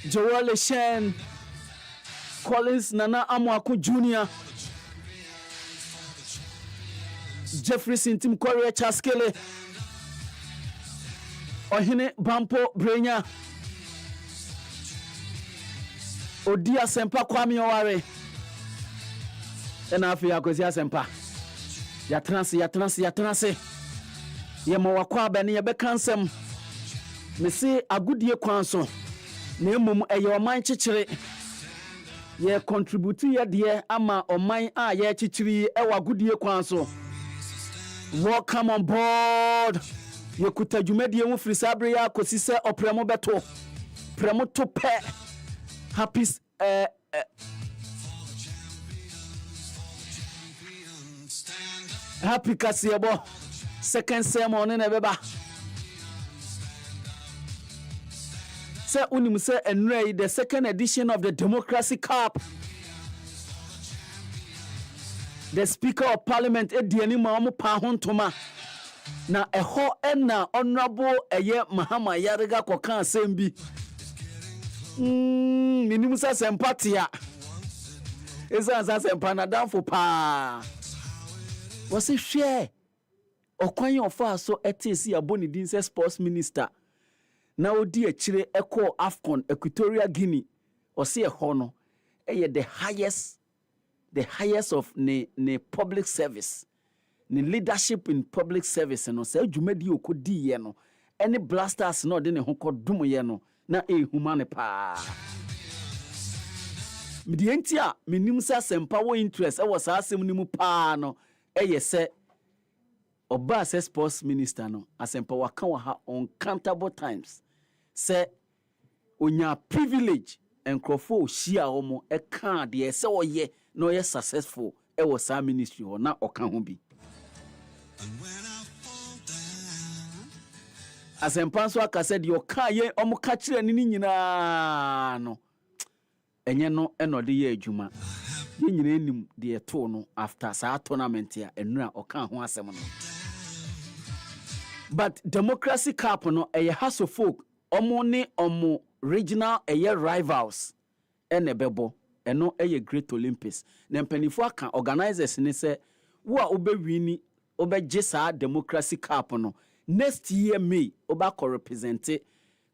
Joel Shen, Collins Nana Amwaku Jr., Jefferson Tim Korea Chaskele, Ohine Bampo Brenya, Odia Sempa Kwame Oware, Enafi Akozia Sempa. Yatranse. Yema wakwa bani yebekansem. Mesi agudie kwanso. Na emom eye oman chichire. Ye contribute ye de ama oman a ye chichiri e wagudie kwanso. Welcome on board. Ye kuta dwumadie mu firi sabre ya kosise opremo beto. Premo to pe. Happy Kasiabo. Second sermon in Ebeba. Say unim say enray the second edition of the Democracy Cup. The Speaker of Parliament Ediani Mamu Pahontoma. Na eho enna honorable eye Mahama Yarega Kokan Sembi. Minimusa sempatia. Esa sempana down for pa. Was it share? Okwan ofa so etisi aboni din say sports minister. Na odi achire eko Afcon Equatorial Guinea. Ose eho no the highest of ne public service. Ne leadership in public service no say dwumadi okodi ye no. Any blasters no de ne ho kodum ye no na ehuma ne pa. Midientia minim say sempower interest e was asem ni mu pa no. Say Oba say sports minister no asempa waka wa ha uncountable times say onya privilege enkrofo shia omo e kan de say oye no ye successful e was sa ministry ho na oka ho bi asempa so aka say de oka ye omo ka kire ni nyina no enye no enode ye adwuma ye nyina enim de to no after sa tournament ya enura oka ho asem no. But Democracy Cup no eye haso folk omo ne omo regional eye rivals ene bebo eno eye Great Olympics na mpanifo aka organizers ne se wo a obewini obeje sa Democracy Cup no next year May oba ko represent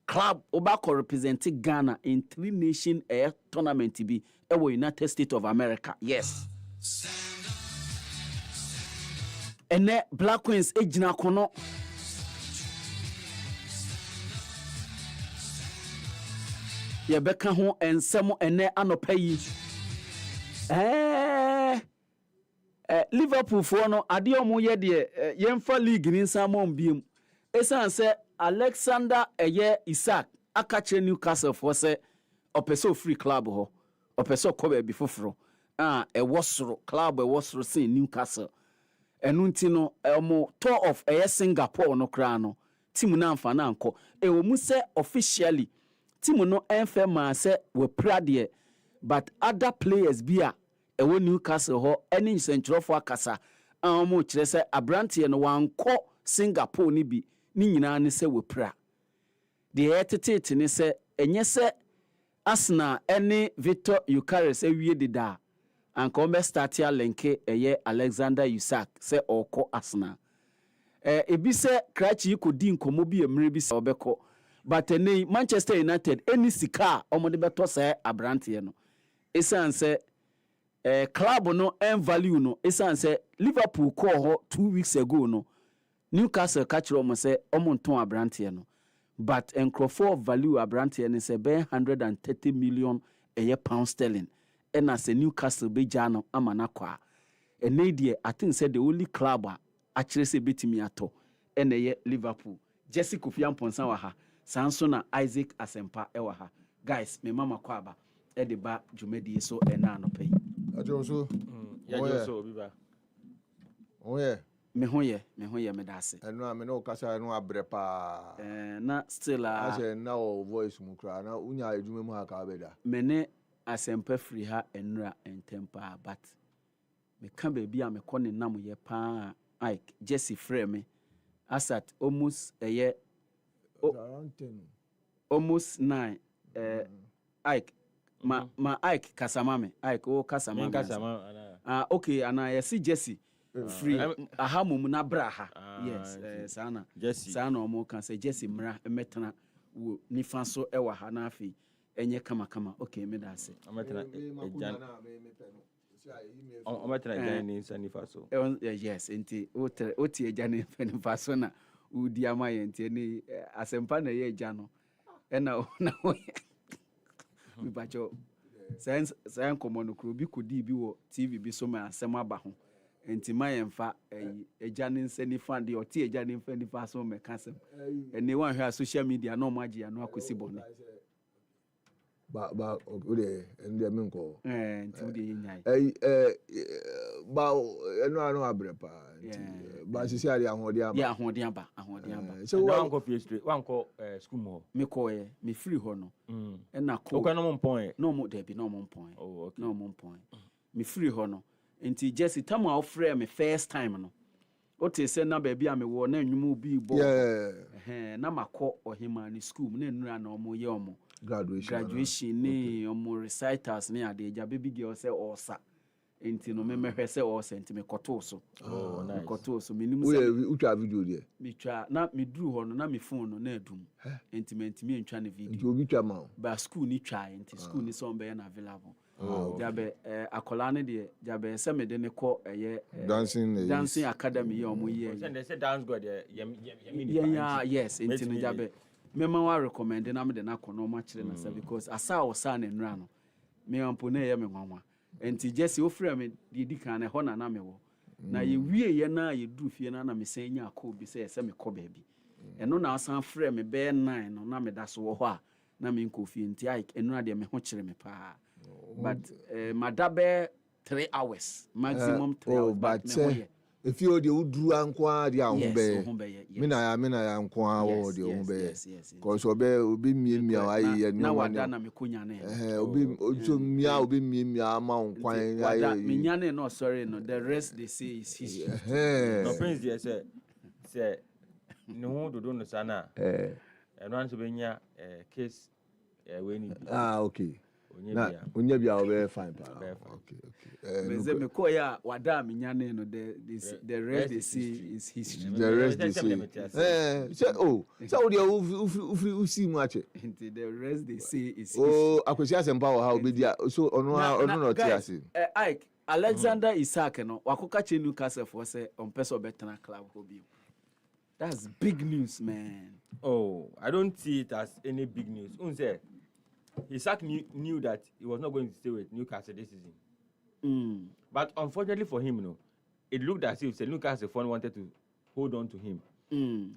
club oba ko represent Ghana in 3 nation air tournament bi ewo United States of America. Yes. Ene Black Queens ejina kono ye beka ho ensem ene anopa yi Liverpool for no ade omo ye de yemfa league ni nsamon biem esan se Alexander Isaac akache Newcastle for se opeso free club ho opeso ko be foforo ewosoro club ewosoro sin Newcastle enu nti no omo tour of Singapore no kra no team na amfa na anko mu se officially team no enfe ma se we prade but other players bia ewo Newcastle ho eni nsentrofo akasa mo kire se abrante no wanko Singapore ni bi ni nyina ne se we pra de etete ne se enye se Arsenal eni Victor Eucharis ewie dida anko me start ya lenke Alexander Isaac se oko Arsenal ebi se krachi ko di nkomo bi emre bi se obeko but eni Manchester United eni sika omode beto se abrante no esan se club no en value no esan se Liverpool call ho 2 weeks ago no Newcastle catch omo se omo nton abrante no but encrofo value abrante no se be 130 million pound sterling and as a Newcastle be jano amana kwa ene I think said the only club actually say betimi ato ene Liverpool Jesse Kofi Amponsa wa ha sanso na Isaac Asempa ewa ha guys me mama kwaba e de ba dwumadi so ena anopai ajoso ya joso Obiba me hoye me dase eno ame no kasa no abre pa na still ase na o voice mu kra na unya adwuma mu ha ka beda me ne Asempa free ha enra entempa but me kan ba bia me kone nam ye pa Ike Jesse frame asat almost around 10 almost 9 Ike ma Ike kasamame Ike o kasamame okay and I see Jesse free aha mum na braha yes sana sana omo kan say Jesse mra metana wo nifa so e wa ha na afi enye kama okay me da say ometana ejan ni nifa so yes enti oti ejan ni nifa so na udi amaye enti ni asempa na ye ejan no na mi bacho sen komono kro bi kodi bi wo TV bi so ma asem aba ho enti mayemfa eja ne nsani fan de oti eja ne mfa nifa so me kasem eni wan hwa social media no magia no akosi bone ba o de ndi me nko enti o de nyai ba eno abrepa enti ba sisi ari ahode aba ya ahode aba so wan go fiestre wan go school mo me ko me free ho no na ko o no mo point no mo de bi no mo point oh okay no mo point me free ho no enti Jesse time a offer me first time no o te say na ba bia me wo na nwumu bi bo na makọ ohima ni school na nura na omo ye omo graduation ni omo recitals ni ade ja baby girl say osa enti no me mehwe say osa enti me koto so oh nice koto so me nim say we twa video there me twa na me duru ho no na me phone no na adum enti me ntwa na video enti obi twa ma ba school ni twa enti school ni so be na available jabe akola ne de jabe se me de ne ko dancing academy ye omo ye they say dance god yes enti no jabe mema wa recommend na me de na kono ma kire na because asa o sa na nra no me ampo na ye me nwanwa enti Jesse ofre me di kan na ho na me wo na ye wie ye na ye du fie na me san nya akọ bi se me kọ baabi eno na asan frɛ me be 9 no na me da so wo ho a na me nko fie enti ai eno na de me ho kire me pa but madabe 3 hours maximum 3 hours but if you the udru anko de ahombe me na ya nko awo de ahombe cause obi miemia ayi ye na wada na me konya na obi so mia obi miemia ma nkwan ayi me nyane no sorry no the rest they say is history no Prince there say no do no sana eno an so benya case we ni okay na onya bia we fine pa okay me me ko ya wada me nyane no the rest they see is history the rest they see say so we ufi mu ache the rest they say is history akwesi asempa wo ha obedia so ono no ti ase Ike Alexander Isaac no wakoka che Newcastle for say on person betana club ho bi that's big news man I don't see it as any big news unse Isaac knew that he was not going to stay with Newcastle this season. But unfortunately for him, it looked as if the Newcastle fan wanted to hold on to him.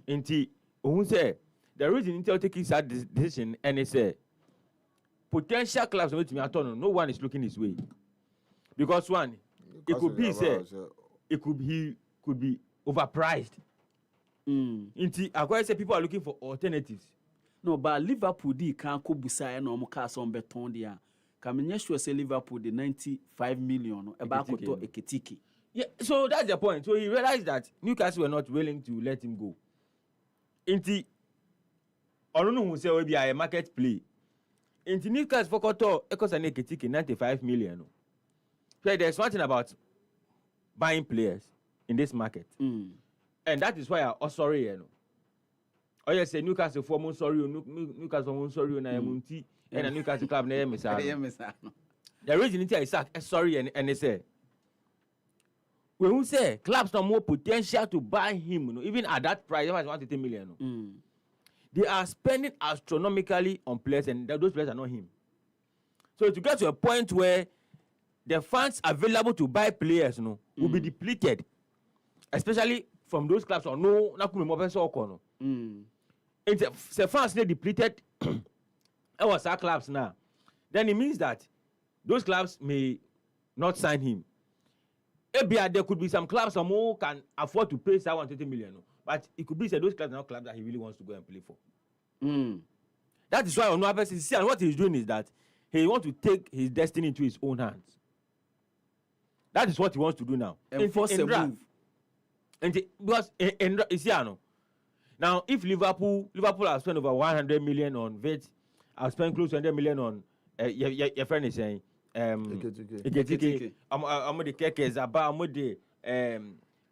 Until the reason Intel taking that decision and they say potential clubs are to me at all. No one is looking his way because one, it could be he could be overpriced. Until I say people are looking for alternatives. No, but Liverpool can't go beside no more cars on beton there. Can sure say Liverpool the 95 million about to Ekitiki. Yeah, so that's the point. So he realized that Newcastle were not willing to let him go. Inti, I don't know who say will be a market play. Inti Newcastle for Koto Ekos and Ekitiki 95 million. So there's one thing about buying players in this market, and that is why I'm sorry, Oh yes, say Newcastle for mon sorry, Newcastle mon sorry na yamunti, and a Newcastle club na yemisa. The reason it is sorry and they say when we say clubs have more potential to buy him, even at that price, 130 million. They are spending astronomically on players, and those players are not him. So to get to a point where the funds available to buy players, will be depleted, especially from those clubs or no, na kuma mo so ko no. If the funds they depleted, our clubs now, then it means that those clubs may not sign him. Maybe there could be some clubs who can afford to pay 130 million, but it could be that those clubs are not clubs that he really wants to go and play for. That is why and what he's doing is that he wants to take his destiny into his own hands. That is what he wants to do now. Enforce a move. Because now, if Liverpool has spent over 100 million on Vett, I've spent close to 100 million on your friend is saying Eketike amode Kekes aba amode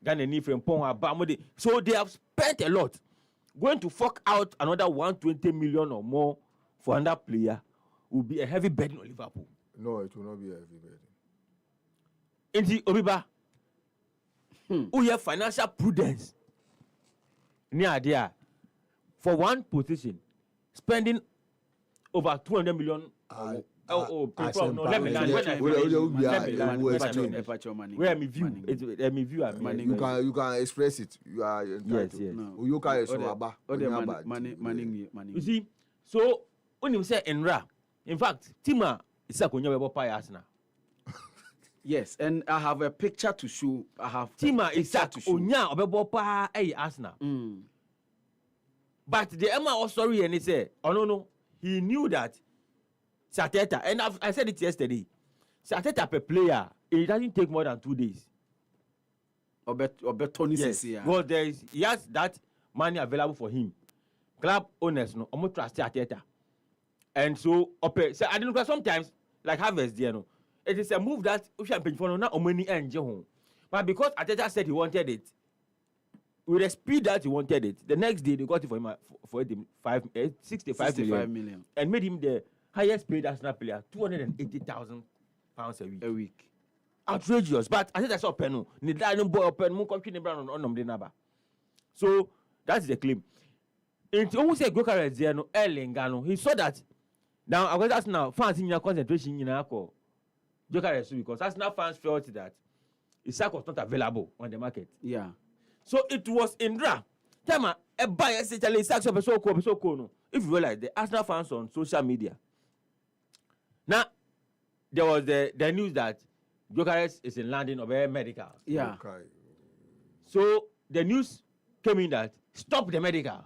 Ghana ni from Pong aba amode. So they have spent a lot going to fork out another 120 million or more for another player will be a heavy burden on Liverpool. No, it will not be a heavy burden. Inti Obiba who have financial prudence near there for one position spending over 200 million. Let me view. You can express it. You are entitled. You see, so when you say Enra, in fact, Tima is a Arsenal. Yes, and I have a picture to show. I have Tima is a Arsenal. But the Emma was sorry and he said, oh no, he knew that Sateta, and I said it yesterday, Sateta per player, it doesn't take more than 2 days. Yes, well, he has that money available for him. Club owners, no, almost trust Sateta. And so I don't know, sometimes, like Harvest, it is a move that we should pay for not money and home. But because Ateta said he wanted it, with the speed that he wanted it, the next day they got it for him for 65 million and made him the highest paid Arsenal player, £280,000 a week. Outrageous, but I said that's not pen. So that's the claim. It almost a Gokares there no Erlingano. He saw that. Now I was asking now fans in your concentration in Ako Gokares because Arsenal fans felt that Isak was not available on the market. Yeah. So it was in Indra. Tama a buyer said Isak so no. If you realize the Arsenal fans on social media. Now there was the news that Gokares is in London of a medical. Yeah. Okay. So the news came in that stop the medicals.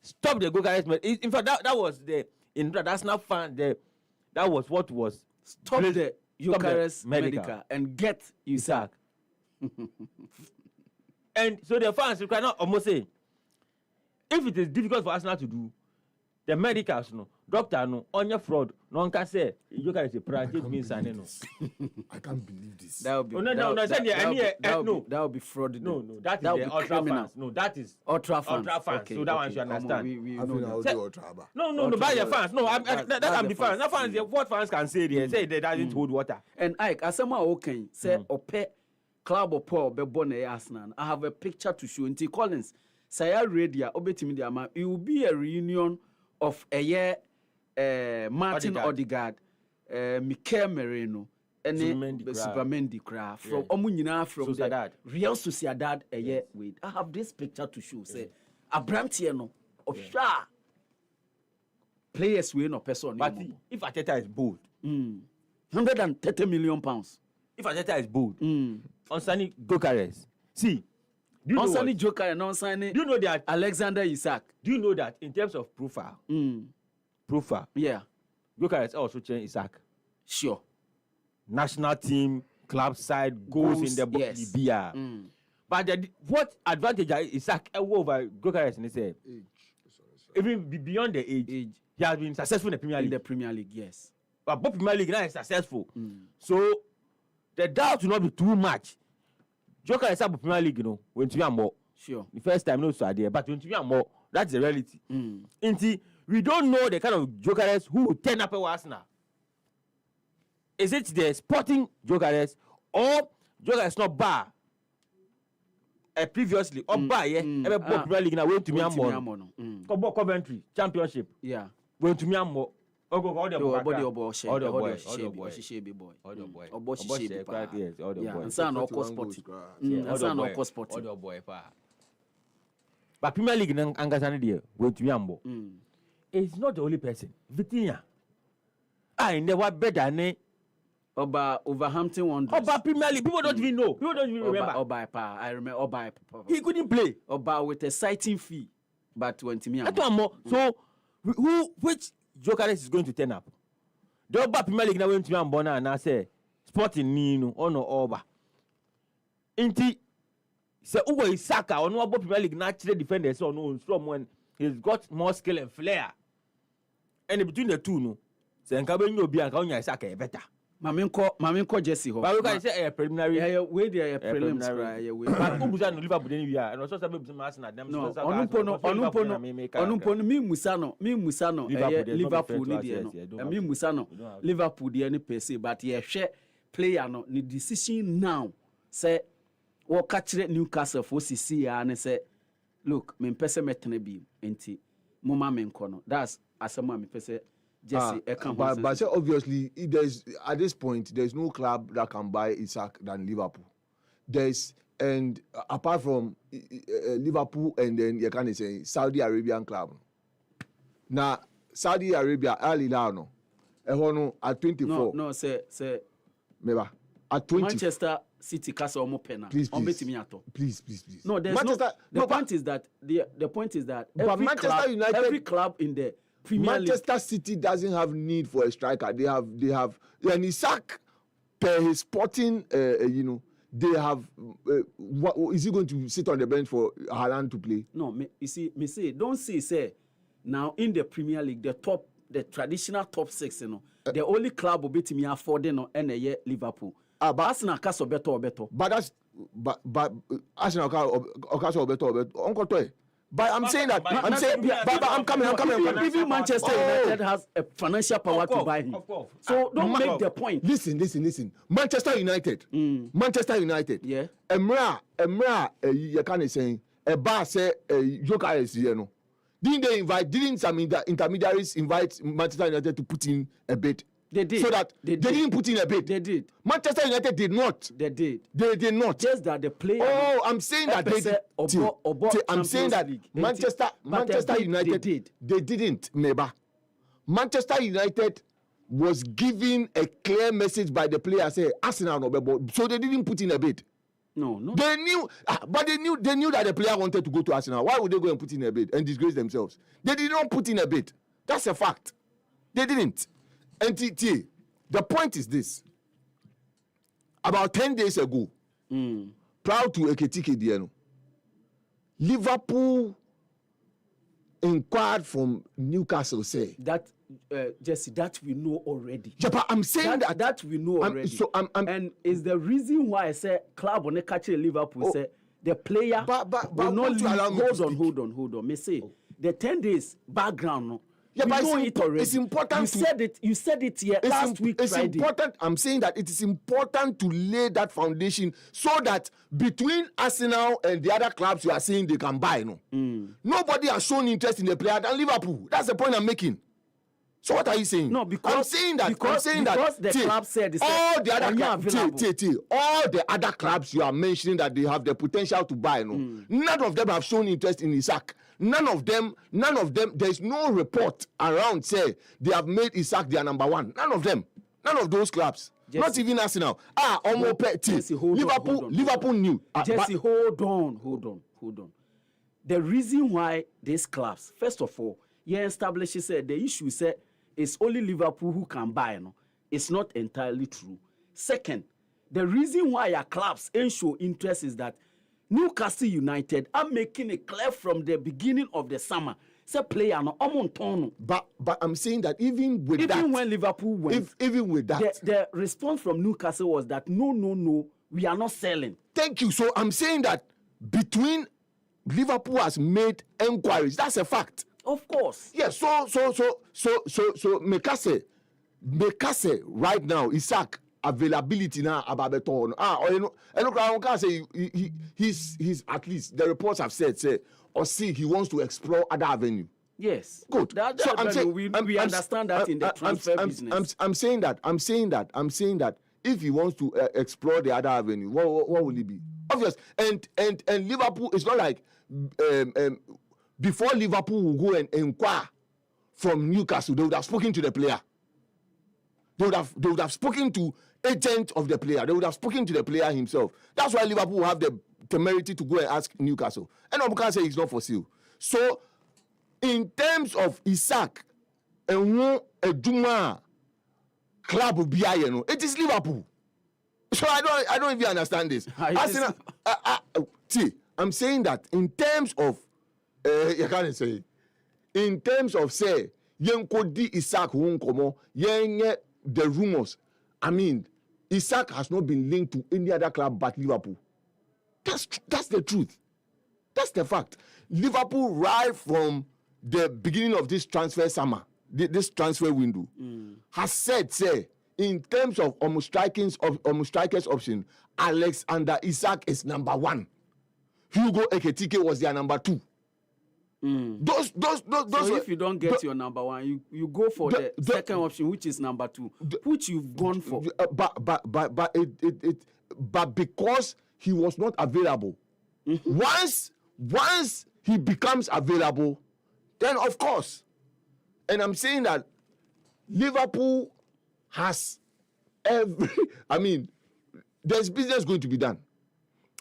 Stop the Gokares. In fact, that was the Indra. That's not fun. That was what was stop the Gokares medical and get Isak. And so the fans cannot almost say, if it is difficult for Arsenal to do, the medicals, no, doctor, no, on your fraud, no can say, you guys a private means and no. I can't believe this. That would be that would be fraud. No, that is the ultra fans. No, that is ultra fans. Okay, so that one should understand. We know that. No, by your fans. No, I'm the fans. That fans, what fans can say there, say they doesn't hold water. And Ike, as someone okay, say ope club or poor be born Arsenal. I have a picture to show. Inti Collins, say radio obetimi dia ma. It will be a reunion of a year Martin Odegaard, Mikel Merino, and Supermendi Craft from Omunina from the Real Sociedad a year with. I have this picture to show. Say Abrantiano of Shah players win or person. But if Ateta is bold, £130 million. If Ateta is bold, on signing Gokares, see. On signing Joker and on signing. Do you know that Alexander Isak? Do you know that in terms of profile? Profile. Yeah. Gokares also changed Isak. Sure. National team, club side, goals in the yes. BR. But what advantage Isak over Gokares in his head? Even beyond the age, he has been successful in the Premier League. In the Premier League, yes. But both Premier League now is successful. So the doubt will not be too much. Joker is up Premier League, when to be more. Sure. The first time, no so idea, but when to be more, that's the reality. We don't know the kind of Jokeres who will turn up at Arsenal. Is it the sporting Jokeres or Jokeres not bar? Previously, or bar, Premier League now went to me more. Coventry Championship. Yeah. Went to me more. All the boy. But Premier League went to me. It's not the only person. Vitinha. I never better than Oba Overhampton Wanderers. Oba Premier League. People don't even know. People don't even remember. Oba I remember Oba. He couldn't play. Oba with a citing fee, but went to me. So which Jokeres is going to turn up? The Oba Premier League now went to me and Bona and I say Sporting Nino or no Oba. Inti say Uwe Isaka or no Oba Premier League naturally defenders or no strong when he's got more skill and flair. And between the two, no, Say nkabe nyo bi anka onya Isaac e better. Mamenko Jesse ho. But we can say a preliminary. Yeah, we there prelims cry. Yeah, we. But Ubuza no Liverpool dey we are. And also say be Arsenal dem. No, onumpo no mi musano Liverpool ni dey no. Mi musano Liverpool dey ni per se, but ye hwe player no the decision now say wo ka kire Newcastle for CC ya ne say look, me pese metene bi enti moma menko no. That's asema me pese Jesse, but obviously, there's at this point there's no club that can buy Isaac than Liverpool. And apart from Liverpool and then you can say Saudi Arabian club. Now Saudi Arabia Al Hilal no, at 24. No, say. Maybe at 20. Manchester City castle omo penna. Please. No, there's Manchester, the point is that the point is that every club in the Manchester City doesn't have need for a striker. They have and Isaac per his sporting they have is he going to sit on the bench for Haaland to play? No, me say don't say now in the Premier League the traditional top 6 the only club will be to me affording and Liverpool. But Arsenal can so better. But Arsenal can better. Uncle But I'm saying that. I'm coming. Even Manchester United has a financial power to buy him. So don't make the point. Listen. Manchester United. Yeah. Emra, you can say a bar say Joker is Didn't some intermediaries invite Manchester United to put in a bid? They did. So that they didn't put in a bid. They did. Manchester United did not. They did. They did not. Just that the player. Oh, I'm saying that they did. I'm saying that Manchester United did. They didn't. Maybe Manchester United was given a clear message by the player say Arsenal no, so they didn't put in a bid. No. They knew, but they knew that the player wanted to go to Arsenal. Why would they go and put in a bid and disgrace themselves? They did not put in a bid. That's a fact. They didn't. And the point is this. About 10 days ago, proud to Eketike Dieno, Liverpool inquired from Newcastle say that Jesse, that we know already. Yeah, but I'm saying that we know already. And is the reason why I say club on a catcher Liverpool say the player will not leave. Hold on. Me say the 10 days background. No, yeah, but it already. It's important. You said it here last week. It's Friday. Important. I'm saying that it is important to lay that foundation so that between Arsenal and the other clubs you are saying they can buy. Nobody has shown interest in the player than Liverpool. That's the point I'm making. So what are you saying? No, because I'm saying that because the club said all the other clubs you are mentioning that they have the potential to buy. None of them have shown interest in Isaac. None of them. There's no report around say they have made Isaac their number one. None of them. None of those clubs. Jesse, not even Arsenal. Liverpool knew. Jesse, hold on. The reason why these clubs, first of all, establishes the issue said it's only Liverpool who can buy. It's not entirely true. Second, the reason why our clubs ain't show interest is that Newcastle United are making it clear from the beginning of the summer. Say player no omontono. But I'm saying that even when Liverpool went, even with that, the response from Newcastle was that no, we are not selling. Thank you. So I'm saying that between Liverpool has made enquiries. That's a fact. Of course. Yeah. So Mekase right now, Isaac availability now about beton. I can't say he's at least the reports have said he wants to explore other avenue. Yes. Good. So I'm saying we understand that in the transfer business. I'm saying that if he wants to explore the other avenue, what will it be? Obvious. And Liverpool, it's not like before Liverpool will go and inquire from Newcastle, they would have spoken to the player. They would have spoken to agent of the player. They would have spoken to the player himself. That's why Liverpool will have the temerity to go and ask Newcastle. And I can't say it's not for sale. So, in terms of Isaac and Juma club of BIN, it is Liverpool. So I don't even understand this. I'm saying that in terms of you can't say, in terms of say yenko di Isaac won komo yenye the rumors. I mean, Isaac has not been linked to any other club but Liverpool. That's the truth. That's the fact. Liverpool, right from the beginning of this transfer summer, this transfer window, has said, say, in terms of strikers option, Alexander Isak is number 1. Hugo Ekitike was their number 2. Those. So if you don't get your number 1, you go for the second option, which is number 2, which you've gone for. But because he was not available, once he becomes available, then of course, and I'm saying that Liverpool has I mean, there's business going to be done.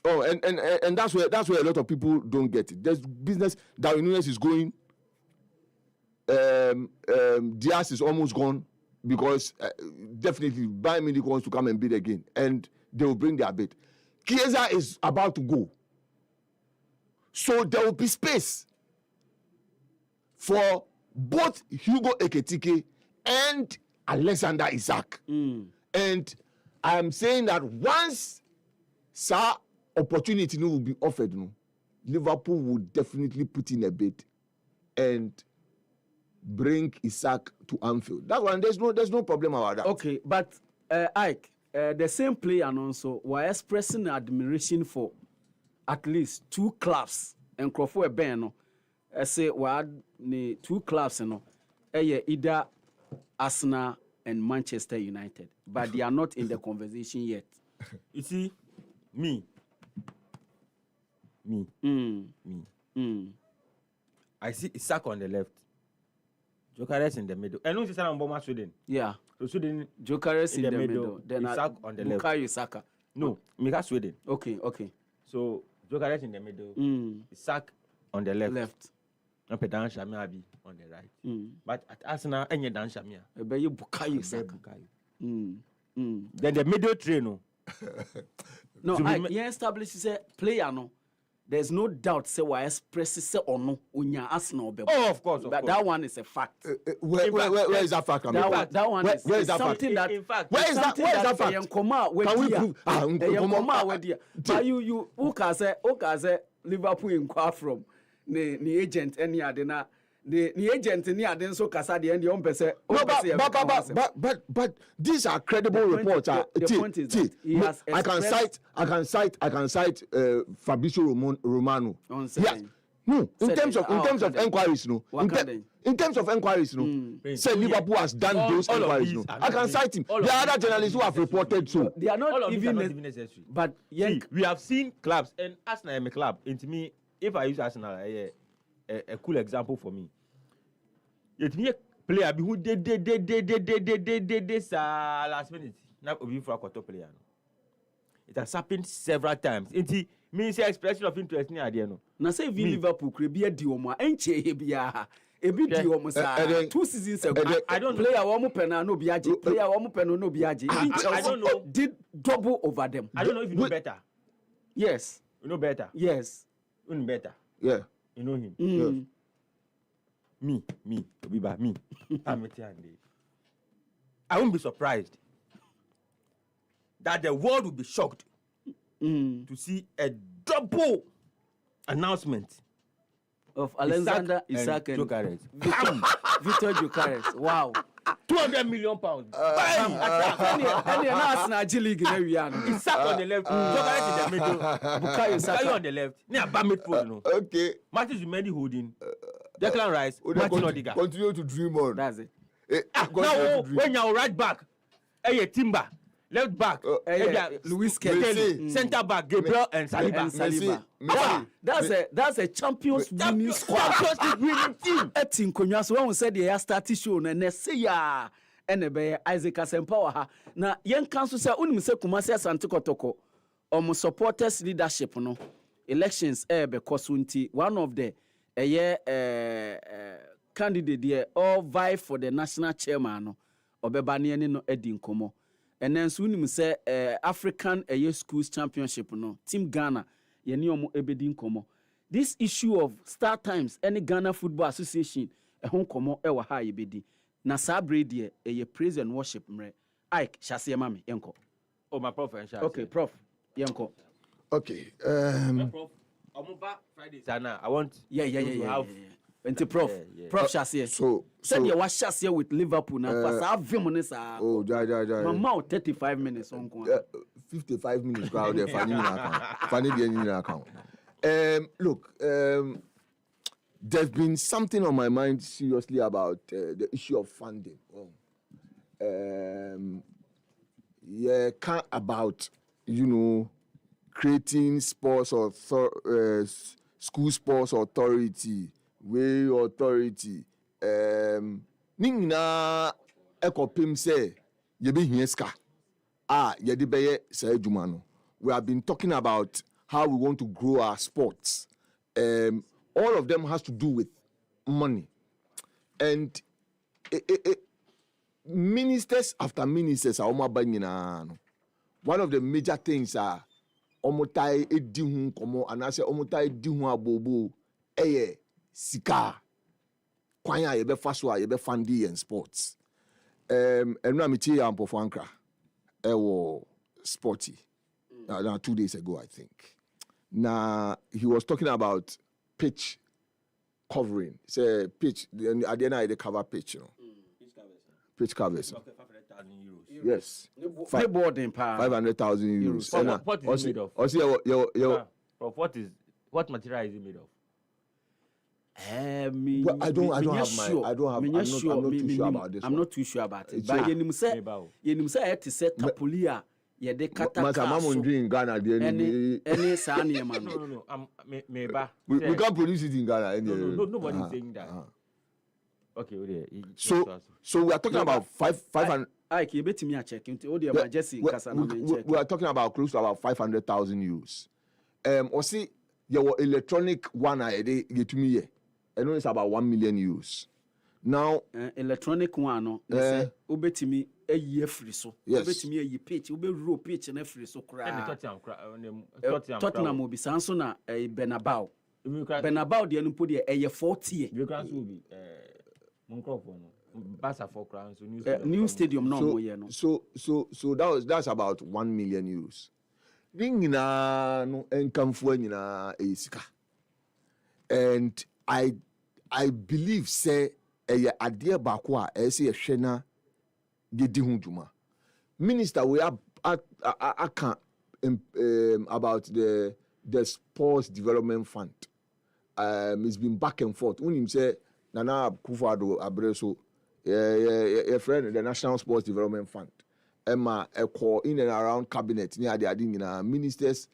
Oh, and that's where a lot of people don't get it. There's business. Darwin Núñez is going. Diaz is almost gone because definitely Bayern Munich wants to come and bid again, and they will bring their bid. Chiesa is about to go, so there will be space for both Hugo Ekitike and Alexander Isak. And I am saying that once opportunity will be offered, Liverpool will definitely put in a bid and bring Isak to Anfield. That one, there's no problem about that. Okay, but Ike, the same player also were expressing admiration for at least 2 clubs and Crawford Ben. I say we 2 clubs, either Arsenal and Manchester United, but they are not in the conversation yet. You see, me. I see Isak on the left, Gyökeres in the middle. And who's the Bomber Sweden? Yeah. So Sweden, Gyökeres in the middle. Then Isak on the left. Bukayo Saka. No, Mika Sweden. Okay. So Gyökeres in the middle. Isak on the left. And Dan Shamiabi on the right. But at Arsenal, any Dan Shamia. Ebe Bukayo Saka. Then the middle three, no. No, he establishes a player, no. There's no doubt say why express say or no unya Arsenal. Oh, of course. But that one is a fact. Where is that fact coming from? That one where is that something fact? that. In fact, where is that fact? Can we prove? But you who can say Liverpool inquire from the agent any adena the agent any aden so kasa the end the person. But these are credible reports. The point is that he has I can cite Fabrizio Romano. No, in terms of enquiries, no. In terms of enquiries, no. Say Liverpool has done those enquiries, no. I can cite him. There are other journalists who have reported so. They are not even necessary. But see, we have seen clubs, and Arsenal is a club. And to me, if I use Arsenal, a cool example for me. It me a player who did this last minute. Now we for a quarter player. It has happened several times. It means expression of interest near the no. Now say Liverpool could be a dioma enche hebia. Ebi dioma sa 2 seasons ago. I don't player one pena no biaji. Player one pena no biaji. I don't know. Did double over them. I don't know if you know better. Yes. You know better. Yes. You know better. Yeah. You know him. Yes. Me, Obiba, me. I won't be surprised that the world will be shocked to see a double announcement of Alexander Isak and Gyökeres. Victor Gyökeres. Wow. £200 million. And Arsenal G League in area. Isak on the left, Gyökeres in the middle, Bukayo on the left. Near Bamit, no. Okay. Martin Zumendi holding. Declan Rice, Martin Odegaard. Continue to dream on. That's it. Now, when you're right back, Timber, left back, Luis Kelly, centre back, Gabriel and Saliba. That's a champions winning squad. Champions winning team. Etin Konyaso when we said they started show na say ya enebe Isaac Asempower ha na yen kanso say unim say Kumasi Asante Kotoko supporters leadership no elections be kosunti one of the candidate there all vie for the national chairman no obeba ne no edi nkomo and then so unim say African schools championship no team Ghana ye ne omo ebedi nkomo. This issue of Star Times any Ghana Football Association ɛho nkɔmmɔ ɛwɔ ha yɛbɛdi na saa bere deɛ ɛyɛ praise and worship mmerɛ Ike hyɛseɛ ma me yɛnkɔ. Oh, my prof and Okay, prof yɛnkɔ. Okay. Prof, Friday. Sana, I want. Yeah. Nti prof hyɛseɛ. So sɛdeɛ wahyɛseɛ with Liverpool na fa saa vim ne saa. Oh, ja. Mama 35 minutes on nko. 55 minutes crowd there funny in account. Look, there's been something on my mind seriously about the issue of funding. About creating sports or school sports authority, way authority. Ningina ekopim say yebe hieska. Yedi beye say jumano. We have been talking about how we want to grow our sports. All of them has to do with money. And ministers after ministers are one of the major things are omotai edihun komo anase omotai edihun abobo eye sika kwanya yebe faso a yebe fandi and sports. Enra miti ya mpofo ankra ewo sporty. Now 2 days ago I think. Now he was talking about pitch covering. Say pitch at the end of the cover pitch, Pitch covers. Okay, 500,000 euros. Yes. 500,000 euros. What is it made of? What material is it made of? I don't have. I'm not too sure about this. I'm not too sure about it. But you say it to set tapulia. Yeah, they cut out. In Ghana. Any sani man. No. Meba. We can't produce it in Ghana. No, nobody's saying that. Okay, so we are talking about 500. I can bet me a check into all the Jesse. We are talking about close to about 500,000 euros. Or see your electronic one a day get to me. I know it's about 1 million euros. Now electronic one no obeti me a year free so obeti me a ye pitch obe row pitch na free so kra Tottenham will be sanso na Benabao de no po de a 40 you can so be Monkrofo no Barca for crowns new stadium no more no so that's about 1 million euros. Ringina no enkamfo nyina esika. And I believe say adeɛ baako a ɛsɛ yɛhwɛ na yɛdi ho dwuma. Minister we are about the sports development fund. It's been back and forth. Unim say Nana Akufo-Addo abreso your friend the National Sports Development Fund. Emma in and around cabinet near the adin ministers.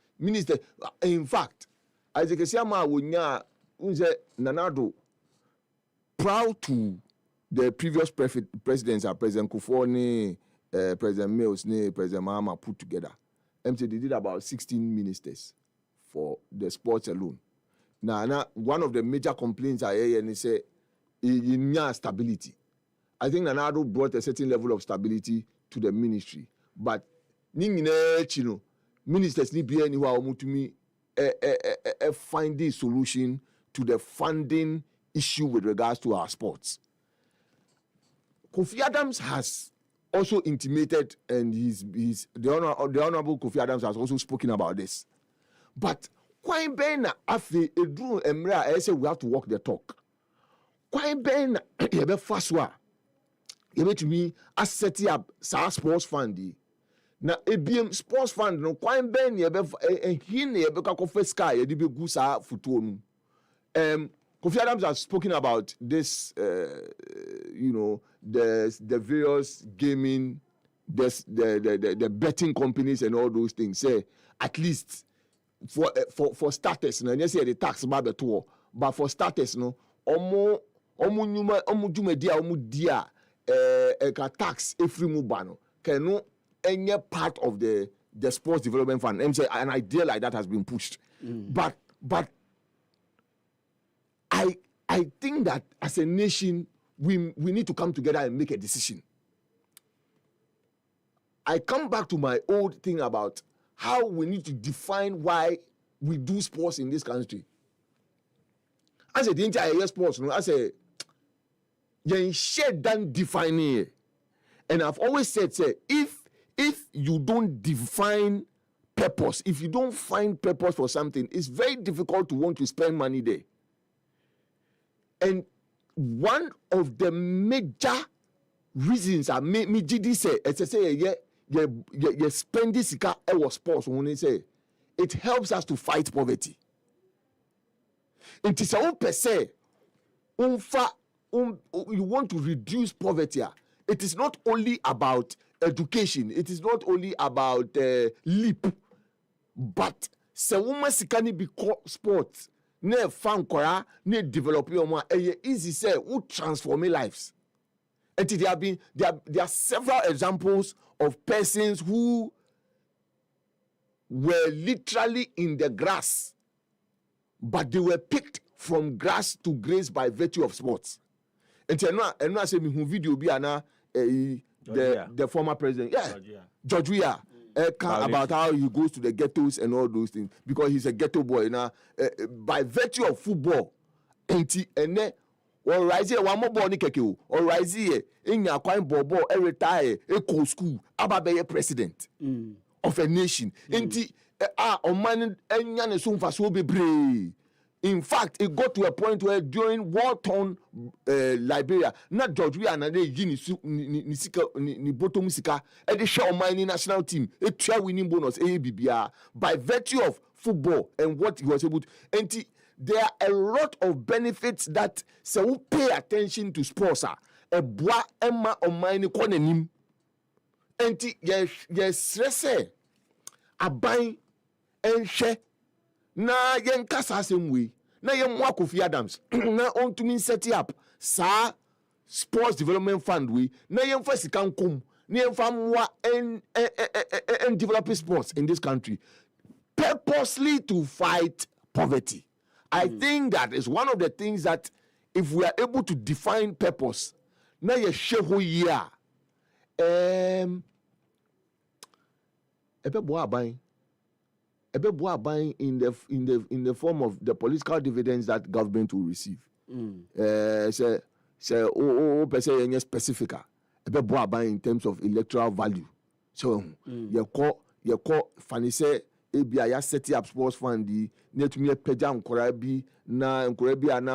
In fact, Isaac Siama wonya unse Nanado proud to the previous presidents, President Kufuor, President Mills, President Mahama put together. They did about 16 ministers for the sports alone. Now one of the major complaints I hear is say stability. I think Nanado brought a certain level of stability to the ministry, but ministers need be anywhere to me find the solution to the funding issue with regards to our sports. Kofi Adams has also intimated, and the honorable Kofi Adams has also spoken about this. But Kwai Ben Afi Edru Emra I say we have to walk the talk. Kwai Ben yebe faswa yebe to me set up sports fund. Na ebiem sports fund no Kwai Ben yebe hin yebe ka kofe sky yebe be gu sa futuo no. Kofi Adams has spoken about this, the various gaming, the betting companies and all those things. Say at least for starters, no, yes, the tax tour, but for starters, no, dia tax every mubano can any part of the sports development fund. And say an idea like that has been pushed, but. I think that as a nation, we need to come together and make a decision. I come back to my old thing about how we need to define why we do sports in this country. As a danger, I hear sports. I say, yen share than defining it. And I've always said, say, if you don't define purpose, if you don't find purpose for something, it's very difficult to want to spend money there. And one of the major reasons I me GD say, it's say you spend this sports when they say it helps us to fight poverty. It is a per se. You want to reduce poverty. It is not only about education. It is not only about leap, but se woman sikani be sports. Ne fan kora ne develop your more easy say who transform lives. And there are several examples of persons who were literally in the grass, but they were picked from grass to grace by virtue of sports. And I say me video be ana the former president, George Weah, about how he goes to the ghettos and all those things because he's a ghetto boy now. By virtue of football, and or rise here one more ball ni keke or rise here in your coin bobo retire a school ababe president of a nation. On man and soon for so be brave. In fact, it got to a point where during war-torn Liberia, not George Weah and they ni bottom sika, and they show mining national team, a try winning bonus, ABBR, by virtue of football and what he was able to. And there are a lot of benefits that so we pay attention to sports. A bois emma on mining konenim. And yes, a buying and share. Na yen kasa asem we na yen mo Kofi Adams na on to me set up sa sports development fund we na yen fa sika nkom na yen fa moa and develop sports in this country purposely to fight poverty. I think that is one of the things that if we are able to define purpose na ye sheho year ebe bo aban buying in the form of the political dividends that government will receive. Say specific. Buying in terms of electoral value. So you call funny say ABI setting up sports fund the net me peja nkorabi na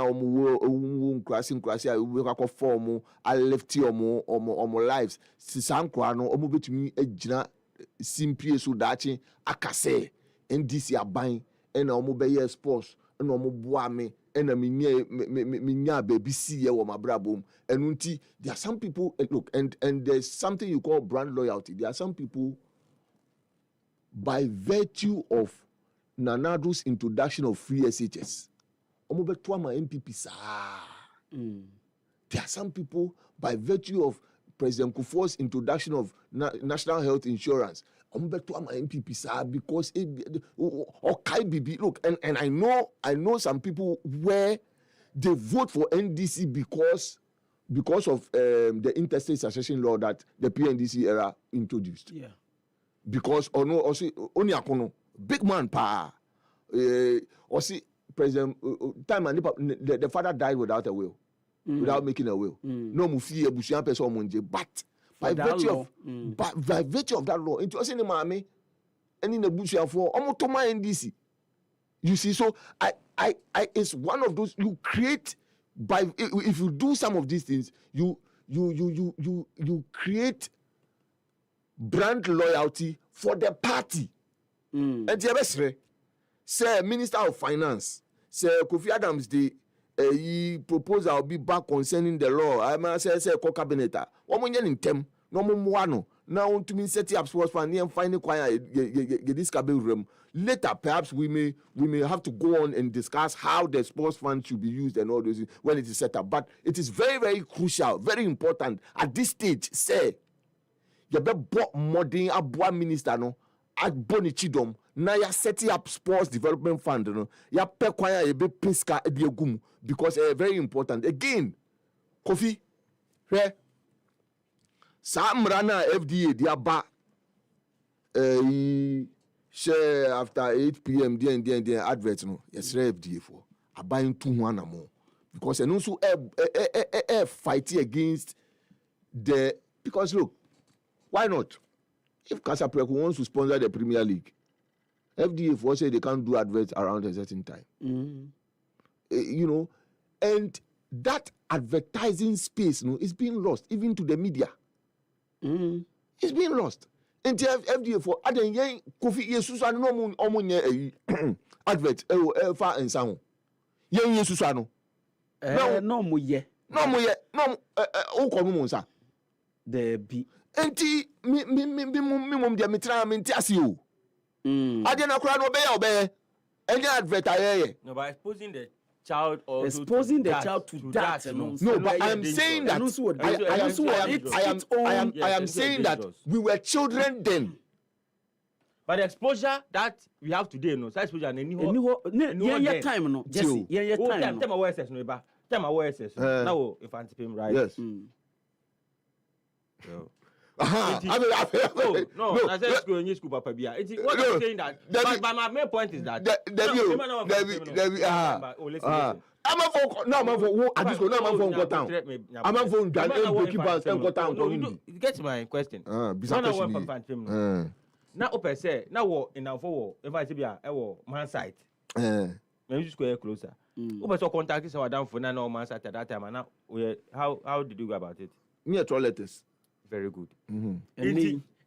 omu crossing we ka form a left omo lives. Sisan nkora no omu betumi agina simpie so dachi akase. NDC are buying and omo sports and omo boame and minya baby see ye my brabum and unti there are some people look and there's something you call brand loyalty. There are some people by virtue of Nanado's introduction of free SHS omo betwa ma MPP sa. There are some people by virtue of President Kufuor's introduction of national health insurance MPP because look and I know some people where they vote for NDC because of the interstate succession law that the PNDC era introduced. Yeah. Because only big man pa or see President time and the father died without a will, without making a will. No mufi ebusian person monje, but by virtue of that law, into us in the mommy and in the bush for almost to my NDC. You see, so I it's one of those you create by if you do some of these things, you create brand loyalty for the party. And the best say Minister of Finance, say Kofi Adams he proposal will be back concerning the law. I must say co-cabinet. One million in tem, no more now to me set up sports fund and find this room. Later, perhaps we may have to go on and discuss how the sports fund should be used and all those things when it is set up. But it is very, very crucial, very important at this stage. Say, you better bought modern abwa minister no at Bonichidom. Now you're setting up sports development fund. No, you're pekwaya ebe pinska ediogum because very important. Again, Kofi, where Samrana FDA diaba share after 8 p.m. then adverts no. Yes, FDA for. I buying 2 1 more because and also fight against the because look, why not? If Casapreco wants to sponsor the Premier League, FDA for say they can't do adverts around a certain time. You know, and that advertising space, you know, is being lost even to the media. It's being lost. And FDA for aden yen Kofi Yesu so no omunye advert fa ensa yen Yesu so no no mo ye no ukọ mu nsa there be enti mi mom dia metra me ntiase o ade na kura no be any advert ayeye no, by exposing the child or exposing the child to that. No, but I'm saying that I am saying that we were children then. But the exposure that we have today, no, so exposure any time no, Jesse, time. Tell my words, no, ba. Tell my words. Now, if I'm him right. Yes. No, I said school in school, Papa Bia. What I'm saying that, but my main point is that. I'm a phone. No, I'm a phone. I just go. No, I'm a phone. Go down. I'm a phone. Go down. Get my question. Now, open say now what in our forward. If I say Bia, man side. Maybe just go closer. Open so contact is our down for now man side at that time. And now, how did you go about it? Me a troll letters. Very good. And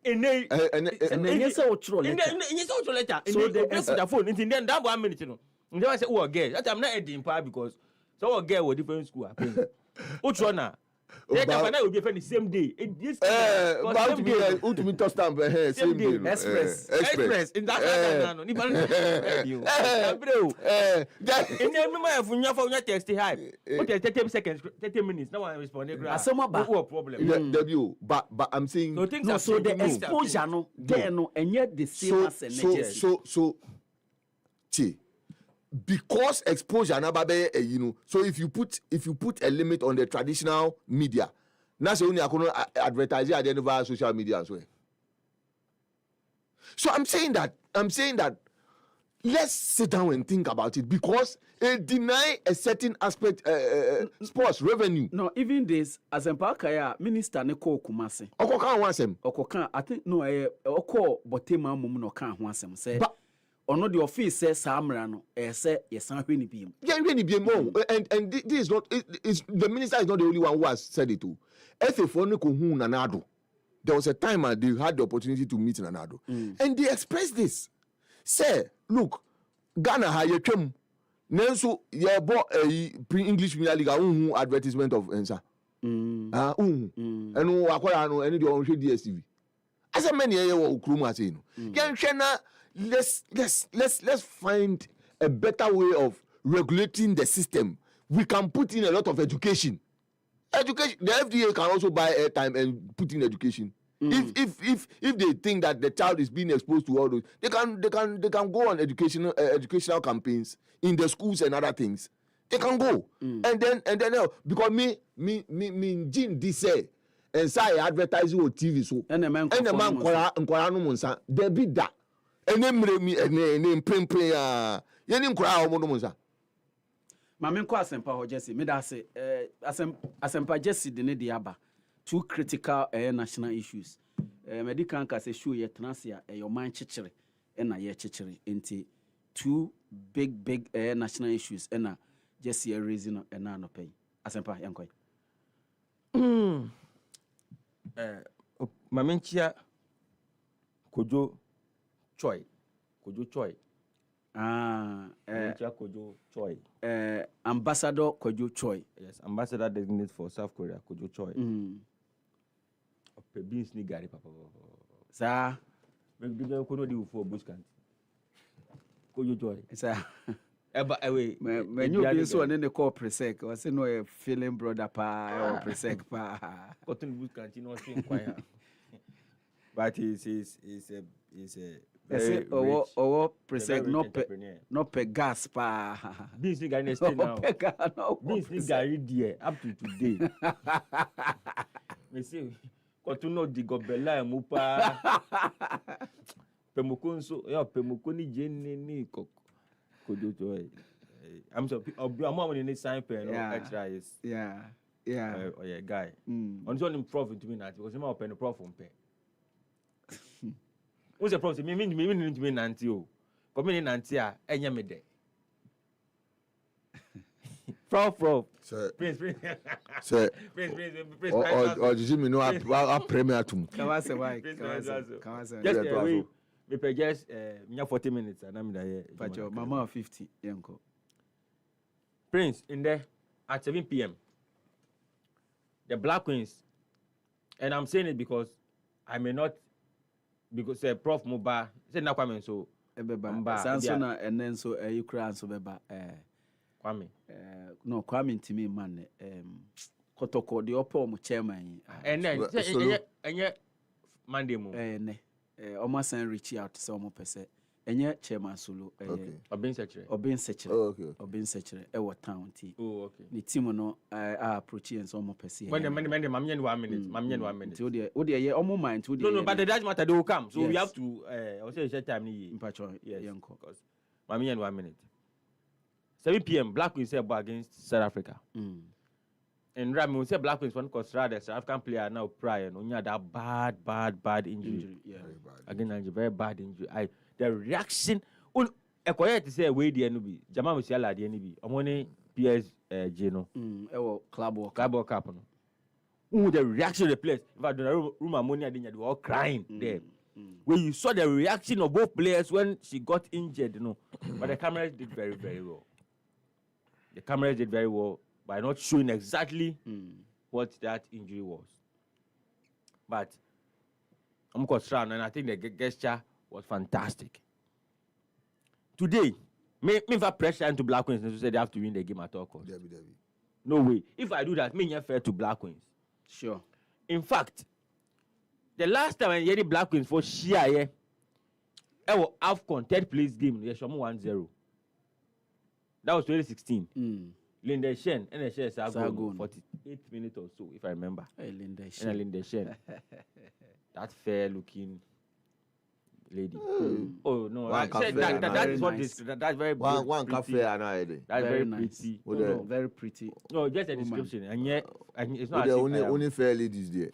yes, so troll letter. So the phone. Then that 1 minute, you know. And then I say, oh, girl. That I'm not editing part because so a girl with different school. Which one now? That will be the same day. About to be ultimate touchdown. Same day. Express. In that no. And then remember for your text hype. Okay, 30 seconds, 30 minutes. No one responded. No problem. But I'm saying so the exposure no there no and yet the same as so because exposure na babe you know, so if you put a limit on the traditional media, na say only akono advertise at the end of social media as well. So I'm saying that let's sit down and think about it, because it deny a certain aspect sports revenue. No, even this as Empakaya minister ne ko Kumase. Oko kan wansem. Oko kan I think no oko botema mum no kan ho asem say ono the office says Samra no say yesan hwe ni biem. Yeah, hwe ni biem and this is not the minister is not the only one who has said it too. FA4 no ko hu Nanado. There was a time they had the opportunity to meet Nanado and they expressed this. Say, look, Ghana ha ye twem nanso ye bo English Premier League advertisement of Ensa. Enu akwara no eni de on hwe DSTV. Asa many ye wo ukrum ase no. Yen hwe na let's find a better way of regulating the system. We can put in a lot of education. The FDA can also buy airtime and put in education. If they think that the child is being exposed to all those, they can go on educational campaigns in the schools and other things. They can go and then because me Jin this say and say advertising on TV so and the man nkwara no monsa there be that and then me prempre ya ye ni nkwara o mo no monsa. Mame nko asempa ho Jesse me da say asempa Jesse de ne de aba two critical national issues. Medical can say show ye transia your man chichere na ye chichere enti two big national issues na Jesse raising na no pay. Asempa yankoi. Mamenchia Kojo Choi. Kojo Choi. Ambassador Kojo Choi. Yes, ambassador designated for South Korea, Kojo Choi. Beans ni gari papa. Sa. Maybe kono di for bush country. Kojo Choi. Sa. Away. When you be so on the call presec, was no a feeling brother pa or presec pa. Cotton bush country no thing quite. But he's a or presec no pe gas pa. Beans ni gari stay now. Beans ni gari there up to today. Me say Kotuno di gobela mupa. Pemukunso, pemukuni jeni ni Kojo Choi. I'm so I'm more in the sign pen or Yeah. extra is Yeah. oh yeah guy. Mm. On him prof into me that because him open the prof on pen. What's the prof? Me to me nanti o. Come in nanti a enya me de. Prof. Prince. Sir, Prince. or did you know I premier to Kawase why? Prince, Kawase. Just Yeah, we pay just 40 minutes and I'm there. Pacho, mama 50 yanko. Prince in there at 7 p.m. The Black Queens, and I'm saying it because I may not, because Prof Muba said na Kwame so Ebeba. Sanso na enen so you cry so beba Kwame. No Kwame ntimi man kotoko the upper mo chairman. And then and Monday mo. Ne. Almost and reach out to some person. Enye chairman solo Obin secretary. Obin secretary. Oh, okay. Obin secretary e what town ti. Oh, okay. The team no approach and some person. When the man mamyen 1 minute, mamyen 1 minute. So the yeah omo mind to the No, but the doesn't matter, they will come. So we Yes. have to I say share time ni. Pacho Yes. yanko. Because mamyen 1 minute. 7 p.m. Black Queens say against South Africa. And Rami we say Black Queens one cause rather South African player now prior no nya that bad injury. Yeah. Again Nigeria very bad injury. The reaction ekoye to say we dey no be Jamal Musiala dey no be omoni PSG no Ewo club work. World Cup no. The reaction of the players. In fact, the room ammonia they were all crying there. When you saw the reaction of both players when she got injured, you know. But the cameras did very, very well. The cameras did very well by not showing exactly what that injury was. But I'm concerned, and I think the gesture was fantastic. Today, me have pressure into Black Queens to say they have to win the game at all costs. Debbie. No way. If I do that, me not fair to Black Queens. Sure. In fact, the last time I heard Black Queens for Shia, I was AFCON third place game. They shot 1-0. That was 2016. Linda Shen, and the Sago, 48 minutes or so, if I remember. Hey, Linda And Linda Shen. That fair-looking lady. Oh no, that is what nice. that's very One pretty. cafe and I did. That's very nice. pretty. No, very pretty. No, just a Woman. description, and yet it's not. Only fair ladies there.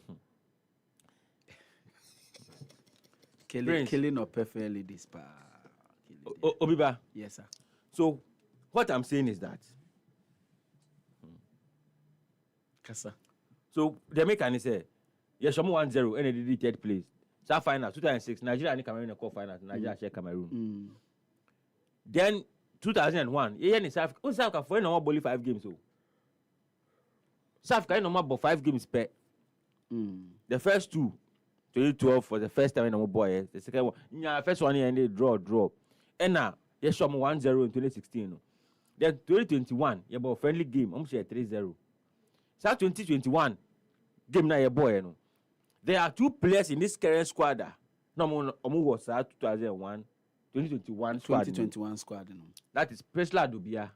Killing up fair ladies pa. Obiba. Yes sir. So, what I'm saying is that. Kasa. So the mechanic say, yes, 1-0, and they did third place. So final 2006, Nigeria and Cameroon in quarterfinals. Nigeria share Cameroon. Then 2001, in South Africa for no more 5 games. So South Africa no more 5 games per. The first two, 2012 was the first time no more boy. The second one, first one and they draw. And now yes, 1-0 in 2016. Then 2021, you have a friendly game. I'm sure 3-0. So 2021 game na your boy, There are 2 players in this current squad. No, was 2021 squad. 2021 squad. That is Presla Dubia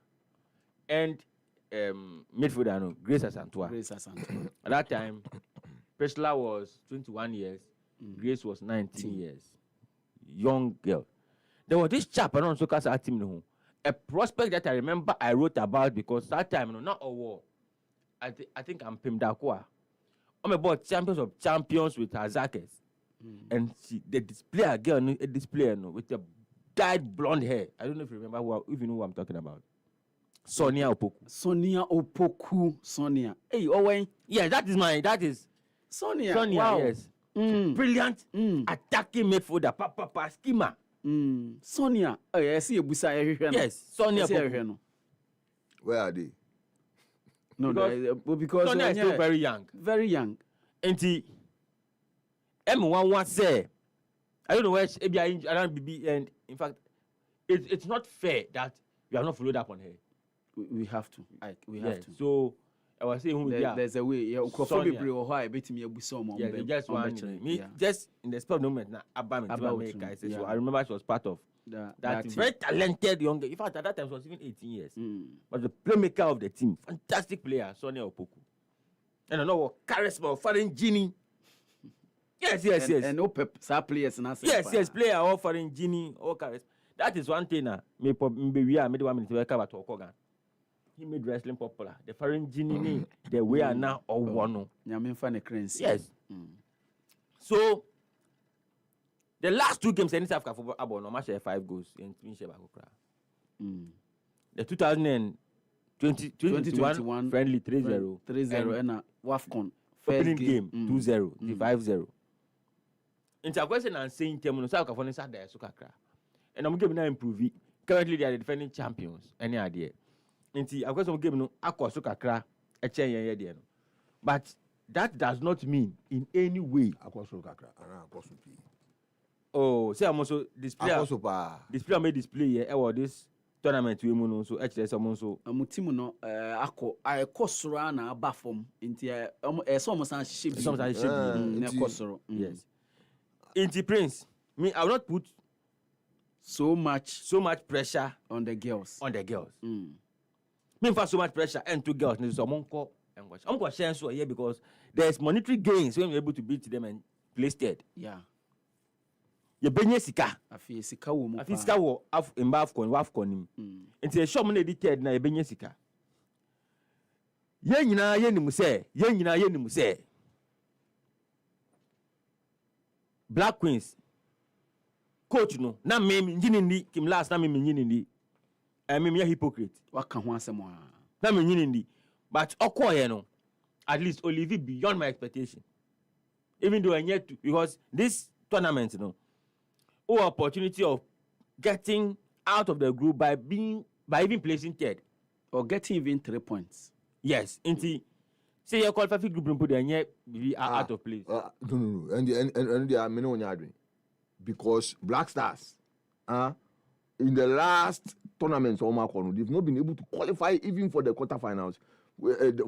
and midfielder Grace Asantua. At that time, Presla was 21 years, Grace was 19 years. Young girl. There was this chap around Soccer team, a prospect that I remember I wrote about because that time, not a war. I think I'm Pim Dakwa. I'm about champions with Azakes. And they display a girl, a displayer with a dyed blonde hair. I don't know if you remember if you know what I'm talking about. Sonia Opoku. Hey, Owen. Yeah, that is Sonia. Wow. Yes. Brilliant attacking midfielder. Papa schema. Sonia. Oh, yeah, I see a busa. Yes, Sonia. Where are they? No, because Sonia is still very young. Very young. And M11 say, I don't know where ABI around BB, and in fact, it's not fair that we have not followed up on her. We have to. We have to. So I was saying there's a way. Yeah, Sonia. Yeah, Just one. Me just in the spur of the moment now. America. So I remember she was part of that very talented young girl. In fact, at that time she was even 18 years. But the playmaker of the team, fantastic player, Sonia Opoku. And I know what charisma, foreign genie. Yes. And no players. Yes, player, all foreign genie, all charisma. That is one thing. Me the 1 minute to cover to Okogan. he made wrestling popular. The foreign genie, the way are now or one. Yes. So the last 2 games, any South Africa football about no match 5 goals in the 2021 friendly 3-0. 3-0 and WAFCON First game 2-0, 5-0. Into a question and saying South Africa sat there so kakra. And I'm giving them improve it. Currently they are the defending champions. Any idea? Into a question giving no aqua so kakra a chain. But that does not mean in any way. Oh, say I'm also display. Display made display here or this tournament we mono so actually someone so amutimu no akọ I kosoro na aba form nti so almost an shape na kosoro. Yes. Inti Prince, me I will not put so much pressure on the girls. Me for so much pressure and 2 girls need someone call and watch. I'm going to share so here because there's monetary gains when we're able to beat them and place third. Yeah. You benye sika. Afi sika wo mo. Afi sika wo af mba afcon nim. Nti e show mo na di third na e benye sika. Yen nyina ye nim se. Black Queens coach no na me nyini ndi kim last na me nyini ndi. Me hypocrite. Waka ho asem a. Na me nyini ndi. But okoye no at least Olivier beyond my expectation. Even though I yet to, because this tournament you know opportunity of getting out of the group by even placing third or getting even 3 points. Yes, inti say you qualify group put there be out of place. No. And they are many on doing because Black Stars in the last tournaments they've not been able to qualify even for the quarterfinals.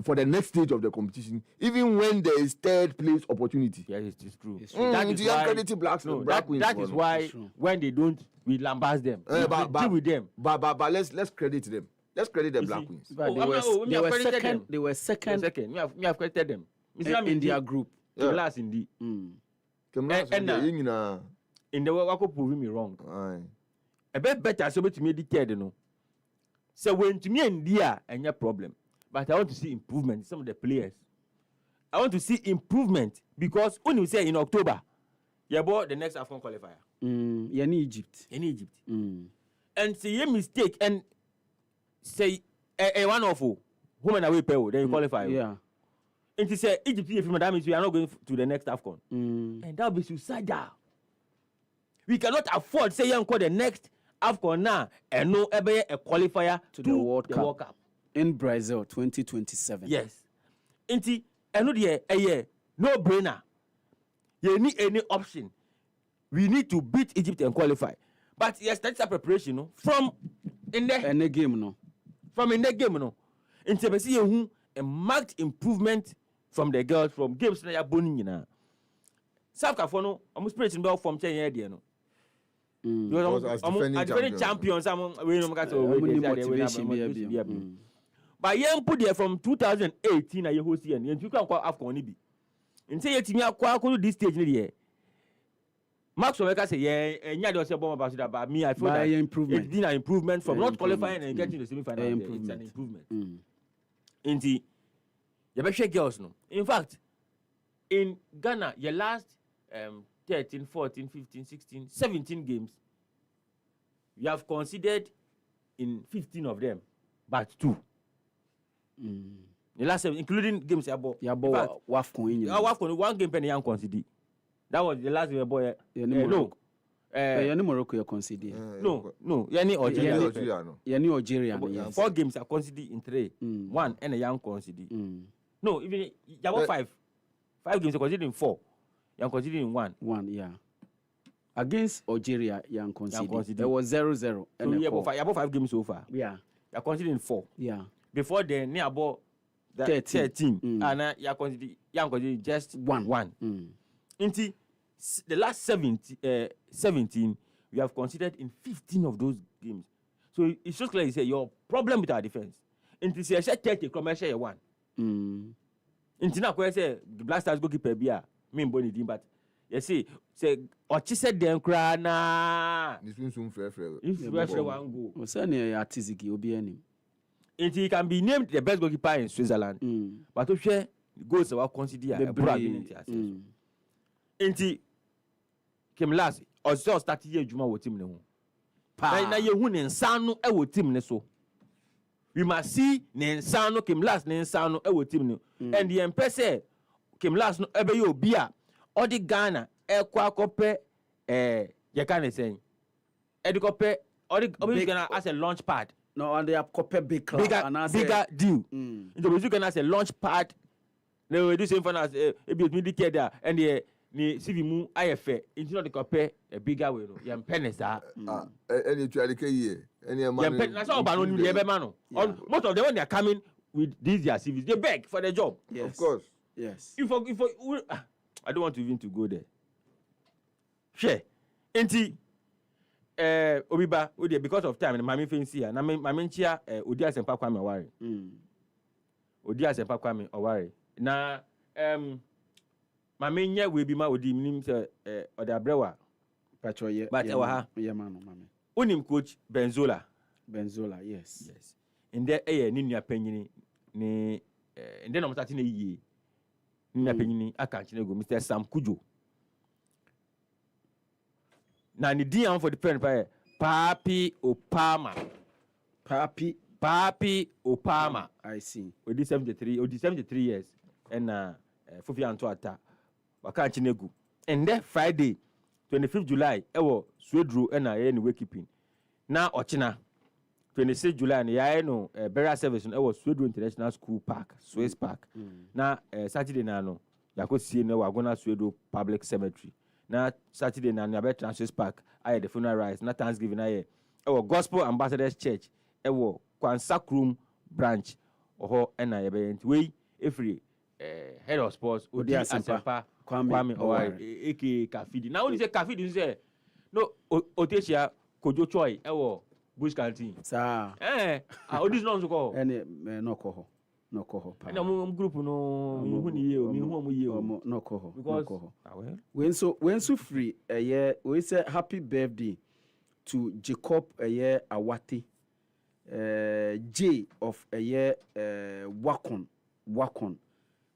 For the next stage of the competition, even when there is third place opportunity. Yes, it is true. That is why that is why when they don't, we lambast them. We deal with them. But let's credit them. Let's credit the Black Queens. They were second. We have credited them. In their group. Last indeed. In the Wako proving me wrong. A bit better so to me the third, no. So when to me and dear and your problem. But I want to see improvement in some of the players. I want to see improvement because when you say in October, you bought the next AFCON qualifier. You're in Egypt. And say a mistake and say a one of home and away pay, then you qualify. Yeah. And to say Egypt, if that means we are not going to the next AFCON. And that will be suicidal. We cannot afford say you call the next AFCON now and no ever a qualifier to the World Cup. In Brazil 2027. Yes. Inti eno de no brainer. You need any option. We need to beat Egypt and qualify. But yes, that's a preparation no from in the game no. From in the game no. Inti be see a marked improvement from the girls from games na ya boni nyina. South Africa no almost preaching about from 10 years there no. Because as defending champions but you put there from 2018 and you host here and you can call AFCON ni bi. And say you timi akwa this stage ni there. Max Omeka say nya dey say bomb about that but me I feel that improvement. It's been an improvement from not qualifying and getting the semi-final. It's an improvement. Inti you be share girls no. In fact in Ghana your last 13, 14, 15, 16, 17 games you have considered in 15 of them but 2. The last 7, including games about WAFCON. WAFCON, 1 game penny young conceded. That was the last game boy. No. Morocco you conceded. No. Yani Algeria. Yani Algeria. 4 games are conceded in 3. 1 and a young conceded. No, even you 5. 5 games are conceded in 4. You conceded in 1. 1, yeah. Against Algeria, you conceded. There was 0-0. So you have 5 games so far. Yeah. You conceded in 4. Yeah. Before then, near about 13. And you conceded just 1. Into the last 17, we have considered in 15 of those games. So it's just like you say, your problem with our defense. Into say, 30 commercial 1. Into now, say the Black Stars goalkeeper be me boni dim, but you see, say Ochi said them cry na. This one soon fair. If fresh one go. Osani artiziki obi enim. He can be named the best goalkeeper in Switzerland. But to share goals about consider a brand. Came last or so started year Juma with team no. Na ye hu ne nsan no e wo team ne so. We must see ne nsan no came last ne nsan no e wo team no. And the empese came last no ebe ye obi a odi Ghana e kwa kope ye kan say. E di kope odi Ghana as a launch pad. No, and they have copy big club bigger deal. Into Ghana as a launch pad. They will do same for us. It be me there and the ni CV mu IFA into not the compare a bigger way no yam pennies ah any try the year any man yam pennies all ba no ni e be man no most of them when they are coming with these their CVs they beg for the job. Yes. Of course. Yes. If I don't want to even to go there. Share enti Obiba we because of time mama fancy na mama nchia odi asempa kwame oware odi asempa kwame oware na mame nya we bi ma odi nim se oda brewa Pacho ye but e wa ha ye ma no mame unim coach Benzola yes inde eye ni nua panyini ni inde no mtati na yiye ni nua panyini aka nchine go Mr Sam Kujo na ni dia for the pen pa Papi Opama I see odi 73 years and Fufi Anto Ata waka chinegu and there Friday 25th July ewo Swedru na ye ni wakekeeping na ochina 26th July na ya no burial service no ewo Swedru International School Park Swiss Park na Saturday na no yakosie no wagona Swedru Public Cemetery na Saturday na ya betra Swiss Park aye the funeral rites na Thanksgiving aye ewo Gospel Ambassadors Church ewo Kwansakrum branch oho na ye be we every head of sports Odi Asempa Kwame Oware aka Kafidi. Now when you say Kafidi you say no Otesia Kojo Choi ewo Bush Canteen. Sir. Odis no ko. Any no ko ho. Na mo group no mi hu ni ye o mi hu mo ye o no ko ho. Because when so free we say happy birthday to Jacob Awati J of Wakon.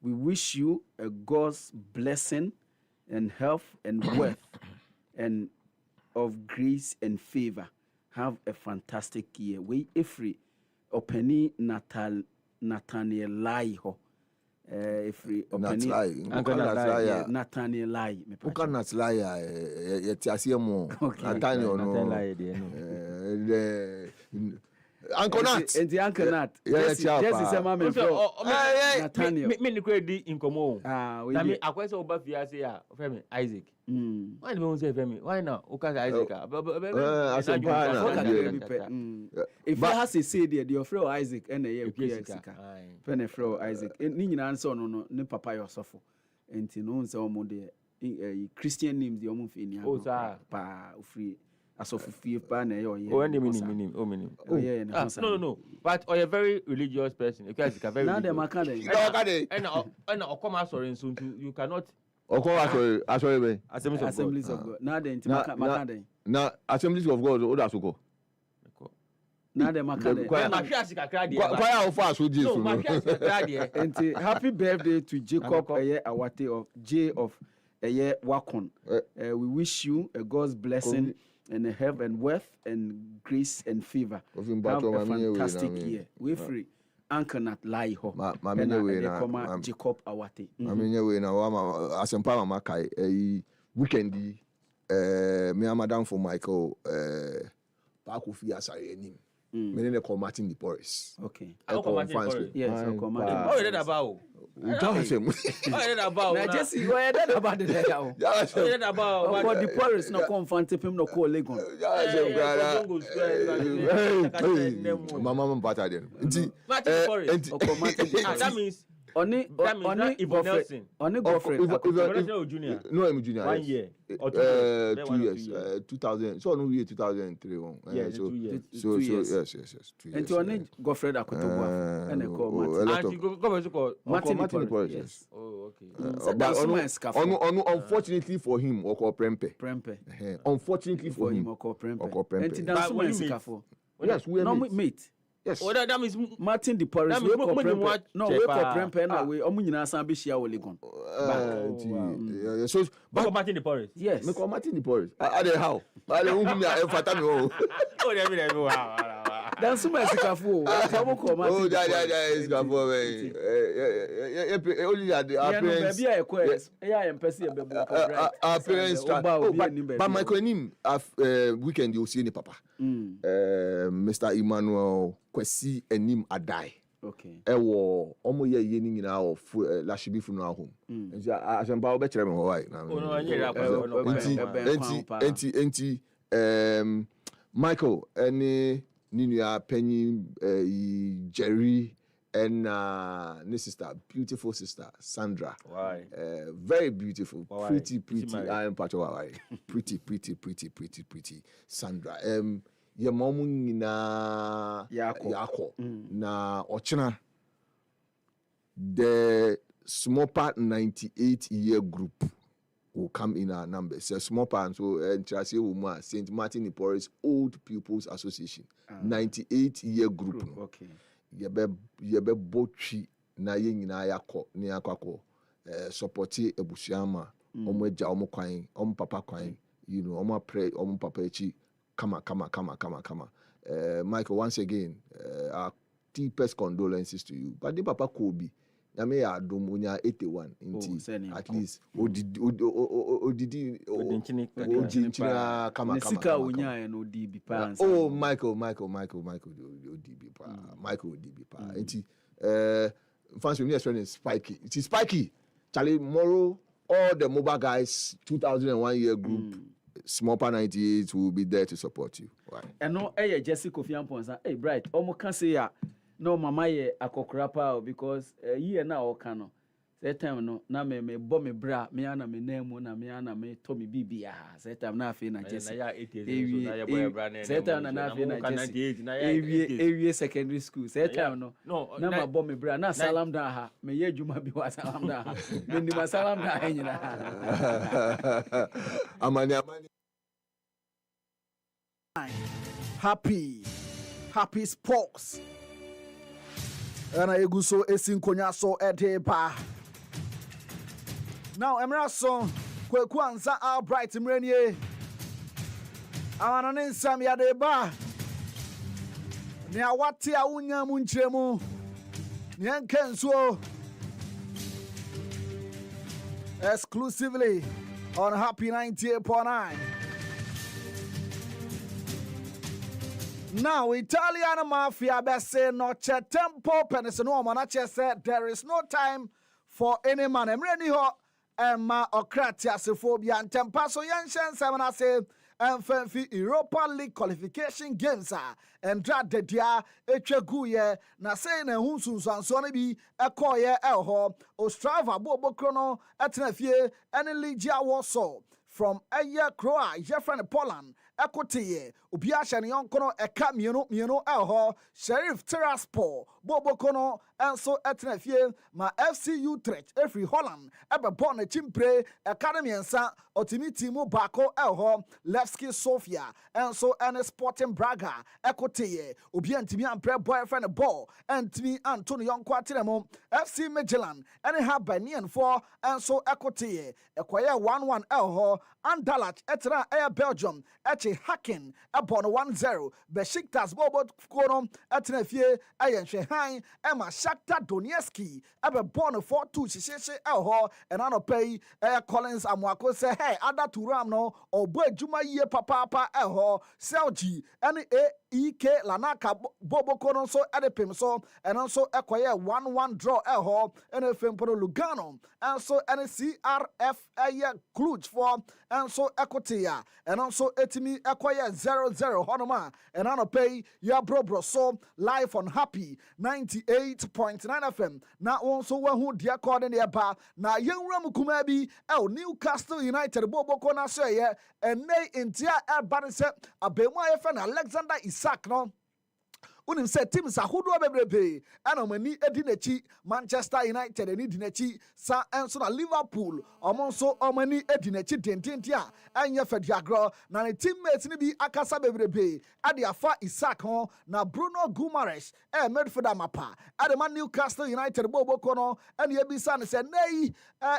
We wish you a God's blessing and health and wealth and of grace and favor. Have a fantastic year. We every openi Nathaniel Lai ho. Every openi Nathaniel Lai. Who can not lie? Yet I see more. Nathaniel no. Uncle Nat. And the Uncle Nat. Yes, say mama Nathaniel. Me ni kwedi inkomo. We na me akwese oba fia say ya Femi Isaac. Why do you say Femi? Why now? Oka Isaac. If you has to say there the friend Isaac and ye Sika. Pen friend Isaac. Ni nyina nso no ne papa yosofo. Enti no nse omo de Christian names the omo fi ni ha. Oh sir. Pa free asofu fie pa na ye oye. Oh any meaning. Oh yeah, no. But a very religious person. Because it's very. Now them Akade. And okoma sorry nso you cannot. Okoma sorry. Assemblies of God. Now them Makade. Na Assemblies of God o da soko. Now them Makade. Kwaya ofa so Jesus. No, and happy birthday to Jacob Awate of J of Wakon. We wish you a God's blessing and health and wealth and grace and favor. Have a fantastic year. We free. Anchor not lie ho. Mama Jacob Awate. Mama we na wa Asempa mama kai weekend me madam for Michael Pakofi asare enim. Me ne call Martin the Boris. Okay. I call Martin. Yes, I call Martin. Oh, that about. That about. Na Jesse, why that about the day? That about. For the Boris no confront him no call Legon. Mama mpata den. Nti Martin Boris. That means Only Nelson. Only girlfriend. Junior. No, I'm junior. 1 year. 2 years. 2000. So no year 2003 one. Yeah, so 2 years. So yes. 2 years. And to only girlfriend akotowa. And they call Martin. And you go call Martin Boris. Yes. Oh, okay. But unfortunately for him, or call Prempe. Unfortunately for him, or call Prempe. Or call Prempe. And that's what for. Yes, we are mate. Yes. Oh, that means Martin De Porres That means mo ni mo no check we pa. for prempe na we omu nyina san be shia wo Legon. So, but but Martin De Porres. Yes. me call Martin De Porres. I dey how? I dey who me fata me oh. Oh, there be wow. Dan so mesikafo o mo call Martin. Oh, yeah, it's got for me. Only at the Yeah, no, appearance. baby, I quest. Yeah, I'm person be book. Appearance. But my name weekend you see any papa. Mr. Emmanuel Kwesi Enim Adai. Okay. Ewo omo ye ni nyina of Lashibi funeral home. Nti asempa o be kire me ho why. Oh no, I hear Enti Michael any Ninu Penny Jerry and this sister, beautiful sister Sandra. Why? Very beautiful, Why? pretty. Married? I am part of why. Pretty Sandra. Your mom na Yako. Na Ochina. The small part 98-year group will come in our numbers. So small part, so Chelsea Uma, St. Martin de Porres Old Pupils Association, 98-year group. Okay. Yebe botchi na ye nyina yakọ ne yakọ supporti ebusuama omo eja omo kwan omo papa kwan you know omo pray omo papa echi kama Michael, once again our deepest condolences to you, but the papa Kobe na me ya dum onya 81 inti at least odidi kama Nesika onya e no di bi pa. Oh, Michael ODB pa. Michael ODB pa. Inti fans we need Spiky. It is Spiky. Charlie Moro, all the mobile guys 2001 year group small pa 98 will be there to support you. Why? And no Jessica Kofi Amponsa. Hey Bright, omo kan say ya no mama ye akokora pa because year na o kan no. That time no na me bo me bra me ana me name na me ana me to me bibia. That time na afi na Jesse. Na ya 8 years so na ya boy bra na. That time na afi na Jesse. Ewie secondary school. That time no. Na ma bo me bra na salam da ha. Me ye juma bi wa salam da ha. Me ni ma salam da ha nyina. Amani. Happy sports. And I go so esinkonya so edeba. Now Emerson kweku ansa Albright mrenie. Awana ne nsam ya deba. Ne awate a unya mu nkyeremu. Ne nkenso. Exclusively on Happy 98.9. Now, Italian mafia bese no che tempo peniseno manache said there is no time for any man. Emreni ho emma okratia sephobia and tempaso yanshen semana say emfenfi Europa League qualification games and drag the dia etweguye na say na hunsunsanso ne bi ekoye elho Ostrava bobo krono etnafie ene ligia woso from Aya Croa Jeffrey Poland Ekotiye Ubia Shanion Kono Eka Mieno Elho Sheriff Tiraspol Bobo Kono Enso Etnefie Ma FC Utrecht Every Holland Ebe Bonne Chimpre Academy Ensa Otimiti Mu Bako Elho Levski Sofia Enso Ene Sporting Braga Ekotiye Ubia Ntimi Ampre boyfriend ball Ntimi Antonio Yonkwatiremo FC Magellan Ene Habanian for Enso Ekotiye Ekoye 1-1 Elho Andalach Etra Air Belgium Eche Hacking upon 1-0 Besiktas Bobo Kono Etnefie Ayen Hein Emma Shakhtar Donetsk Ebe born 4-2 Shishe Elho and Anopay Collins Amwako say hey Ada Turam no Obo Juma Ye Papa Elho Selji Ike Lanaka Bobo Kono so Edepim so and also Ekoye 1-1 draw Elho and Fempono Lugano and so CRF Cluj for and so Ekotia and also Etimi Ekoye 0-0 Honoma and Anopay Ya Bro so live on Happy 98.9 FM na also who dia according the ba na Yenram Kumabi Newcastle United Bobo Kona say and nay intia Albanese Abema FN Alexander Isaac no unim say teams ahodoɔ bebrebe ɛna ɔmani edi n'akyi Manchester United ani di n'akyi sa ɛnso na Liverpool ɔmo nso ɔmani edi n'akyi dendenden a ɛnyɛ fɛdi agorɔ na ne teammates ni bi akasa bebrebe ade afa Isaac ho na Bruno Guimaraes midfielder mapa ade ma Newcastle United boboko no ɛna ebisa ne sɛ nei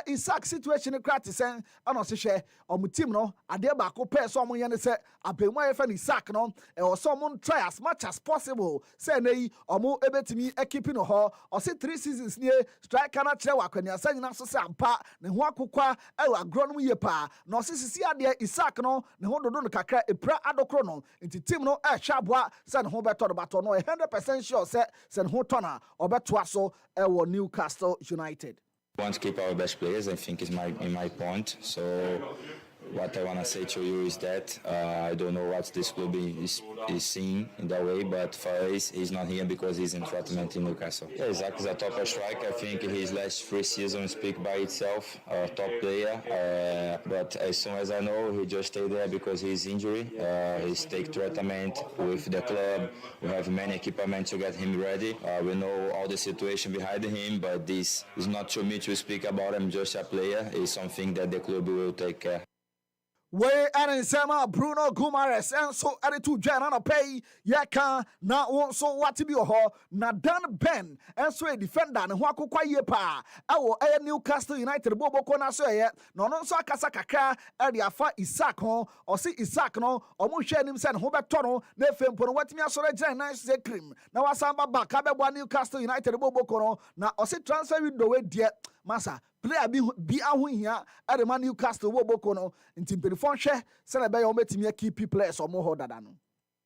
Isaac situation ne kra te sɛn ɛna ɔhyehyɛ ɔmo team no ade baako pɛ so ɔmo yɛ ne sɛ abɛnwa yɛ fɛ ne Isaac no ɛwɔ so ɔmo try as much as possible sɛ nei ɔmo ebetumi ekipi no hɔ ɔse 3 seasons nie striker na kyerɛ wɔ akwaniasa nyina so sɛ ampa ne ho akokwa ɛwɔ agorɔ no mu yie paa na ɔse sisi adeɛ Isaac no ne ho dodo no kakra epra adokoro no nti team no ɛhwɛ aboa sɛ ne ho bɛtɔ no batɔ no 100% sure sɛ ne ho tɔ na ɔbɛtoa so ɛwɔ Newcastle United. We want to keep our best players, I think is my point. So what I want to say to you is that I don't know what this club is seeing in that way, but for us, he's not here because he's in treatment in Newcastle. Yeah, Isaac is a top striker. I think his last 3 seasons speak by itself, top player. But as soon as I know, he just stayed there because he's injury. He's take treatment with the club. We have many equipment to get him ready. We know all the situation behind him, but this is not to me to speak about him, just a player. It's something that the club will take care. We are in Sama Bruno Guimaraes and so added to Janana Pay Yaka na won so what to be ho na Dan Ben and so a defender and Waku Kwayepa our Newcastle United Bobo Kona so yet no so Kasakaka area fa Isaac ho or see Isaac no or mo share him send Hobert Tono ne fem for what me so nice cream now Asamba back Abba Newcastle United Bobo Kono na or see transfer window dear Massa player be a win here at the Man Newcastle Bobo no in Timperi Fonche, send a me key players or more than.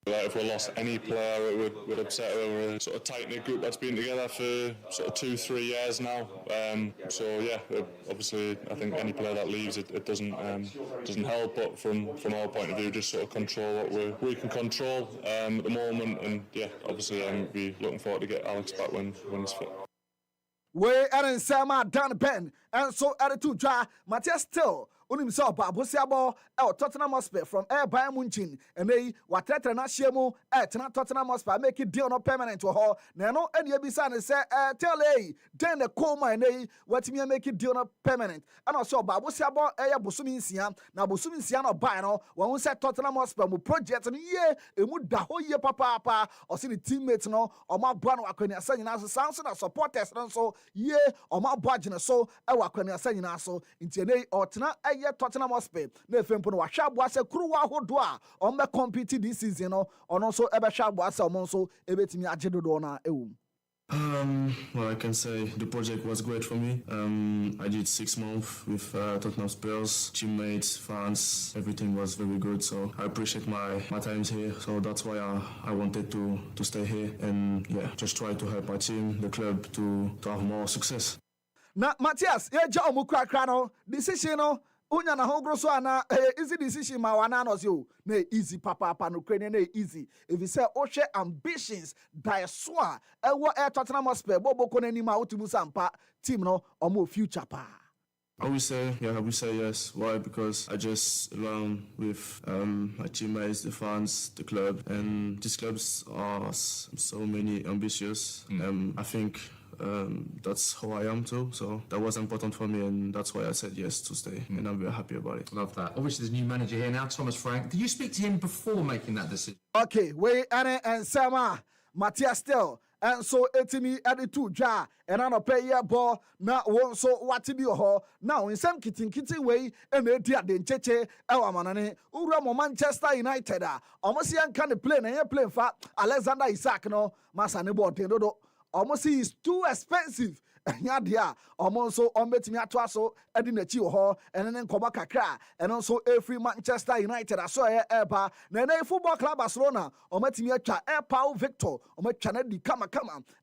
If we lost any player, it would upset. We're a sort of tight-knit group that's been together for sort of 2-3 years now. So yeah, obviously I think any player that leaves, it doesn't help. But from our point of view, just sort of control what we can control at the moment. And yeah, obviously be looking forward to get Alex back when he's fit. We are in Sama Dan Ben and so added to Dra Matthias Still. Unim so Babusiabo, Tottenham Hotspur from Bayern Munich, and they what na shemu Tottenham Hotspur make it deal no permanent to her. Nano and Yabisan say tell then the coma and they what me make it deal no permanent. And also Babusiabo Busumisia, now Busumisia no Bino, when we said Tottenham Hotspur project and ye would the whole year papa or see the teammates no or my brother Aquania saying as a sounds and supporters and so ye or my budget so Aquania saying also in today or tonight. Tottenham Hotspur ne fempo no wahwa boa se kruwa hodo a on be compete this season no ono so ebe hwa boa se omo so ebetimi agedodo na ewum. Well, I can say the project was great for me. I did 6 months with Tottenham Spurs, teammates, fans, everything was very good. So I appreciate my times here. So that's why I wanted to stay here and yeah, just try to help my team, the club to have more success. Na Matthias, ye ja omu krakra no decision no unya na hogro so ana easy decision ma wana no so na easy papa no kra na easy if you say o hwe ambitions die so a ewo Tottenham Hotspur boboko na nima otumu sampa team no omo future pa. I would say yes. Why? Because I just learn with my teammates, the fans, the club, and these clubs are so many ambitious. I think that's how I am too. So that was important for me, and that's why I said yes to stay. And I'm very happy about it. Love that. Obviously, there's a new manager here now, Thomas Frank. Did you speak to him before making that decision? Okay, we and Sama Matthias Still. And so etimi added to ja and an pay your ball now one so what to be ho now in some kitchen way and a dear den cheche our manane Uramo Manchester United almost young kind of play and you're playing for Alexander Isaac no Masanebo Tendodo almost is too expensive. Yadia, almost so on betting at Twasso, Eddie Nechi and then Koma Kakra, and also every Manchester United. I saw Airpa, Nene Football Club Barcelona, or Metimia Airpa Victor, or Metchanet di Kama,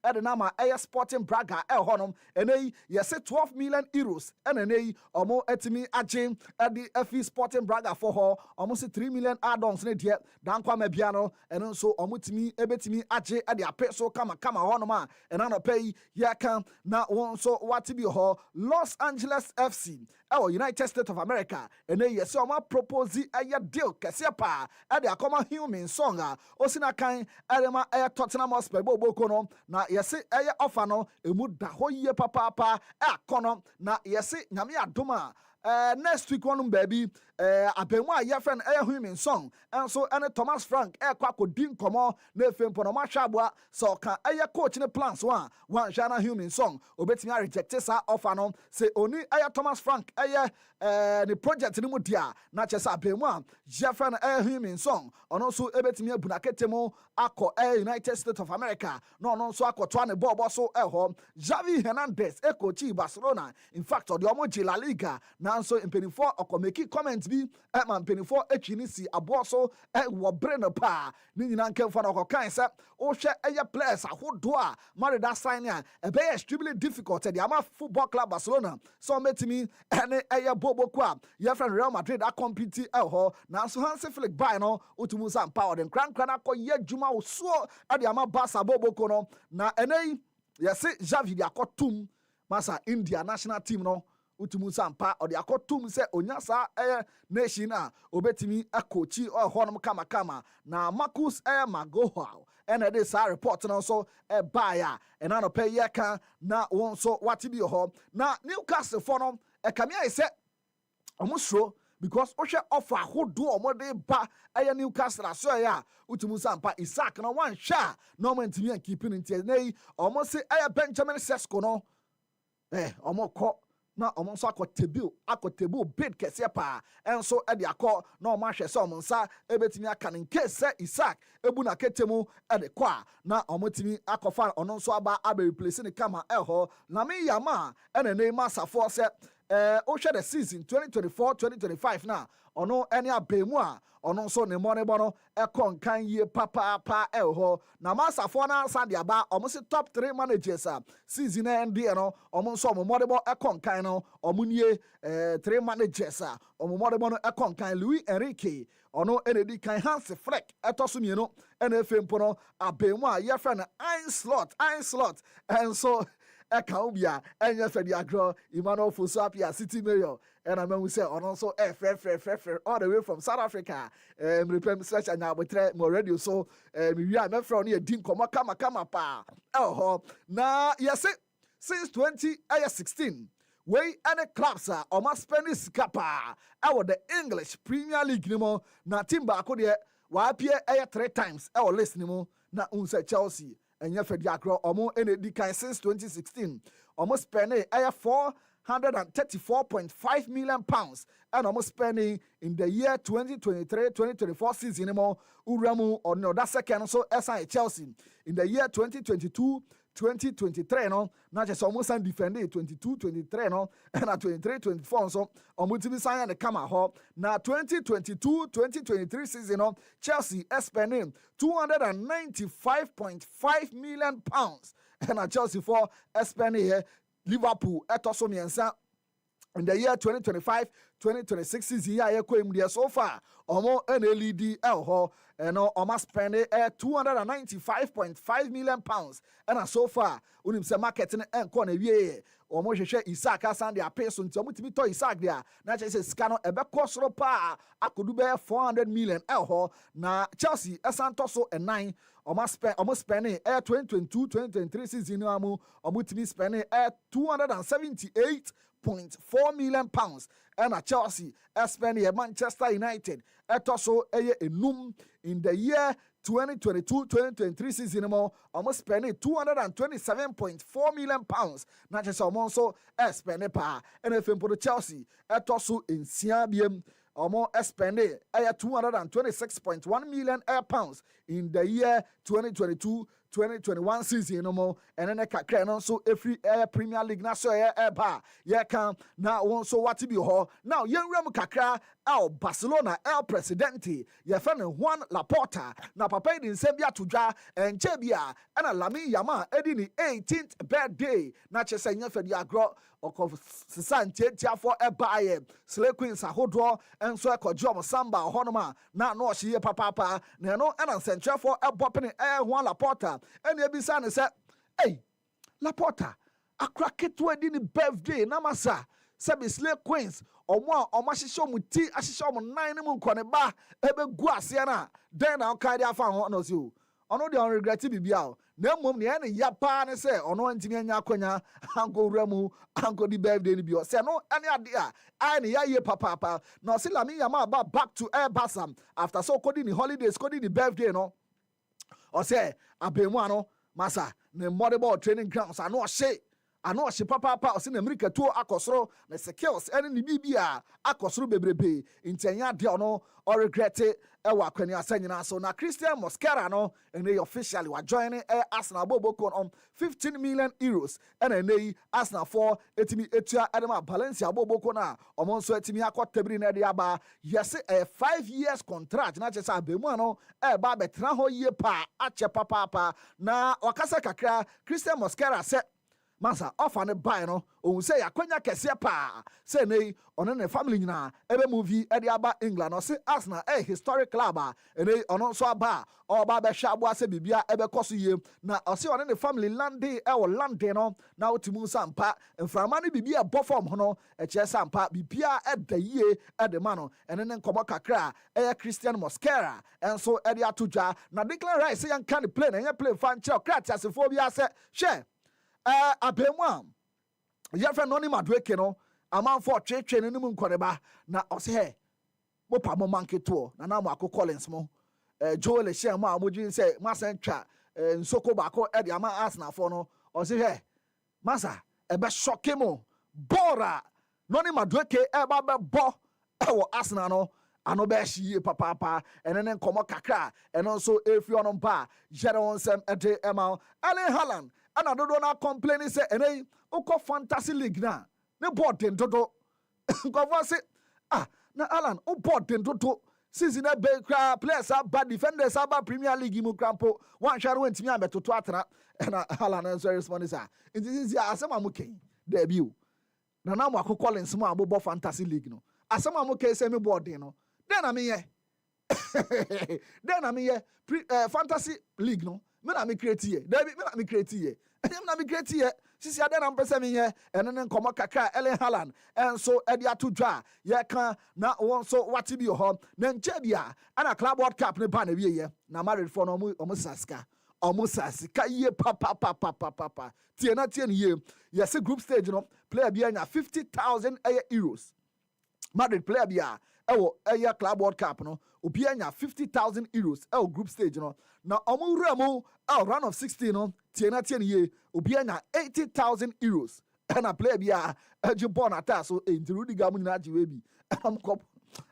Edenama Air Sporting Braga, Air Honum, and a yes, 12 million euros, and an A, or more Etimi Ajim, at the FE Sporting Braga for her, almost 3 million add-ons in it yet, Dankwa Mebiano, and also Omutimi, Ebetimi Aje, at the Apeso Kama Honoma, and Anna Pay, Yakan, now. wɔn nso wate bi hɔ Los Angeles FC United States of America ɛnɛ yɛ sɛ ɔma propose ɛyɛ deal kɛseɛ paa ɛde akɔma Heung-min Son a osina kan ɛde ma ɛyɛ Tottenham Hotspur bɔbɔko no na yɛse ɛyɛ offer no emu da hɔ yie papaapa ɛakɔ no na yɛse nyame adom a next week one baby abemwa your friend Heung-min Son and so and Thomas Frank kwakodi nkɔmɔ na efempo no mahwabua so ka coach ne plans one Shana Heung-min Son obetimi reject sa offer no say oni Thomas Frank the project ni mu dia na kyesa abemwa your friend Heung-min Son ono so ebetimi abunakete mu akɔ United States of America no ono so akɔtoa ne bɔbɔ so ɛhɔ Xavi Hernandez coach Barcelona in fact ɔde ɔmo La Liga na so mpenifo ɔkɔmeki comment bi ɛma mpenifo atwi ne si aboɔ so wɔ bere no paa ne nyina nkɛmfa no ɔkɔkan sɛ wohwɛ players ahodoɔ a Marida sign a ɛbɛyɛ extremely difficult de ama football club Barcelona so ɔmɛtumi ɛne boboku a yɛfrɛ Real Madrid akɔmpiti ɛhɔ nanso Hansi Flick bai no wotumu sa mpa ɔde nkrankra no akɔyɛ adwuma wo soɔ de ama Barca boboku no na ɛnɛ yi yɛse Xavi de akɔtum masa India national team no utumu sampa or the akotum se onyasa nation a obetimi akochi or honum kama na Marcus Magoha and it is a report and also a buyer and I pay yaka na won so what be ho na Newcastle for no e kamia ise omusro because oshe offer hodo omode ba Newcastle aso ya utumu sampa Isaac na one sha no man timi and keeping in nay almost say Benjamin Sesko no omoko na ɔmo nso akɔtebu bid kɛseɛ paa ɛnso ɛde akɔ na ɔmo ahwɛ sɛ ɔmo nsa ebetumi aka ne nke sɛ Isaac ebu na kete mu ɛde kɔ a na ɔmo tumi akɔfa ɔno nso aba replace ne kama ɛhɔ na me yama ɛna ne ma safoɔ sɛ wohwɛ the season 2024-2025 na ɔno ɛne abɛmu a ɔno nso ne mmɔne no ɛkɔ nkan yie papaapa ɛwɔ na masafoɔ no ansa de aba ɔmo se top 3 managers a season ɛndeɛ no ɔmo nso ɔmo mmɔde ɛkɔ nkan no ɔmo nie 3 managers a ɔmo mmɔde no ɛkɔ nkan Luis Enrique ɔno ɛna di kan Hansi Flick ɛtɔ so mmienu ɛna efe mpo no abɛmu a yɛfrɛ no Einslot ɛnso ɛka ubia ɛnyɛ fɛdi agro Emmanuel Fosuapia city mayor and I'm going to say on also fair all the way from South Africa repem search and now we try more radio so we are from here din kama pa na yes since 2016 we any clubs are almost spending scapa our the English Premier League nimo na timba ko de wa appear 3 times our list nimo na unse Chelsea and Yafediakro omo edi kan since 2016 almost spending 434.5 million pounds and almost spending in the year 2023-2024 season more uramu or no that second so SI Chelsea in the year 2022-2023 no not just almost and defending 22-23 no and 23-24 so almost be sign the camera ho now 2022-2023 season no Chelsea spending 295.5 million pounds and Chelsea for spending here Liverpool etosomiensa in the year 2025-2026 season ya kwem so far omo NLED elho and omo spend 295.5 million pounds and so far unim se marketing enko na wie omo hwehwe Isaac asan de apeso nti omo timi to Isaac dia na che se sika no ebekọ soro pa akodu be 400 million elho na Chelsea esanto so e9 almost spending 2022-2023 season amu timi spending 278.4 million pounds and a Chelsea spending Manchester United also enum in the year 2022-2023 season almost spending 227.4 million pounds not just also spending pa and if for the Chelsea also in Siabium almost spending 226.1 million pounds in the year 2022-2021 season and then kakra so every Premier League na so ba can now one so what be ho now yen rem kakra El Barcelona El Presidente ye friend Juan Laporta na papa din sembia tudwa enchebia na Lamine Yamal edi ni 18th birthday na chese nya fedi agro of Sante for Ebaye, Slay Queens Ahodo, and so I could job Samba, Honoma, not no she papa, no, and central for a bopping air one Laporta, and the Bissan said, hey, Laporta, akra ketewa di ni birthday na masa sɛbi slay queens ɔmo a ɔmo ahyehyɛ ɔmo ti ahyehyɛ ɔmo nan ne mu nkɔne ba ebe gu aseɛ na den na ɔka de afa ho na ɔsi o ɔno de ɔn regret bibia o na mmom ne ɛne ya paa ne sɛ ɔno ntimi anya akonya anko wura mu anko di birthday ni bi o sɛ no ɛne ade a ai ne ya ye papa na ɔsi Lamine Yamal ba back to Barca after so kodi ni holidays kodi ni birthday no ɔsɛ abemu ano masa ne mɔdeball training grounds ano ɔhye papa ɔsɛ na America tuo akɔsoro na skills ɛne ne bibia akɔsoro bebrebe ntɛnya de ɔno ɔregrete ɛwɔ akwani asa nyina so na Christian Mosquera no ɛne officially wa join Arsenal boboko on 15 million euros ɛna ɛne Arsenal for etimi etua ɛdema Valencia boboko na ɔmo nso etimi akɔtabiri na de aba yɛse 5 years contract na kyesa abemu ano ɛba betena hɔ yie pa akyɛ papa na wakasa kakra Christian Mosquera sɛ Masa offer ne buy no ohun say akwanya kese pa say nei ono ne family nyina ebe movie e de aba England no say Arsenal historic club ene ono so aba oba be hwa abo ase bibia ebe koso yie na o say ono ne family landing e wo landing no na otimu sampa mframa ne bibia bo form ho no e che sampa bibia e da yie e de ma no ene ne nkomo kakra Christian Mosquera enso e de atodwa na Declan Rice say yan kan play na yan play fan che kratiasefo bia se hwe abemu yɛfrɛ no ne madueke no amanfo twetwe no mu nkɔreba na ɔse hɛ mopa mo manketo na mo akɔ Collins mo Joel Shem a mo dwin sɛ masan twa nsoko baako de ama Arsenal fo no ɔse hɛ masa ebe shoke mo bora no ne madueke eba be bo ɛwɔ Arsenal no ano be hye papa ene ne nkomo kakra eno nso efi onon ba jere wonsem ede ema Erling Haaland ana dodo na complain say ene uko fantasy league na ne board den dodo nkofo say na Haaland o board den dodo season e be kra players aba defenders aba Premier League mu krampo wan hware wantimi abetoto atena na Haaland nso respond say nti asema mo ken da bi o na mo akọ Collins mo abobọ fantasy league no asema mo ken say me board den no then na me ye fantasy league no me na me create here David me na me create here sisi ade na mpese me ye ene ne nkomo kakra Erling Haaland enso ede atodwa ye kan na won so wati bi ho na nche bia ana Club World Cup ne ba na wie ye na married for no omo sasika ye papa tie na tie ne ye yes group stage no player bia nya 50,000 euros Madrid player bia ewo Club World Cup no obi anya 50,000 euros group stage no na omura mu round of 16 no tie na tie ne ye obi anya 80,000 euros na player bia eji ball na ta so Rudiger mu nyina jiwe bi kop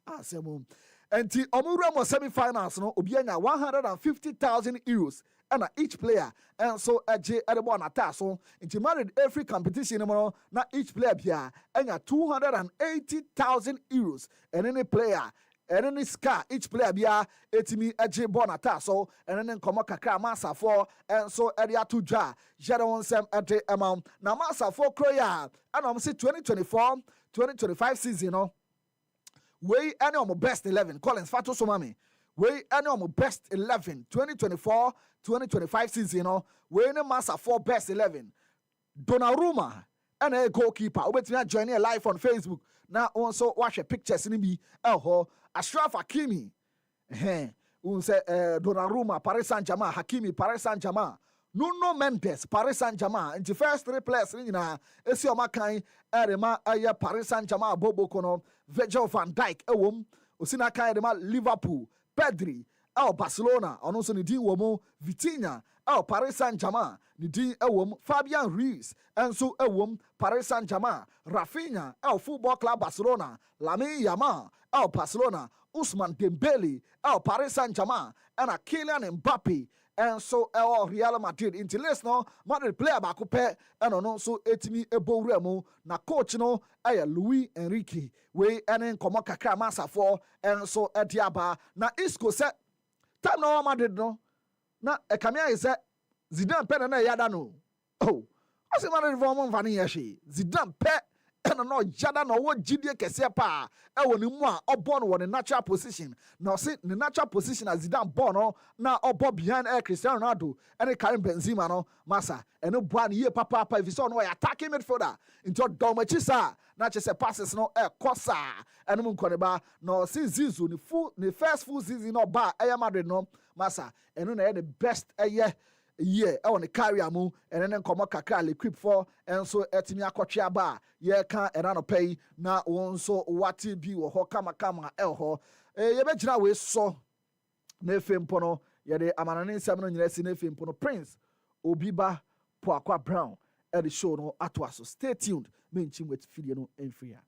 asemo enti omura mu semi finals no obi anya 150,000 euros and each player and so eje edebo na ta so into married every competition no na each player bia anya 280,000 euros and any player and any scar each player bia etimi eje ball na ta so and any nkomo kakra massa for and so area to dwa jere wonsem ede amount na massa for kroya and am say 2024-2025 season no we any of my best 11 Collins Fato Somami we any of my best 11 2024-2025 season no we any massa for best 11 Donnarumma and a goalkeeper obetimi join here live on Facebook na also watch pictures ni bi Ashraf Hakimi unse Donnarumma Paris Saint-Germain Hakimi Paris Saint-Germain Nuno Mendes Paris Saint-Germain in the first three players nyina esi omakan erema aye Paris Saint-Germain boboko no Virgil van Dijk ewom osina kan erema Liverpool Pedri Barcelona ono so ni din wo mu Vitinha Paris Saint-Germain ni din ewom Fabian Ruiz enso ewom Paris Saint-Germain Rafinha Football Club Barcelona Lamine Yamal Barcelona Ousmane Dembele Paris Saint-Germain and Kylian Mbappe and so Real Madrid into list no Madrid player back up and on so etimi ebo remo na coach no Luis Enrique we and komo kakra masa for and so etiaba na Isco set time no Madrid no na ekamia is Zidane pe na yada no I say Madrid for mon fani yeshi Zidane pe ɛna no yada no wo gidie kɛseɛ pa ɛwɔ ne mu a ɔbɔ no wɔ ne natural position na ɔse ne natural position as Zidane bɔ no na ɔbɔ behind Cristiano Ronaldo ɛne Karim Benzema no masa ɛno boa ne yie papa if you saw no attacking midfielder nti ɔdɔm akyi saa na kyerɛ sɛ passes no ɛkɔ saa ɛnom nkɔ ne ba na ɔse Zizou ne first full season no ɔba ɛyɛ Madrid no masa ɛno na ɛyɛ the best ɛyɛ year ɛwɔ ne career mu ɛne ne nkɔmmɔ kakra l'equipe for ɛnso ɛtumi akɔtwe aba a yɛka ɛna no pɛ yi na wɔn nso wate bi wɔ hɔ kamakama ɛwɔ hɔ yɛbɛgyina wei sɔ na efe mpo no yɛde amanane nsɛm no nyina si na efe mpo no Prince Obiba Poakwa Brown ɛde show no ato aso stay tuned menchim wet video no ɛmfiri a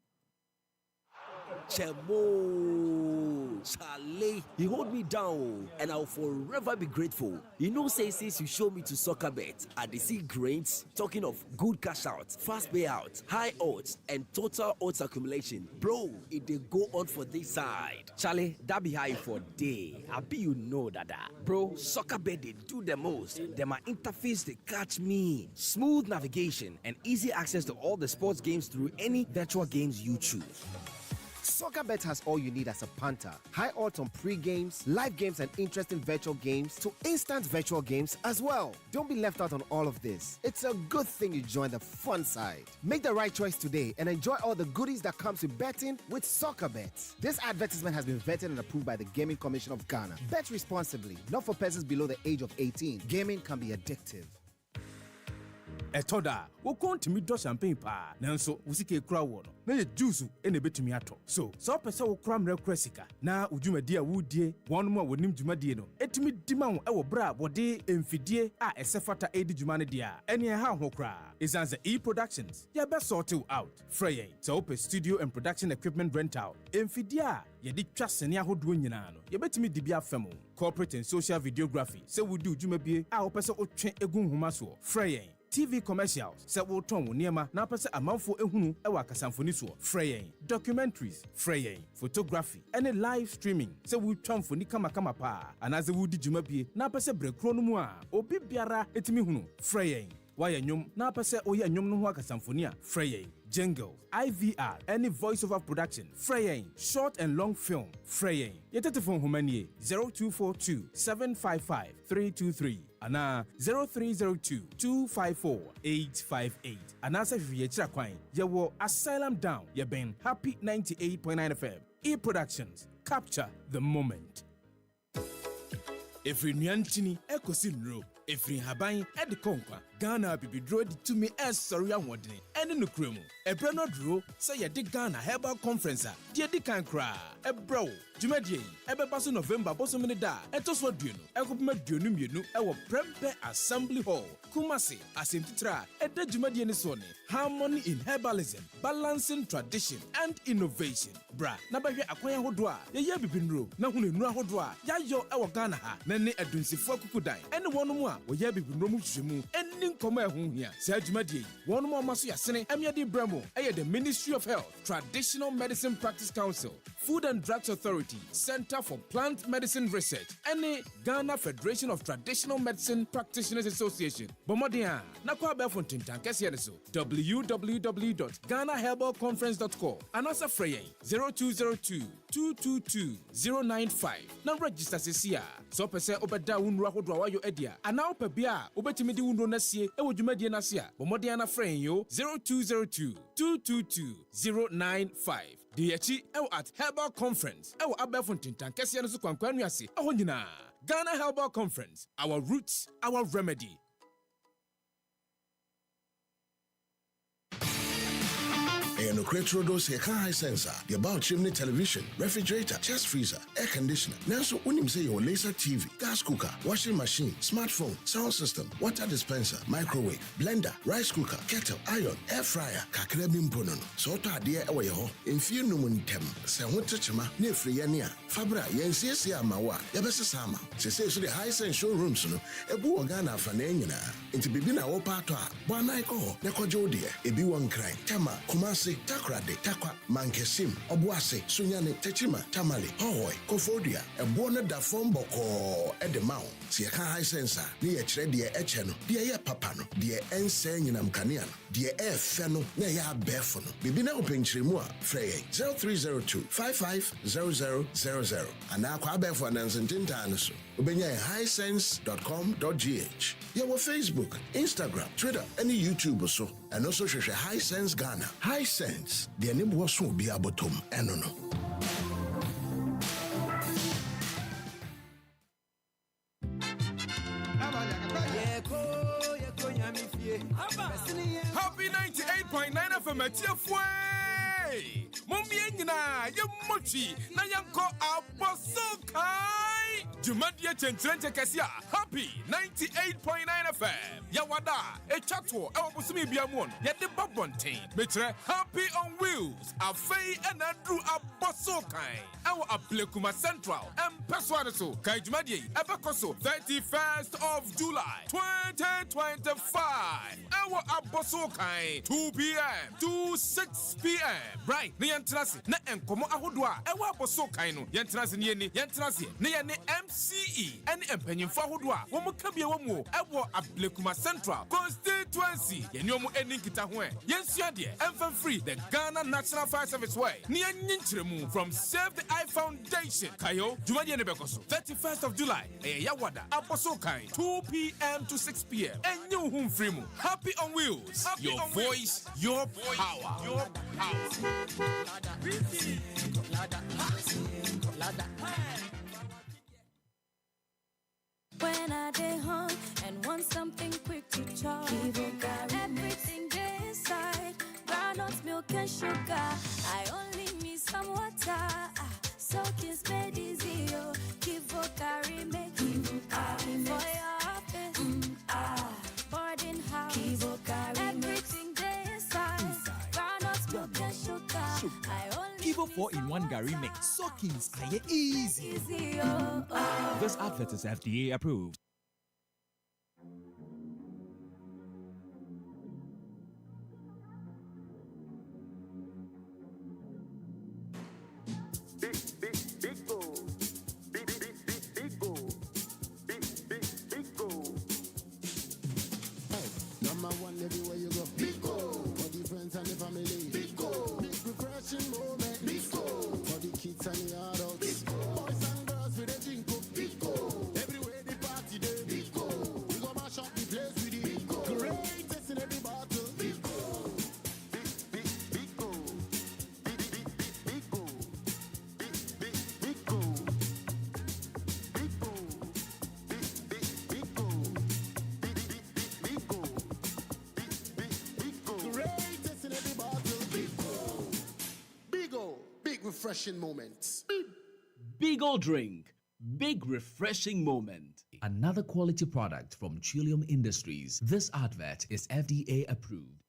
Chemo, Charlie, you hold me down, and I'll forever be grateful. You know, say since you show me to soccer bet, I see grains. Talking of good cash out, fast payout, high odds, and total odds accumulation, bro. It they go on for this side, Charlie. That be high for day. I be you know that, bro. Soccer bet they do the most. Them my interface they catch me. Smooth navigation and easy access to all the sports games through any virtual games you choose. SoccerBet has all you need as a punter. High odds on pre-games, live games, and interesting virtual games to instant virtual games as well. Don't be left out on all of this. It's a good thing you join the fun side. Make the right choice today and enjoy all the goodies that comes with betting with SoccerBet. This advertisement has been vetted and approved by the Gaming Commission of Ghana. Bet responsibly, not for persons below the age of 18. Gaming can be addictive. Etoda, wo kontimi do champagne pa. Nanso, usike kura wo no. Na ye juice ene betumi ato. So, so pese wo kura mre kura sika. Na udwumadi a wudie, wonu mu a wonim dwumadi no. Etimi dima wo ewo bra wode emfidie a esefata edi dwuma ne dia. Ene ha ho kura. Isanze E-Productions. Ya be sort you out. Freyen. So pe studio and production equipment rental. Emfidie a ye di twa sene ahodo nyina no. Ye betimi di bia fam. Corporate and social videography. Se wudi udwumabie a wo pese otwe egun homa so. Freyen. TV commercials, se wo ton wo niema na pese amanfo ehunu e wa kasamfoni so. Freyen. Documentaries, freyen. Photography, any live streaming, se wo twamfoni kama pa. Anaze wo di dwumabie na pese brekro no mu a obi biara etimi hunu. Freyen. Waya nyom na pese oye nyom no ho akasamfoni a. Freyen. Jingle, IVR, any voiceover production, Freyen, short and long film, Freyen. Yetetefon humanie 0242 755 323 ana 0302 254 858 ana se hwie kira kwan yewo Asylum Down yeben Happy 98.9 FM. E-Productions, capture the moment. Every nyantini ekosi nro, every haban edi konkwa. Ghana bibidro di tumi sorry ahwodene ene nukremu ebra no dro say ye di Ghana Herbal Conference a di edi kan kra ebro dwumadie ebeba so November bosomene da etoso aduonu ekopema aduonu mienu ewo Prempe Assembly Hall Kumasi asemtitra eda dwumadie ne so ne Harmony in Herbalism, Balancing Tradition and Innovation. Bra na bahwe akwan ahodo a ye bibinro na hunu enu ahodo a yayo ewo Ghana ha na ne adunsifo akukudan ene wono mu a wo ye bibinro mu hwemu eni nkoma ehun hia sa adwumadie wono mu maso yasene amiade bramo eye the Ministry of Health, Traditional Medicine Practice Council, Food and Drugs Authority, Center for Plant Medicine Research, and Ghana Federation of Traditional Medicine Practitioners Association. Bomodia, nakwa befontin tankesi so www.ghanaherbalconference.com and also Freyen 0202 222 095. Now register sesia. So pese obeda unru ahodo awayo edia. Ana opebia obetimi di unru na sie e wodwumadie na sia. Bomodia na Freyen yo 0202 222 095. Diachi ewo at Herbal Conference. Ewo abefontin tankesi no so kwankwanu ase. Aho nyina. Ghana Herbal Conference. Our roots, our remedy. And Cretro dos here high sensor, the about chimney television, refrigerator, chest freezer, air conditioner. Now so when you say your laser TV, gas cooker, washing machine, smartphone, sound system, water dispenser, microwave, blender, rice cooker, kettle, iron, air fryer, kakrebim ponono. So to idea away ho, in few numun tem, se chima, ne free yania, fabra, yensia mawa, yabesa sama. Se say so the high sense showrooms no, ebu organa fanenina, into bibina opatwa, banai ko, neko jodie, ebi one cry, tema, kumasi, takrade, takwa, mankesim, obuase, sunyane, techima, tamale, hohoi, kofodia, ebuone da fomboko, edemao. Si yaka high sensor, ni yechre die echeno, die ye papano, die ense nyinam kaniano, die feno, ne ya befono. Bibina openchrimua, freye 0302 550000. Anakwa befo nansentinta anaso. Ubenya highsense.com.gh. Yawa Facebook, Instagram, Twitter, any YouTube so. And also share High Sense Ghana. High Sense, the name was so be abotom. Enono. Happy 98.9 FM at your way. Mumienina, you mochi, na yanko abosokai. Jumadia Chentrente Cassia, happy 98.9 FM. Yawada, a chatwo, our Musumi Biamon, yet the Babontain. Betre, happy on wheels, a fay and a drew abosokai. Our Aplekuma Central, and Peswanaso, Kaijmadi, Abacoso, 31st of July, 2025. Our abosokai, 2 p.m. to 6 p.m. Right, Niantrasi, na enkomo ahodwa, our abosokai no, Yantrasi Nieni, Yantrasi, Niani MCE, and Empenyon Fahodwa, Womokabia Womo, our Aplekuma Central, constituency, Yanyomo ending Kitahwe, Yensiadia, Enfant Free, the Ghana National Fire Service Way, Nian Nintremu from Save the Eye Foundation, Kayo, Jumadia Nebekoso, 31st of July, Yawada, Abosokai, 2 p.m. to 6 p.m. And you home free. Happy on wheels. Happy your on voice, wheels. Your power. Your power. When I get home and want something quick to chop, everything there inside, groundnut milk and sugar. I only need some water, so kiss me easy. Kivo carry me, Kivo carry me for your office, boarding house. Kivo carry everything there inside, groundnut milk and sugar. I only Kivo 4-in-1 Gary mix. Soakings are easy. This advert is FDA approved. Number one everywhere you go. Big go for the friends and the family. Big go, big refreshing moment. Big go for the kids and the adults. Big go, boys and girls with a drink of. Big go, everywhere the party day. Big go, we go mash up the place with the. Big go, greatest in every battle. Big go, big go, big go, big go, big go, big go. Greatest in every battle. Big refreshing moments. Beagle drink. Big refreshing moment. Another quality product from Trillium Industries. This advert is FDA approved.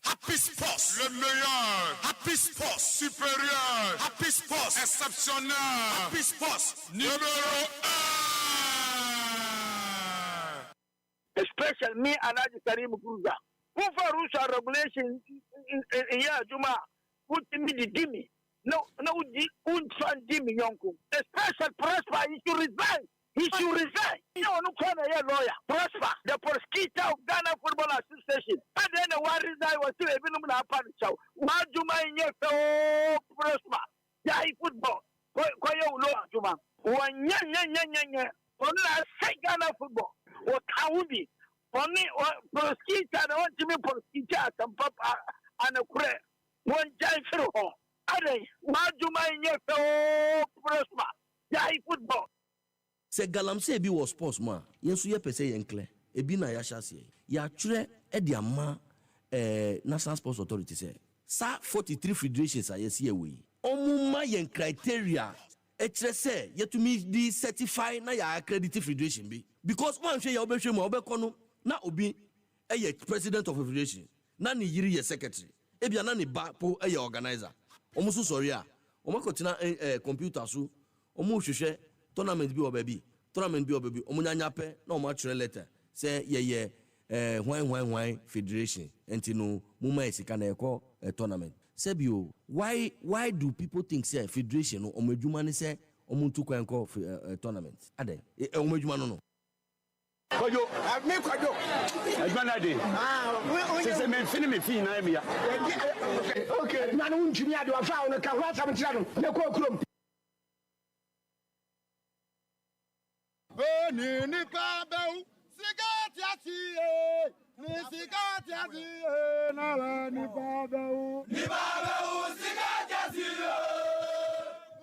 Happy Sports, le meilleur. Happy Sports, supérieur. Happy Sports, exceptionnel. Happy Sports, numéro 1. Especially me and Adi Karim Kruza. Who for rules and regulations in Juma, put me the Dimi. No, the Untran Dimi Yonkum. The special Prosper, he should resign. He should resign. No corner here, lawyer. Prosper, the prosecutor of Ghana Football Association. And then the one resign was still a minimum upon show. Juma in your Prosper. Yeah, football. Koyo Loa Juma. One yan. Only I say Ghana football. What can we be? Only prosecutor, I want to be prosecutor and papa and a crack. One giant through home. Ade, Majuma in your Prosper. Yeah, football. Se galamse bi was sports man. Yensu ye pese yenkle. Ebi na ya shase. Ya tire e di ama National Sports Authority say. Sa 43 federations ayesi ewe. Omuma yen criteria. Etre say yetumi di certify na ya accredited federation bi. Because one hwe ya obehwe mu obekono na obi eye president of a federation. Na ni yiri ye secretary. Ebia na ni ba po eye organizer. Omusu sorry a. Omakotina computer so. Omu hwehwe tournament bi obabi omunyanya pe na omo atwere letter say ye why federation enti no muma esika na ekọ tournament sebio why do people think say federation no omedwuma ne say omuntu kwan kọ tournament ade omedwuma no Kojo, me kojo. Adwanade. Se me fini me fi na me ya. Okay, na no ntumi ade wa fa no ka ho asam tira no. Na ko kurom. Ni pa bew, sigati asiye. Ni sigati asiye, na la ni pa bew. Ni pa bew, sigati asiye.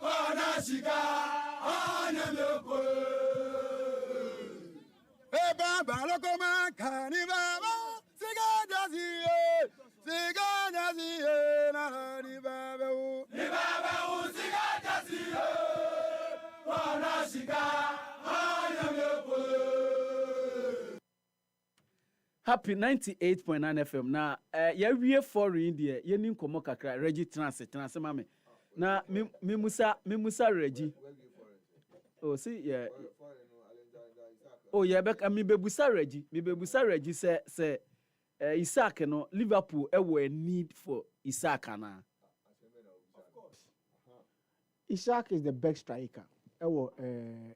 Ona shiga, ona meko. Baba lokoma kani baba sigadaziye na ni baba sigadaziye wana shiga ayameko. Happy 98.9 FM na yawie foreign there yeni nkomo kakra Reggie trance mame na mimusa Reggie oh see yeah. Oh yeah, me bebusa Reggie say Isaac no Liverpool were need for Isaac na. Isaac is the best striker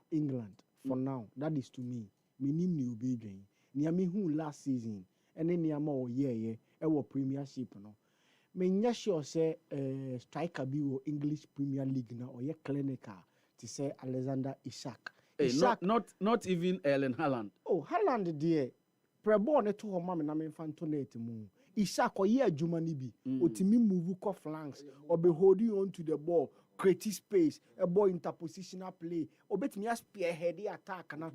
England for now. That is to me. Minim ni obedwen. Niame hu last season ene niama o ye Premiership no. Me nya sure say striker bi wo English Premier League na o ye clinical to say Alexander Isak. Hey, not even Erling Haaland. Oh, Haaland dear. Prebo ne to ho ma me na me fantonate mu. Isak oye adwuma ni bi. Otimi move ko flanks or be holding on to the ball, create space, a ball interpositional play. Obetimi spearhead the attack na.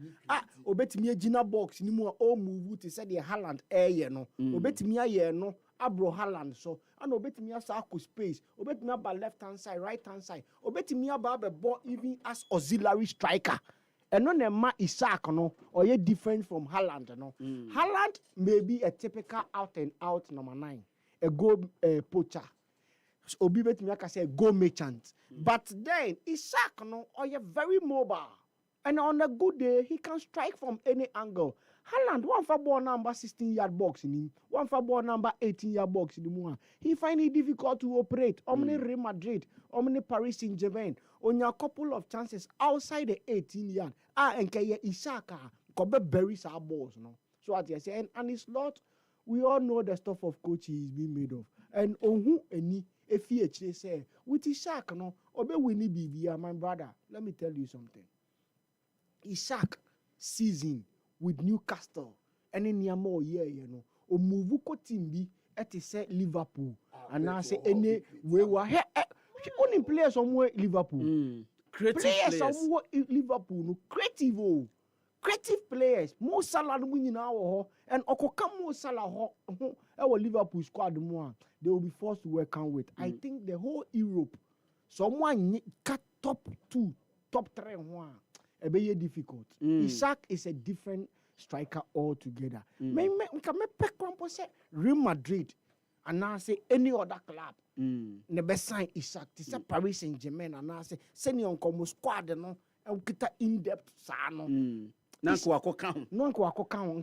Obetimi agina box ni mu o move to say the Haaland ye no. Obetimi aye no. Abro Haaland so and obetimi asako space obetimi aba left hand side right hand side obetimi aba be ball even as auxiliary striker eno na ma Isaac no or ye different from Haaland no. Haaland may be a typical out and out number 9 a goal poacher obi betimi aka say goal merchant but then Isaac no or ye very mobile and on a good day he can strike from any angle. Haaland one for ball number 16-yard box in him, one for ball number 18-yard box in him. He find it difficult to operate. Omni Real Madrid, omni Paris Saint-Germain. On a couple of chances outside the 18-yard. And kaya Isaka kobe buries our balls no. So what you say and it's not. We all know the stuff of coach he is being made of. And who any if he say with Isaac no obe winnie BB my brother. Let me tell you something. Isaac season with Newcastle and in Yamo year, you know, or move ko team be at say Liverpool and I say any we were here only players somewhere Liverpool. Creative players somewhere Liverpool, no creative players. More Salah winning our and Okokam more Salah our Liverpool squad more. They will be forced to work on with. I think the whole Europe, someone cut top 2, top 3 one. A very difficult. Isaac is a different striker altogether. Me pick one say Real Madrid and now say any other club. Never sign Isaac. This is Paris Saint-Germain and now say send you on como squad no and kita in depth sano. Nanko wako count.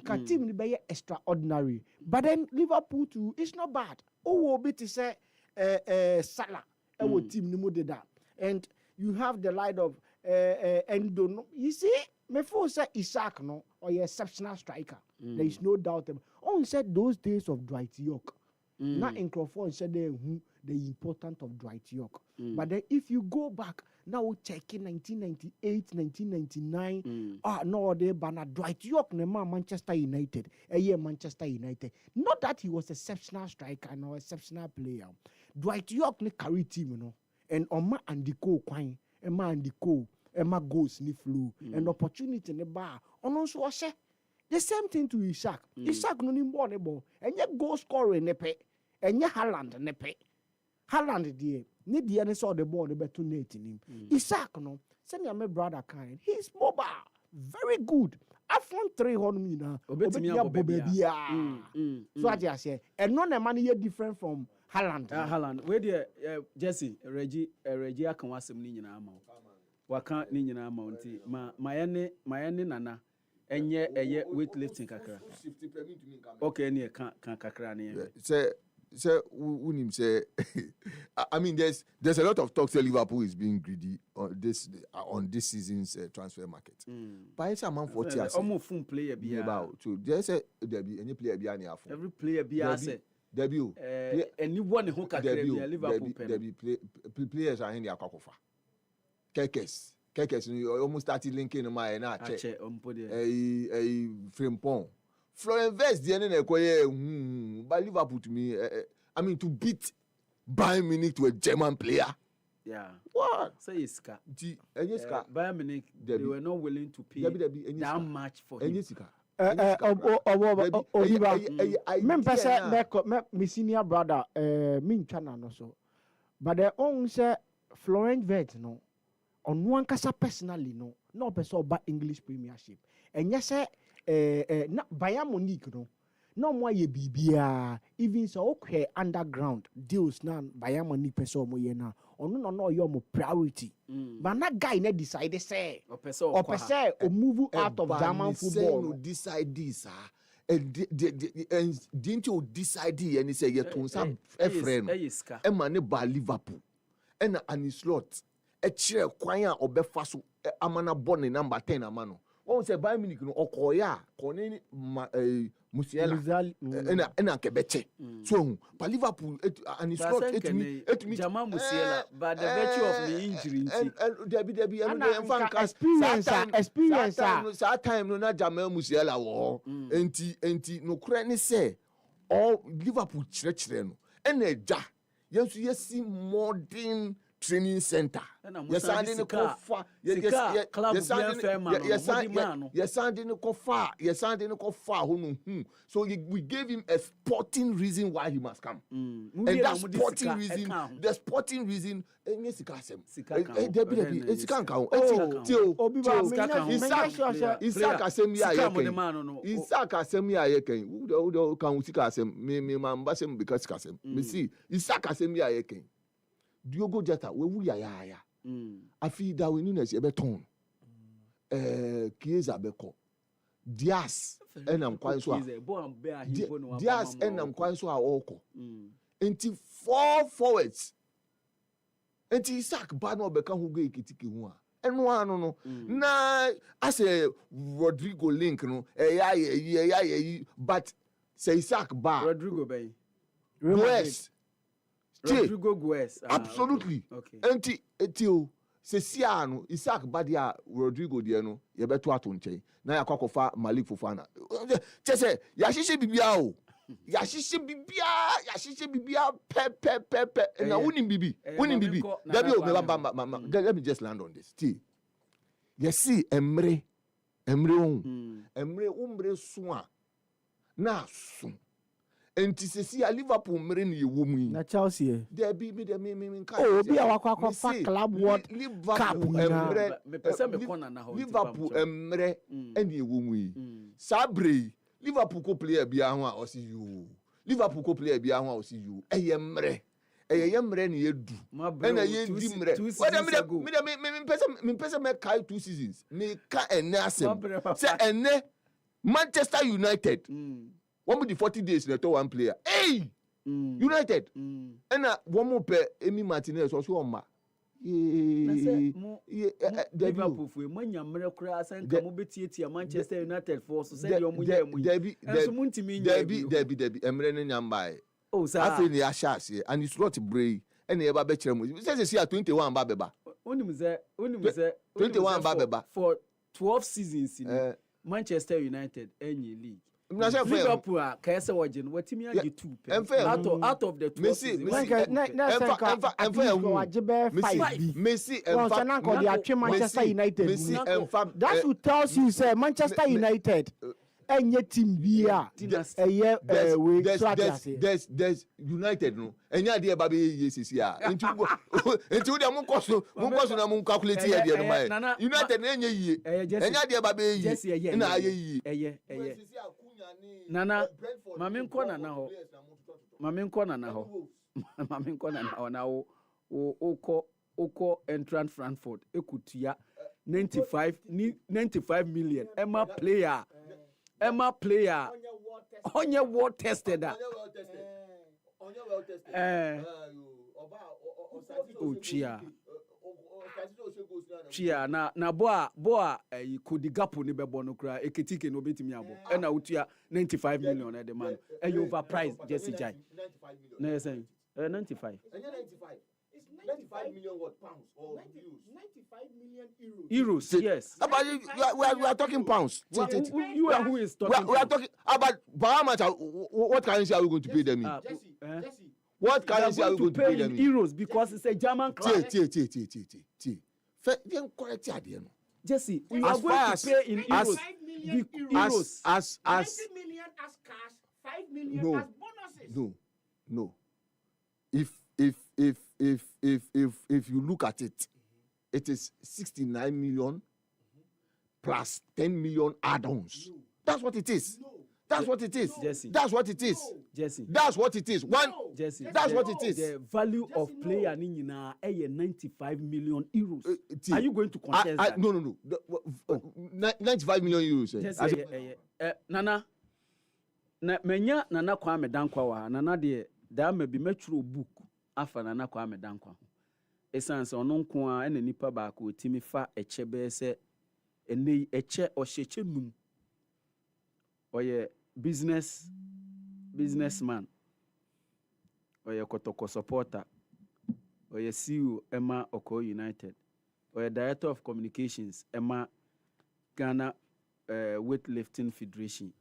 Nka team ni be extraordinary. But then Liverpool too it's not bad. Oh be to say Salah team ni mo did that. And you have the light of Endo. No. You see, me for say Isaac no or an exceptional striker. There is no doubt about. On said those days of Dwight York. Not in Crawford said the importance of Dwight York. But then if you go back now checking 1998, 1999, no they banner Dwight York ne Manchester United. A year Manchester United. Not that he was exceptional striker or exceptional player. Dwight York ne carry team, you know. And Oma and the co Emma and the co Emma goes ni flow and opportunity in the bar. On also say the same thing to Isaac. Isaac no ni more ball and yet goal scoring nepe and yet Haaland nepe. Haaland dear ni the saw the ball the better net in him. Isaac no send your brother kind. He's mobile, very good. I found 300 million. So I say and none of money different from Haaland. Where the Jesse Reggie aka wasem ni nyina ama. Waka ni nyina ama nti ma yene nana Enye weightlifting kakra. Okay, near can kakra near. Say unim say I mean there's a lot of talk say Liverpool is being greedy on this season's transfer market. But it's a man 40 years. Almost full player be about so there's a there be any player be any afọ. Every player be ase. Debut. Anyone who can carry Liverpool players are in the akwakofa. Kekes you almost started linking my na che. Frimpong. Florian Vest the end by Liverpool to me. I mean to beat Bayern Munich to a German player. Yeah. What? Say Iska. Bayern Munich they were not willing to pay that much for him. My senior brother, me China no so. But the own say Florent Vert no on one kasa personally no person about English Premiership. And yes na Bayern Munich no more ye bibia even so okay underground deals na Bayern Munich person mo ye na ono no your mo priority but that guy na decide say or person or move out of German football no decide this didn't you decide and he say you to some friend e man ba Liverpool and an slot e kire kwan a obefa so amana born number 10 amano one say Bayern Munich no okoya koneni Musiala ena kebeche so but Liverpool and slot it me Jamal Musiala but the virtue of the injury Debbie experience time no na Jamal Musiala wo enti no kura ni say all Liverpool chire no ena eja yenso yesi modern training center. Yes, I didn't go far. Yes, I didn't go far. So we gave him a sporting reason why he must come. And that sporting reason, Diogo Jota we wu ya afi da we Nunes e beton Chiesa beko Diaz enam kwan so Diaz enam kwan so a oko enti 4 forwards enti Isaac ba na obeka hu go ekitiki hu a eno anu no na ase Rodrigo link no but say Isaac ba Rodrigo bay Yes. Rodrigo Guez. Absolutely. Okay. Enti Sesiano Isaac Badia Rodrigo Diano yebeto atonche na yakwakofa Malik Fofana. Chese yashishe bibia o. Yashishe bibia pe na winning bibi. Debi o let me just land on this. You see Emre umbre soa na sun. Enti sesi a Liverpool mre ni ewo mu yi na Chelsea there be me nka obi a wakwa fa club world cup emre me pese me kona na ho Liverpool emre eni ewo mu yi sabre Liverpool ko player bia ho a o si you Liverpool ko player bia ho a o si you emre ni edu na ye di mre me pese me kai 2 seasons me ka ene asem say ene Manchester United one with the 40 days na to one player. Hey! United. And one more per Emi Martinez also on ma. Liverpool for manya mrekura asan ka mo betie Manchester United for so say you Debbie Emre ne nyamba. Oh sir. Afi ni ashase and it's not brave. And e ba be kire mo. Say see 21 ba beba. Onim say 21 ba beba. For 12 seasons in Manchester United any league. Liverpool kayese wajin watimi agi 2 out of the 2 seasons. Messi Manchester United. That's what tells you say Manchester United enye team bia there's United no enya de ba be yesisi a enti wo de mun koso na mun calculate here de no United na enye yie enya de ba be yie na aye yie Nana mame nko na ho na wo entrant Frankfurt ekutua 95 million. Emma player. Onye well tested. Chia na boa could the gap ni bebo no kra eketike no betimi abo e na utua 95 million e de man e overpriced Jesse Jai na yes 95 it's 95 million what pounds or 95 million euros yes about we are talking pounds. You are who is talking we are talking about how much what currency are we going to pay them in? Jesse what currency are we going to pay them in euros because it's a German club. Correct idea. Jesse, we are going to pay in euros. 90 million as cash, 5 million as bonuses. No. If you look at it, it is 69 million plus 10 million add-ons. That's what it is. That's what it is. Jesse. That's what it is. Jesse. That's what it is. Jesse. That's what it is. The value of player ni na 95 million euros. Are you going to contest that? No. 95 million euros. Jesse, Nana. Na menya Nana Kwame Dankwa wa Nana de da me bi metro book afa Nana Kwame Dankwa. Essence ono nko a na nipa ba ko timi fa eche be se enei eche ohyeche num. Oye businessman. Oye Kotoko supporter. Oye CEO Emma Oko United. Oye director of communications Emma Ghana Weightlifting Federation.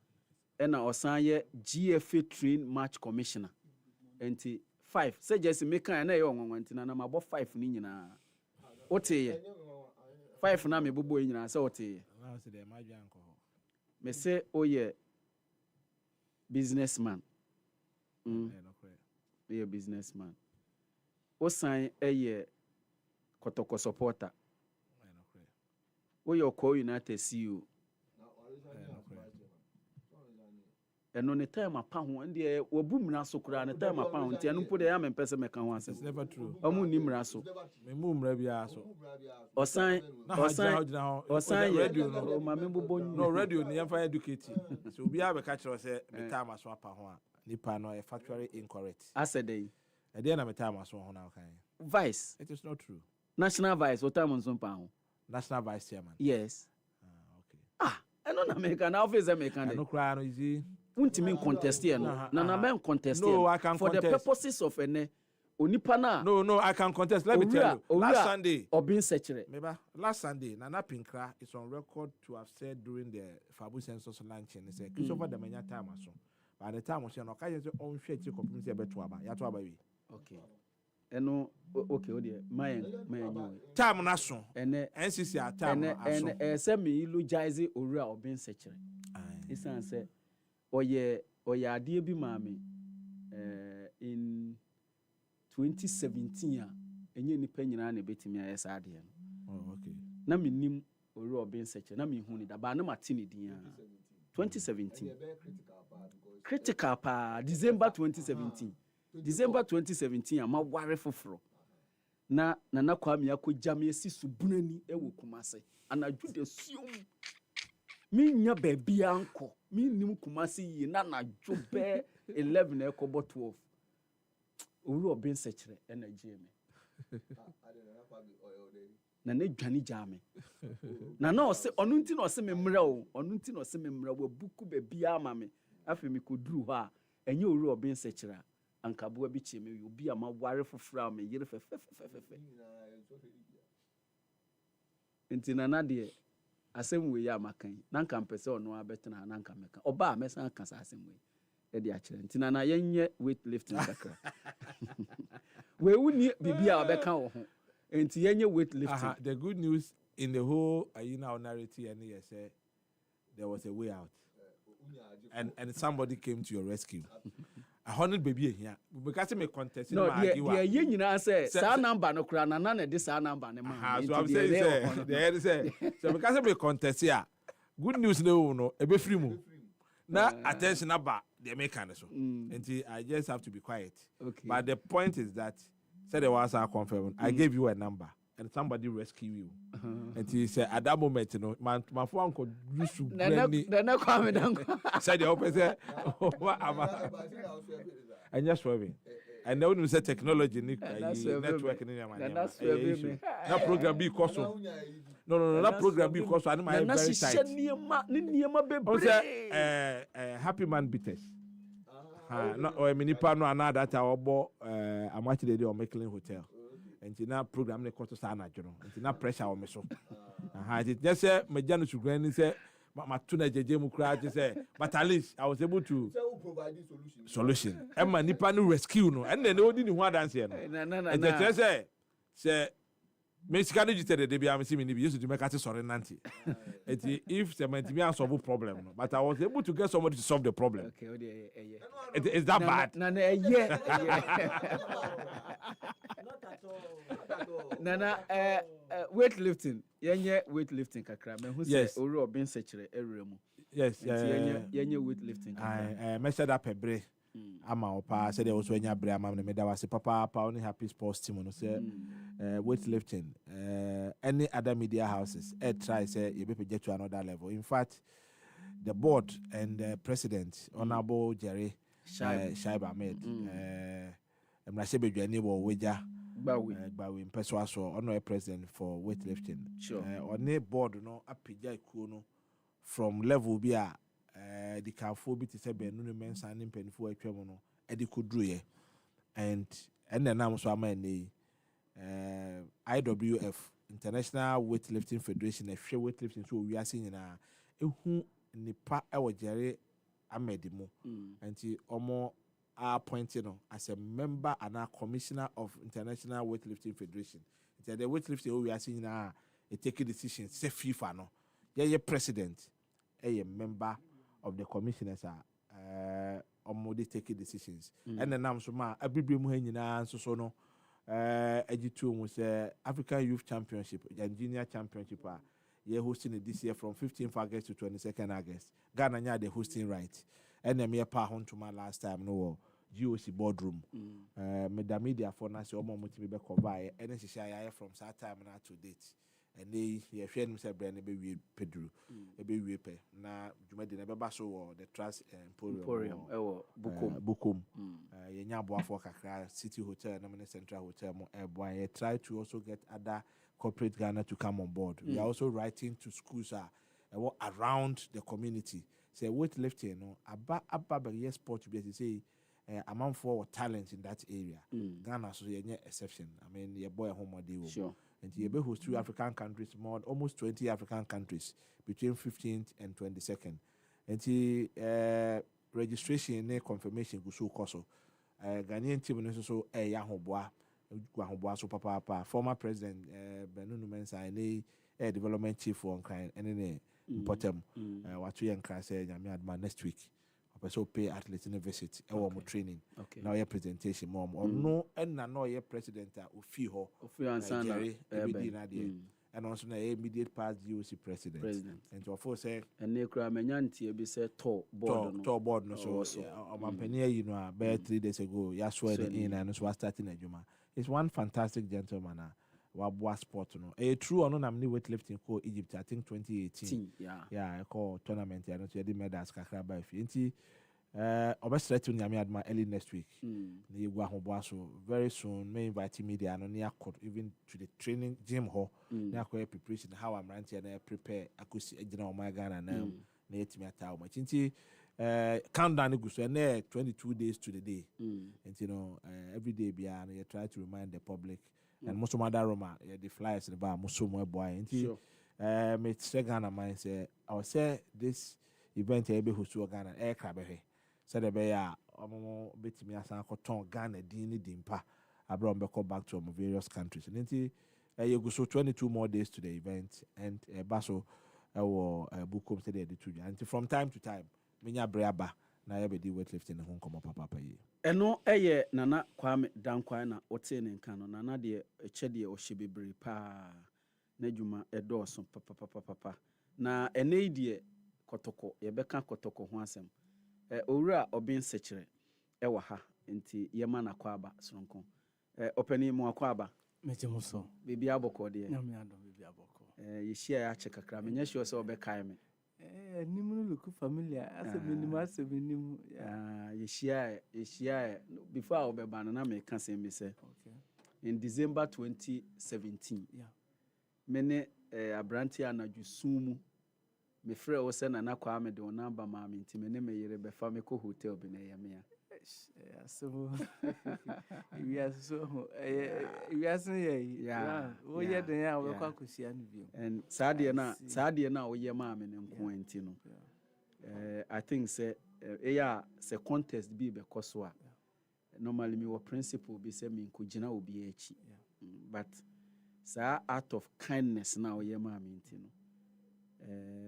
Ena osanye GFA train match commissioner. Enti 5. Say Jesse make an na ye onwanti na ma bo 5 ni nyina. Ote 5 na me bobo nyina say ote. Me say oye businessman. Be a businessman. Osan eye Kotoko supporter. Oye Oko United CEO. Eno ne time apa ho ende wobu mra so kura ne time apa ho nti eno mpo de ya me pese meka ho asem. It's never true. Omu ni mra so. Me mu mra bia so. Osan radio no ma me bobo no radio ni yamfa educate. So obi a be ka kire say me time aso apa ho a nipa no e factually incorrect. Asede. E dey na me time aso ho na kan. Vice. It is not true. National vice what time nso pa ho. National vice chairman. Yes. Okay. Eno na America na office America. No cry no easy. Untimi contest here no. Na men contest here. No, I can for contest. the purposes of ene onipa na. No, I can contest. Let me tell you. Last Sunday. Obin sechere. Remember, last Sunday, Nana Pinkra is on record to have said during the Fabu census luncheon, he said, Christopher the many time or so. By the time was on occasion, own shit to complete a better Yatuaba. Okay. Eno okay, oh dear. My time national. And NCC at time. And send me eulogize Ura Obin sechere. It's answer. Oye adie bi mami in 2017 enye nipa nyina na betimi ayesa ade no. Oh, okay. Na minim ori obin seche na mi hu ni da ba na matini dia 2017 critical pa December 2017 ama ware foforo na Nana Kwame akogya me si subunani ewo Kumase anadwu de suom mi nya baby anko mi nim Kumasi yi na dwobe 11 ekobo 12 ori obin sechere energy me na dwane jame na ose onu nti na ose me mra o onu nti na ose me mra wa buku baby ama me afi mi koduru ho a enye ori obin sechere ankabo bi che me obi ama ware foforo me yire fe nti na de asem we ya makan na nka mpese ono abetena na nka meka oba amesa kan sa asem we e de akire ntina na yenye weightlifting kakra we uni bibia obeka wo ho enti yenye weightlifting. The good news in the whole Ayina narrative and he said there was a way out and somebody came to your rescue. 100 baby here because me contest no the ye nyina say sa number no kura na de sa number ne ma so I'm saying say so because me contest here good news no e be free mu na attention about the make so and I just have to be quiet. Okay. But the point is that said there was a confirm I gave you a number and somebody rescue you. And he said, at that moment, you know, my phone could use to They're not coming down. said the opposite. What am I? And just swerving. And now you say technology, network, that program be cost. No, that program be cost. I'm very tight. Happy man beaters. No, or many partner another that our boy, I'm actually the Making Hotel. And now program the cost of Sana, you know, and now pressure on me so. It just said, my Janus to Granny said, my tuna JJ cry, just say, but at least I was able to provide solution. And my Nipanu rescue, no, and then they didn't want to answer. And just say, Mexican said they be amazing used to make us sorry Nancy. If the man solve a problem, but I was able to get somebody to solve the problem. Okay, it's that bad. Nana, weightlifting. Yenye weightlifting kakra. Me who say ori obin sechere eremu. Yes, yenye weightlifting kakra. I measured up a break. Ama opa said there was when you bring am me da was papa only happy sports team no say weightlifting any other media houses try say you be get to another level. In fact, the board and the president honorable Jerry Shaib Ahmed Mrashebe Dwani wo weja Bawi mpeswa so honor president for weightlifting. Sure. On the board no apija ikuo no from level bi a the careful bit is a no men's and penful no edicudru ye and then I'm so IWF International Weightlifting Federation a share weightlifting so we are seeing na who nipa ewo Jerry Amedimu and he omo are appointed as a member and a commissioner of International Weightlifting Federation. The weightlifting we are seeing na take decisions say FIFA no ye president a member of the commissioners are already taking decisions. And then I'm so ma abibri mu nyina so no Ejitu was African Youth Championship and Junior Championship ye hosting it this year from 15th August to 22nd August. Ghana nya the hosting right. And then me pa hon to my last time no GOC boardroom. Me da media for na se omo mutimi be cover and then she from that time now to date. And they share himself brand be Pedro be wepe na jumadi na beba so the Trust Emporium Bukum ye nya boafo kakra City Hotel na Central Hotel mo boy try to also get other corporate Ghana to come on board. We are also writing to schools around the community say weightlifting no aba yes sport to be say amount for talent in that area. Ghana so ye exception. I mean your boy home sure. And you be host 2 African countries, almost 20 African countries between 15th and 22nd. And the registration and confirmation go so koso. Ghanaian team is also a Yahoboa, so papa, former president Benunu Mensa and a development chief for Ukraine and then Potem. What we and Crass next week. So pay athletes in a visit or training. Okay. Now your presentation, mom. Or no, and now your president Ufiho Jerry and also na immediate past GOC president. And to afford say and Nekra Menyanti be said tour board no so you know about 3 days ago. You swear in and so starting a Juma. It's one fantastic gentleman. Wabwa sport no. A true or no namni weightlifting called Egypt, I think 2018. Yeah, I call tournament. I know you did medals kakra by Finti. Obviously to Nyami Adma early next week. Ni gwa so very soon may invite media and near court even to the training gym hall. Near preparation how I'm running and prepare akusi ejina my Ghana now. Na etimi atawo machinti countdown go so na 22 days to the day. And you know every day bia you try to remind the public. And most of my Roma, the flyers in the bar, most of my boy. And me Ghana mind say, I will say this event here be who's to Ghana air crab here. Said the bear, bit me as I could Ghana, Dini Dimpa. I brought back to various countries. And you go so 22 more days to the event, and Basso, our book today the 2. And from time to time, Minya Breaba, na be di weightlifting in Hong Kong, papa. Eno eye Nana Kwame Dankwa na ote ne nka no Nana de echede o hyebebre pa na dwuma edoso papa na ene de kotoko ye beka kotoko ho asem owura obin sekire e wa ha nti ye ma na kwaba sonko opani mu akwaba Mechemuso. Baby aboko de. Nyame adom baby aboko. You share ya check kakra. Me nyɛ sure sɛ obɛkae me. Nimu look familiar. As a minimum. You share before I obɛba no na me ka sɛ me sɛ. Okay. In December 2017. Yeah. Mene abranti anadwo sumu. Me frɛ wo sɛ na kwa me de wo number ma me nti me ne me yere bɛfa me kɔ hotel bi na yɛ me ya. So we are so yeah. Oh yeah, then I will call Kusian. And Sadia na wo ye ma me ne nko anti no. I think say say contest bi be koso a. Normally me wo principle bi say me nko gina obi achi. But sa out of kindness na wo ye ma me nti no.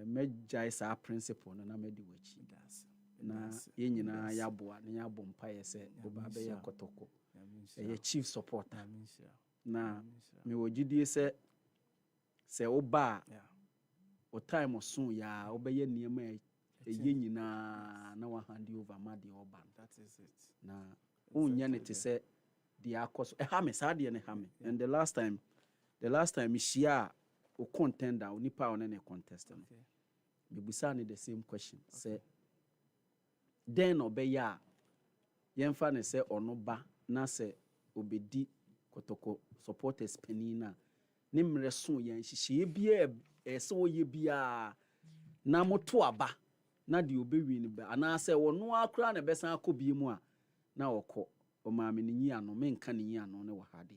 Me jai sa principle no na me di wachi. Na ye nyina yaboa na yabo mpaye se oba be ye kotoko ye chief supporter na me wogidie se oba o time osun ya obeye niema ye nyina na wa hand over ma de oba. That is it. Na unya ne te se de akoso ha me sa de ne ha me. And the last time me share o contender onipa on ne contest no me busa ne the same question say then obeya yemfa ne se ono ba na se obedi kotoko supporters penina ne mre so yan hihye bia se oye bia na moto aba na de obewi ne ba ana se wono akra na besan akobie mu a na okọ o ma me nyi ano me nka ne nyi ano ne wahade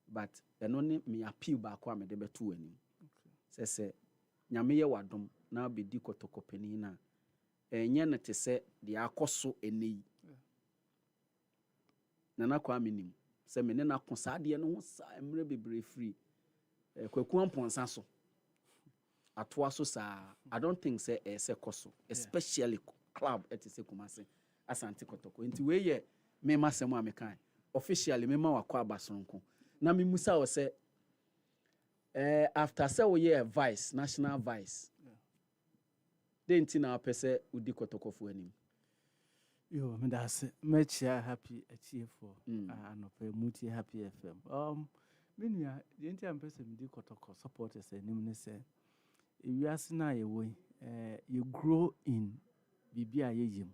but eno ne me appeal ba kwa me de beto anim se nyame ye wadom na obedi kotoko penina enye ne te se de akoso enei na kwa menim se me ne na kosa de no ho sa emre bebre free kwaku amponsa so atoa so sa I don't think say se koso especially club etese Kumase Asante Kotoko enti we ye me masem a me kan officially me ma wakọ abasonko na me musa wo se after say we ye vice national vice denti na pese udi Kotokofo anim. Yo, me da se mechia happy achieve for anope muti happy FM. Menua denti am pese me di Kotoko supporters anim ne se ewiase na ye wo you grow in bibia ye yim.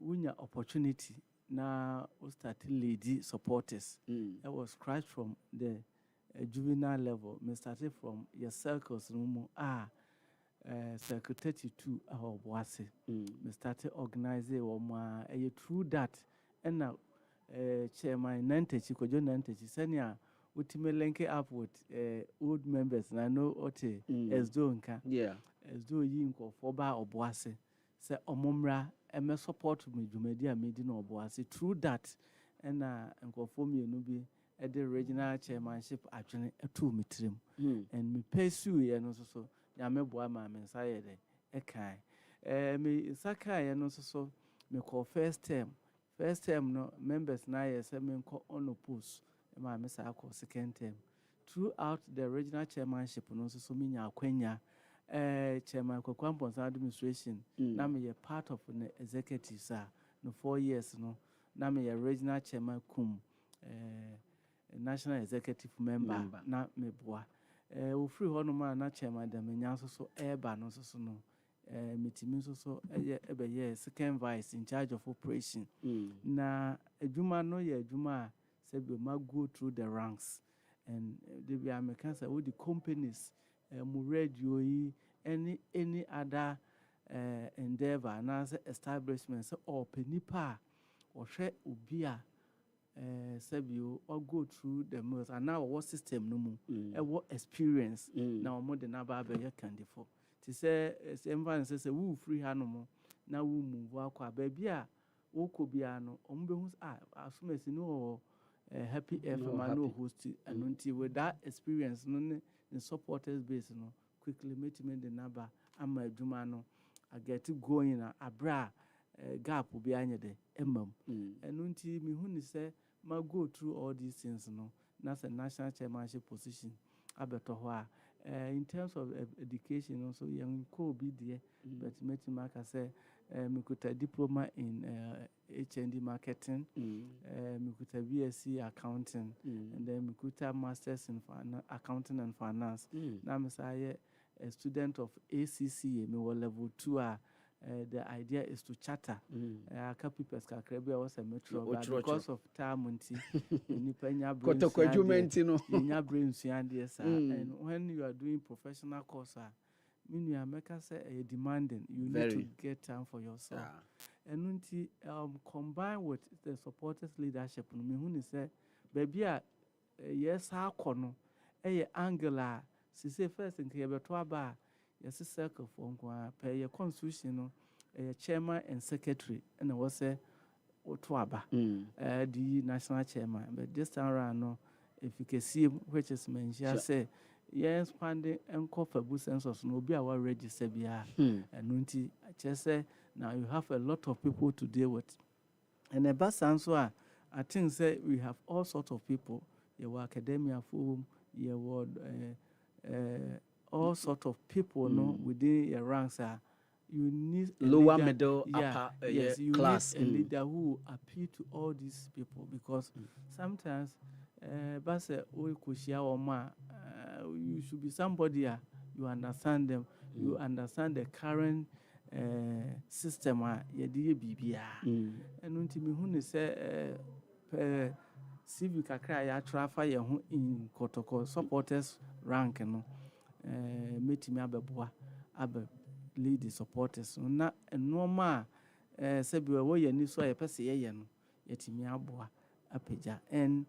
Wunya opportunity na we start lady supporters. I was scratched from the juvenile level. Me started from your circles no Circle 32 Boase. Me started organizing through that and now chairman Nantechi Kojo Nantechi senior ultimate link up with old members and I know ote Esdo nka Esdo yi nko for ba Oboase say omomra me support me dwumadi a medi na Oboase through that and nko for me no bi the regional chairmanship actually to me trim and me pursue ye no so Yame boa ma me nsaye de ekai me saka no so me call first term no members na ye say me call on post ma me sa call second term throughout the regional chairmanship no so me nya akwanya chairman Kwakwamponsa administration na me ye part of the executive sir no 4 years no na me ye regional chairman national executive member na me boa we free hono ma na chairman da menya so eba no so no metimi so ebe second vice in charge of operation na adwuma no ye adwuma say be ma go through the ranks and they be American say all the companies mu radio yi any other endeavor na establishments or penipa or hwe obi a Sabio or go through the most and now what system no more what experience now more than about be candy for to say everyone says we free animal now we move akwa baby a wo ko bia no ombe hu asumesi no happy FM no host and until with that experience no the supporters base no quickly meet the number am adwuma no I get to go in a bra gap will be anya de emam and until me hu ni say ma go through all these things no that's a national chairmanship position abeto ho in terms of education also young ko be there but make mark say Mikuta diploma in HND marketing, Mikuta BSc accounting, and then Mikuta masters in accounting and finance. Now I'm a student of ACCA, me level 2. The idea is to charter. A couple of people was a metro, but because of time and when you are doing professional course, you are demanding. You need to get time for yourself. And combined with the supporters leadership, me say, baby, yes, how kono, angular. She say first in Kebetwaba, yes, circle for pay your constitution, chairman and secretary, and I was say Otwaba, the national chairman. But this time around, no, if you can see which is mentioned, say, yes, expanding and cover good census, no be our register BR. And Nunti, I just say, now you have a lot of people to deal with. And the best answer, I think, say, we have all sorts of people. You were academia full, you were all sorts of people within your ranks. You need a lower leader, middle upper you class. need a leader who appeal to all these people, because sometimes you should be somebody you understand them, you understand the current system and until me say civic kakra ya trafa ye ho in kotoko supporters rank no metimi abeboa abe lead the supporters na normal say be we ye ni so ye pese ye no yetimi aboa apeja. And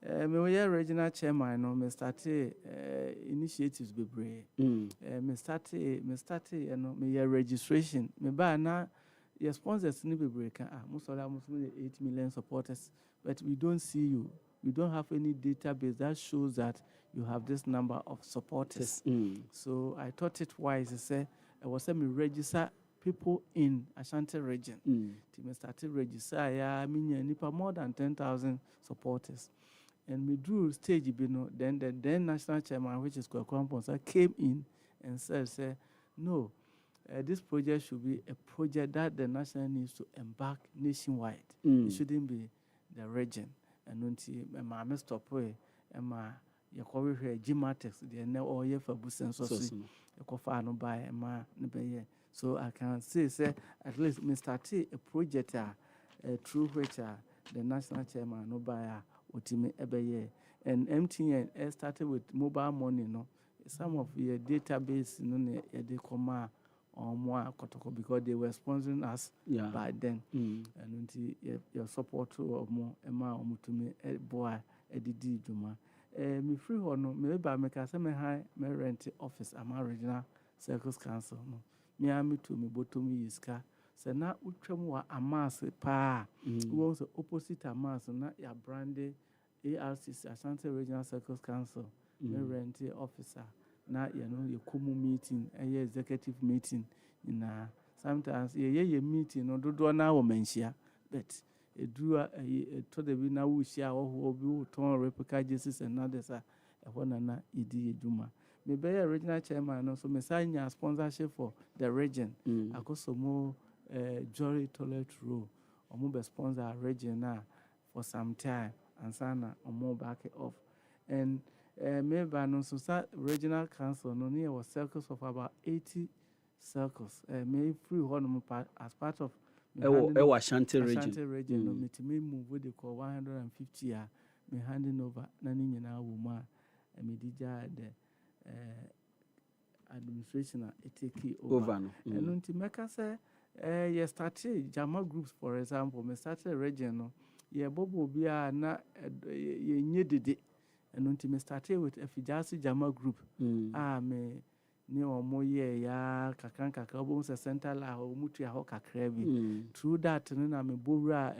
me we regional chairman no me start initiatives bebre me start you know me registration me ba na your sponsors ni bebre kan most of them 8 million supporters, but we don't see you. We don't have any database that shows that you have this number of supporters. So I thought it wise to say I was me register people in Ashanti region. Me started register nipa more than 10,000 supporters. And we drew stage, then the then national chairman, which is Kwakwa Brown, came in and said, no, this project should be a project that the national needs to embark nationwide. It shouldn't be the region. And until my stop away, and my Yakowi Gmatex, the ne all year for Busen Sosi, Yakofano by a ma Nebeye. So I can say, at least me started a project through which the national chairman no buy Otime Ebeye. And MTN started with mobile money, no. Some of your database, they come or more because they were sponsoring us by then. And until your support of more Emma or Mutumi boy Eddie Juma. Me free or no, maybe I make a semi high me rent office. I'm original Circus Council. No, me ami to me bottom is car. So now utramwa amas pa. Who was opposite amas na ya branded ARCC Ashanti Regional Circus Council. Me rent officer. Now your common meeting, a executive meeting. Sometimes ye meeting or do now mention, but a drew a to the winner who share or who turn replica Jesus and others a one idi Juma. Maybe a regional chairman also me sign a sponsorship for the region. I got some more Jory Toilet Row or mobile sponsor region now for some time and sana or more back off. And maybe I know so regional council no near was circles of about 80 circles. May free one as part of Ashanti region. No, me move what they call 150 me handing over nani na woman and me dija the administration take over. And until make say you started Jama groups, for example, me started region no ye bobo bia na ye nyedede. And until me started with a Fijasi Jama group. Me ni omo ye ya kakranka kabo se center la o mutu ya ho kakrebi. Through that na me bowra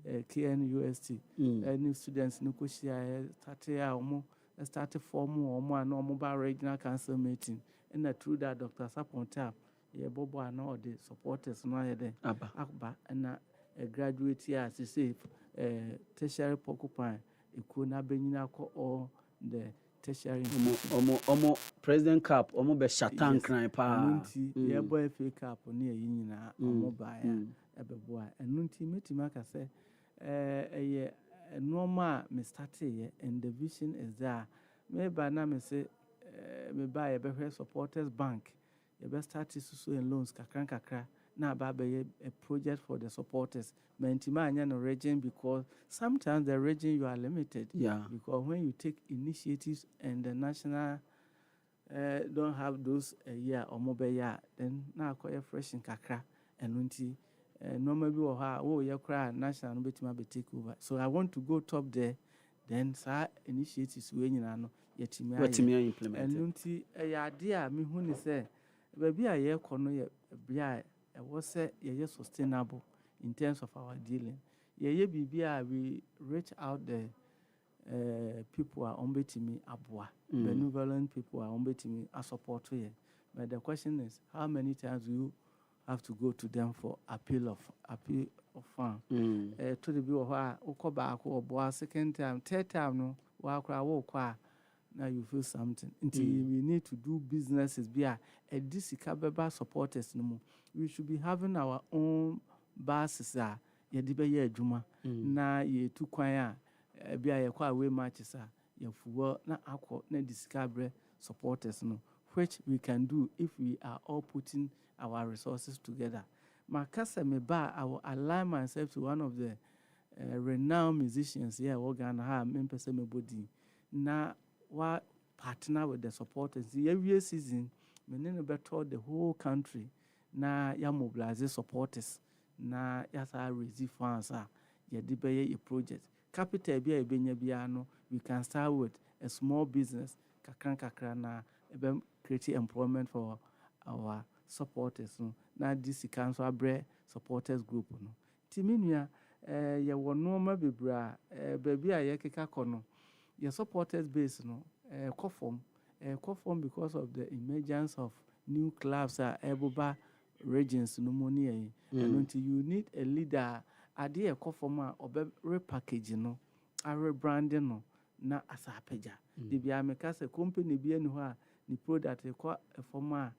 KNUST. Any students no ko share started form omo and omo ba regional council meeting. And through that Dr. Saponta ye bobo and all the supporters no ye de akba and a graduate here to say tertiary porcupine. Ikuna Benina ko all the tertiary omo president cup omo be shatan kran pa nunti ye boy FA cup ne yi nyina omo ba ya ebebo a nunti metima aka say eye normal me start ye and the vision is there me ba na me say me ba ye be supporters bank ye be start so and loans kakra na ba be a project for the supporters mentima anya no region because sometimes the region you are limited because when you take initiatives and the national don't have those year or mobile year then na acquire fresh in kakra and unti normal be or you cry national no betima be take over so I want to go top there then sa initiatives we nyina no yetimi implement and unti ya dia me hu ni say baby a ye kono ye bia was sustainable in terms of our dealing. We reach out the people are me abwa. Benevolent people are me a support to you. But the question is, how many times do you have to go to them for appeal of fund? To the view of uko back or second time, third time no, now you feel something. Until we need to do businesses be a disikabeba supporters no more. We should be having our own buses ye de be ye adwuma na ye tu kwan a be ye kwa away matches ye fuwa na akọ na disikabre supporters no which we can do if we are all putting our resources together. Makasa me ba I will align myself to one of the renowned musicians here Ghana ha me pese me body na wa partner with the supporters every season me no better the whole country na ya mobilize supporters na ya sa raise funds ya de be a project capital bia ebenya bia no we can start with a small business kakra na ebe create employment for our supporters no na this council abre supporters group no timinua ye wono ma bebra baby a ye keka kono your supporters base no kofom because of the emergence of new clubs eboba regions no money and until you need a leader ade kofom a obe repackage no a rebranding no na asapeja de bia meka say company bia ni ho a ni product e kwa forma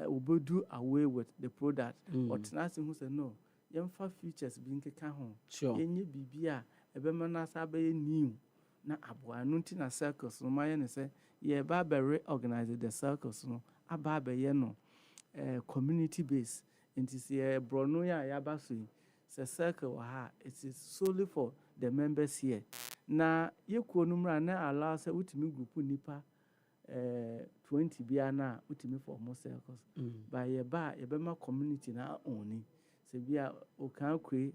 obedu away with the product but na say who say no yemfa features bi nkeka ho yenye bibia ebema na asabe new na aboa no nti na circles no maye ne say ye ba reorganize the circles no aba ye no community base nti say brono ya ba so say circle ha it is solely for the members here na yekuo no mra na allow say utimi group nipa 20 bia na utimi for more circles by ye be ma community na oni say bia o kan kwe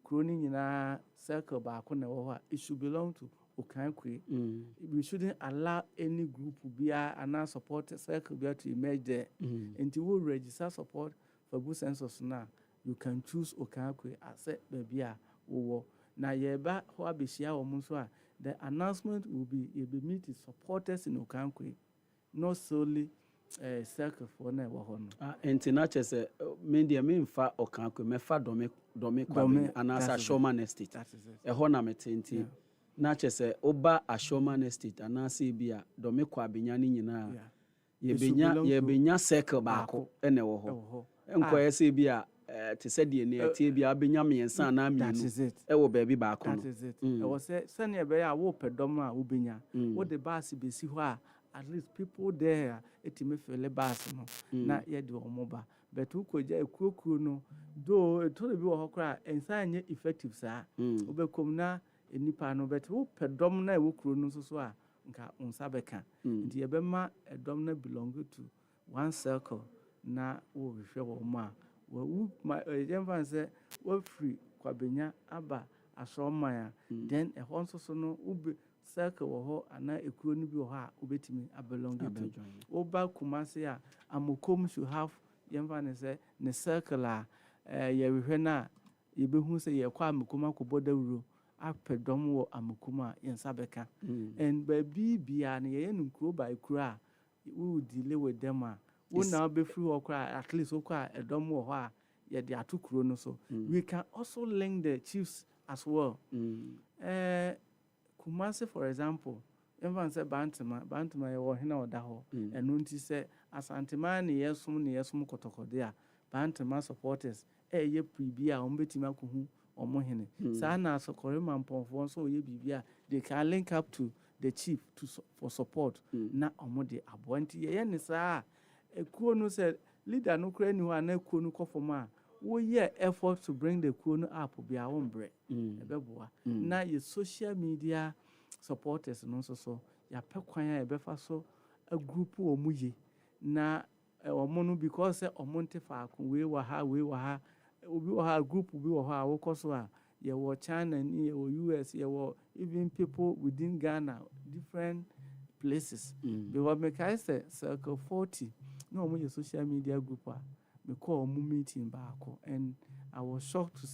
kroni nyina circle ba ko na wo ha it should belong to Okankwe. We shouldn't allow any group bia and support circle bia to emerge there. Until we register support for good census now, you can choose Okankwe as a baby wo. Na yeba ho abeshia omo so a the announcement will be meet supporters in Okankwe, not solely circle for na wo ho no. International say media me mfa Okankwe me fa dome kwa anasa Showman Estate. E ho na metenti. Na chese oba Ashorman Estate anase bia dome kwa benya ni nyina ye benya circle baako ene wo ho enko yese bia te se de ne tie bia benya miensa na mienu e wo baabi baako no e wo se ne be ya wo pedom a wo benya wo de bus be si ho a at least people there etime fele bus no na ye de omo ba but ukoja ekuokuo no do to be wo ho kra ensa nye effective sa obekom na enipa no bet wo pedom na wo kuro no so a nka unsa beka nti ye bema edom na belong to one circle na wo hwehwe wo ma wo jemfa say wo free kwabenya aba asroman then e ho so no wo circle wo ho ana ekuro no bi wo ha obetimi abelong to wo ba kumase a amokom should have jemfa ne say ne circle a ye hwehwe na ye behu say ye kwa amokom akobodawuro apedom wo amukuma yensabeka and baby bia na ye nkuro by kura we deal with them we now be free or at least okwa edom wo ho a ye de atukuro no so we can also link the chiefs as well Kumasi for example yɛmfa sɛ bantama yɛwɔ hena ɔda hɔ ɛno nti sɛ asantema ne yɛsom kɔtɔkɔde a bantama supporters ɛyɛ biribi a wɔn bɛtumi akɔhu wɔn hene saa na asɔkɔre ma mpɔnfoɔ nso ɔyɛ biribi a they can link up to the chief for support na wɔn de aboa nti yɛyɛ ne saa a ekuo no sɛ leader no kura ni hɔ a na ekuo no kɔ fam a wɔyɛ effort to bring the ekuo no up bi a wɔn brɛ ɛbɛboa na yɛ social media supporters no nso so yɛapɛ kwan a yɛbɛfa so a group wɔn yie na wɔn no because sɛ wɔn nte faako wei wɔ ha obi wɔ ha group bi wɔ hɔ a wɔkɔ so a yɛwɔ China ni yɛwɔ US yɛwɔ even people within Ghana different places because mekae sɛ circle 40 na wɔn yɛ social media group a mekɔ wɔn meeting baako and I was shocked to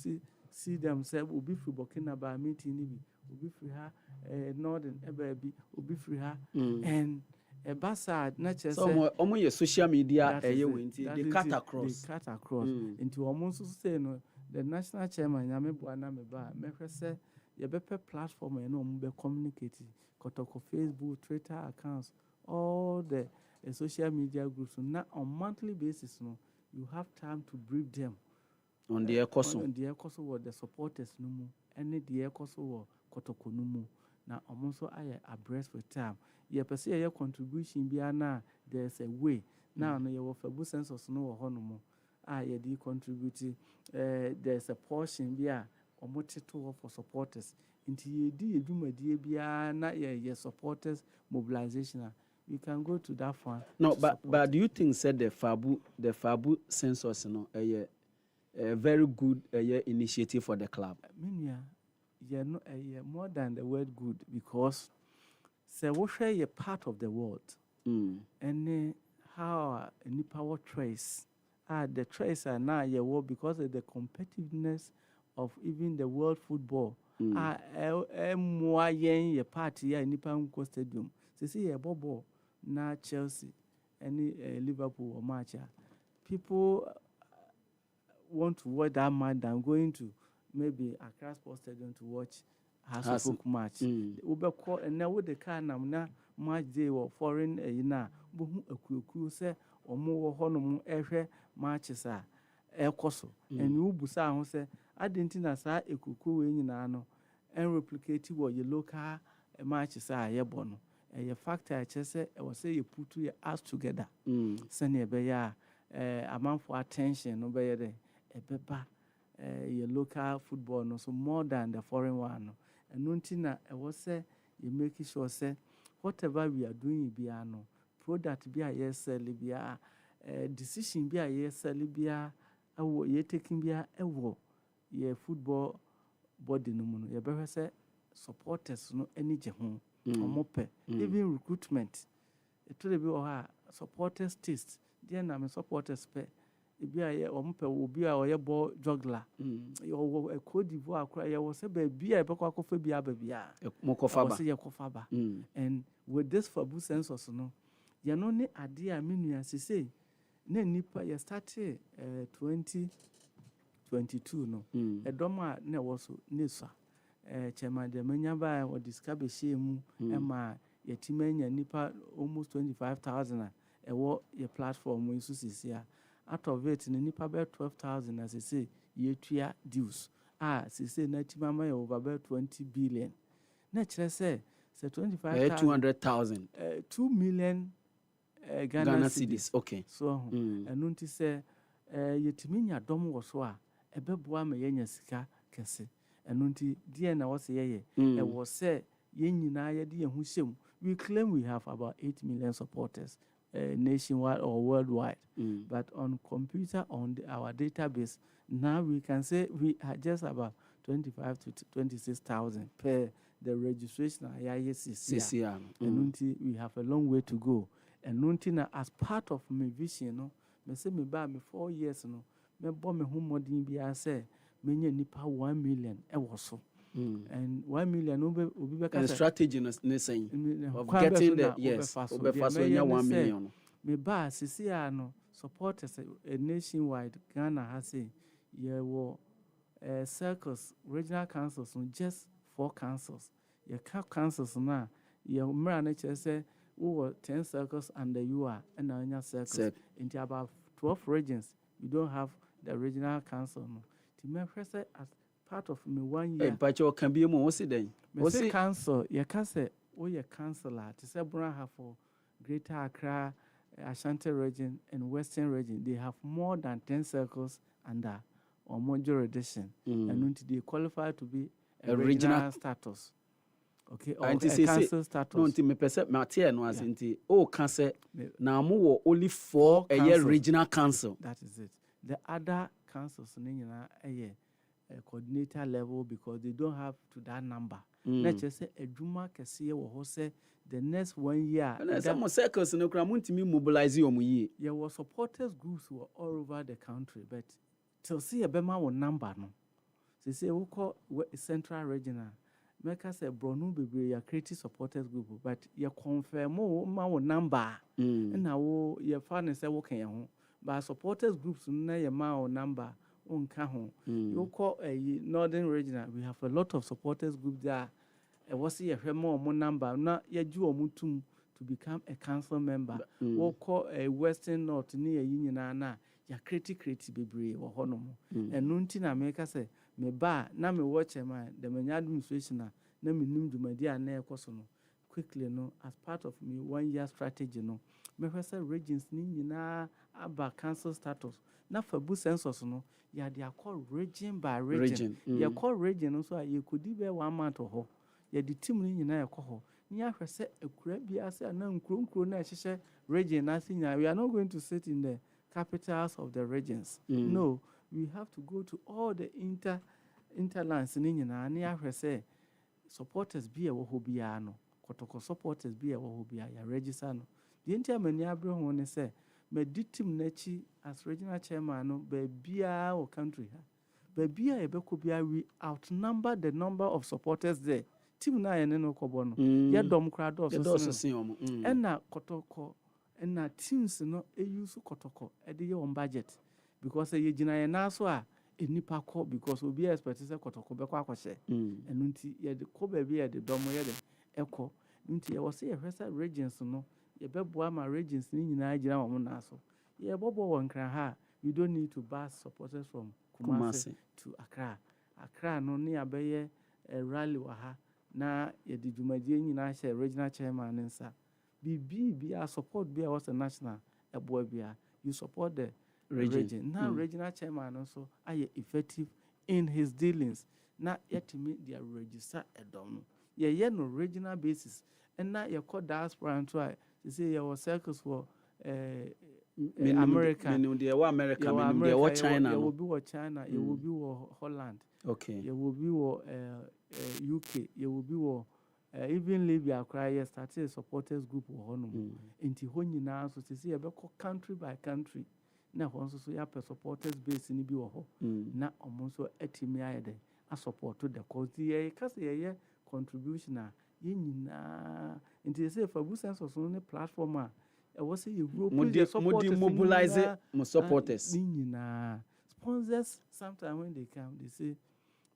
see them say obi firi Burkina Faso meeting ni bi obi firi ha northern ɛbaabi obi firi ha and Basa na kyerɛ sɛ ɔmo yɛ social media ɛyɛ wɔ nti they cut across nti ɔmo nso say no the national chairman nyame boa na meba mehwɛ sɛ yɛbɛpɛ platform ɛna ɔmo bɛ communicate kɔtɔkɔ Facebook Twitter accounts all the social media groups na on monthly basis no you have time to brief them on the ɛkɔ so wɔ the supporters no mu ɛne the ɛkɔ so wɔ kɔtɔkɔ no mu na ɔmo nso ayɛ abreast with time yɛpɛ sɛ yɛyɛ contribution biara na there's a way now no yɛwɔ fabu census no wɔ hɔ no mu a yɛde contribute there's a portion bi a ɔmo tete hɔ for supporters nti yɛdi yɛdwumadie biara na yɛyɛ supporters mobilization a we can go to that fund. No, but do you think said the fabu census no a very good initiative for the club? More than the word good because say we share a part of the world and how any power trace the trace are now because of the competitiveness of even the world football more yen party any pound stadium say a bobo na Chelsea any Liverpool or match people want to watch that match than going to maybe Accra Sports Stadium to watch House of Folk match. Ubeko and now with the car na match day or foreign na bohu akuku say omo hono ehwe matches a ekoso and you busa ho say adentina sa ekuku we nyina no and replicate what your local matches a yebo no a factor I just say I was say you put your ass together send e be ya amount for attention no be there e beba your local football no so more than the foreign one no and nuntina I was say you make sure say whatever we are doing bia no product bia yes sell bia decision bia yes sell bia awo ye taking bia ewo your football body no no you better say supporters no any je ho omope even recruitment it will be or supporters taste there na me supporters pe ebi a omope obi a oye ball juggler a Cote d'Ivoire akra ye wo se ba bia e bekwa kofa bia ba bia mokofaba se ye kofaba and with this fabu census no ye no ne ade a menua sese na nipa ye started 2022 no edom a na wo so nesa chairman de manya ba o discover shemu ema yetimanya nipa almost 25,000 e wo ye platform we so sisia out of it ni nipa be 12,000 as say ye tua dues say na timama ye over 20 billion na kire say 25,000 200,000 2 million Ghana cedis okay so enu nti say yetiminya dom wo so a ebeboa ma yenya sika kese enu nti die na wo se ye e wo se ye nyina ye de ye hu hyem we claim we have about 8 million supporters nationwide or worldwide but on computer on our database now we can say we are just about 25 to 26,000 per the registration CCR. And we have a long way to go and as part of my vision no me say me ba me 4 years no me bo me hu modern bia say me nya nipa 1 million e wo so and 1 million obi be the strategy is saying of getting the yes obi fa so nya 1 million me ba CCR no supporters nationwide Ghana has say ye wo circles regional councils no just 4 councils ye cap councils na Your manager say we were 10 circles under you are and now circles. Into about 12 regions, you don't have the regional council. No. To me, say as part of me 1 year. But you can be more then. What's the council? You can say, oh, your councillor to say Brown for Greater Accra, Ashanti region, and Western region. They have more than 10 circles under or more jurisdiction, and they qualify to be a regional status. Okay, or a council status. No, until me perceive Matia no as inti. Oh, council. Now more only 4 a year regional council. That is it. The other councils, a coordinator level because they don't have to that number. Let's just say a Juma Cassia or say the next 1 year. And some circles no cramun to me mobilize you ye. There were supporters groups who were all over the country, but till see a Bema or number no. They say we call central regional. Make us a Bronu Bibi a creative supporters group, but you confirm more number. And now your father say okay home. But supporters groups no your ma number. You call a northern regional. We have a lot of supporters group there. Was see a more number. Not yet you mutum to become a council member. We call a western north near union na ya creative baby or honomo. And nuntina make us say me ba na me watch a man the many administration na me nim my dear na ekosono. Quickly no as part of me 1 year strategy no. Me say regions ni na aba council status. Na for bu census no. Yeah, they are called region by region. They are called region, so you could be 1 month or ho. Yeah, the team in your coho. Near her set a crabby as a non crone region. Nothing. We are not going to sit in the capitals of the regions. No, we have to go to all the interlands in India. Near her say supporters be a wohobiano. Kotoko supporters be a wohobia, register. The entire Maniabro one say. Me ditim nechi as regional chairman no bebia or country ha bebia ebekobia we outnumber the number of supporters there team na ene no kobo no ye dom krado so sin na kotoko na teams no e use kotoko e de ye on budget because ye gina ye na so a enipa ko because obi expect say kotoko be kwa kwahye enu nti ye de ko bebia ye de dom ye de eko nti ye was ye hwesa regions no Yebeboa my regions in Nigeria or Monaso. Yeah, Bobo one ha. You don't need to bus supporters from Kumasi to Accra. Accra no near Baye a rally waha. Na ye did you my dear regional chairman and sir. Be a support be was a national a boy be you support the region. Now regional chairman also are effective in his dealings. Not yet to meet their register a dom. Yeah, no regional basis. And now you call diaspora and try. You see, your circles for America. America, China. You will be China. You will be Holland. Okay. You will be UK. You will be even Libya. Cry started a supporters group or Honum. Into Honey now, so to see a country by country. Now also so you have a supporters base in the Biho. Now almost a team a support to the cause the contribution. Into say for Busans or on a platform, I was say you mobilize supporters. Sponsors sometimes when they come, they say,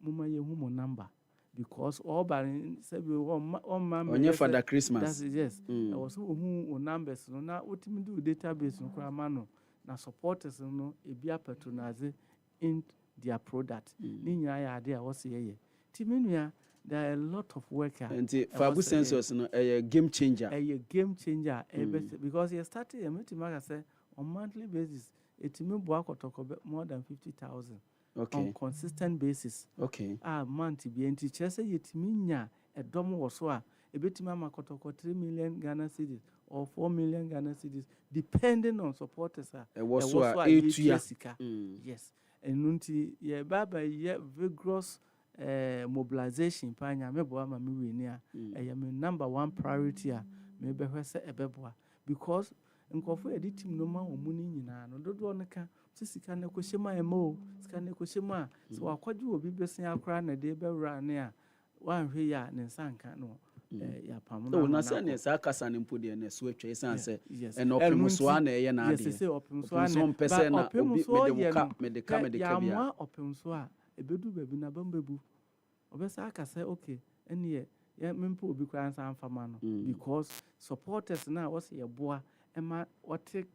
Muma ye humo number. Because all by say one man for the Christmas. That's yes. I was who numbers no now what me do database no kramano na supporters no e bia patronize in their product. Ni nya ya ade a was ye. Timenua there are a lot of work. And Fabu Sensors, a game changer. A game changer. Because he started a meeting, I say, on monthly basis, it may work more than 50,000. Okay. On consistent basis. Okay. Month be and teacher say it minya a dom or so a bit mama kotoko 3 million Ghana cedis or 4 million Ghana cedis, depending on supporters. Was yes. And nunti ye baba ye vigorous mobilization panya meboa ma me wenia my number 1 priority me be hwese ebeboa because nkofo editim no ma omuni nyina no dodo no ka sika na kohyema emo sika na kohyema so akwaje obi besen akra na de bewura ne a wanhwe ya ne nsanka no ya pam no na se ne sa kasa ne mpode ne so atwa isanse en opemuso ana ye na ade yes opemuso ana pese na obi medeka ya mwa opemuso a ebedu baby na bambebu obesa aka say okay ene yeah mempo obi kra ansa amfama no because supporters na was ye boa ema what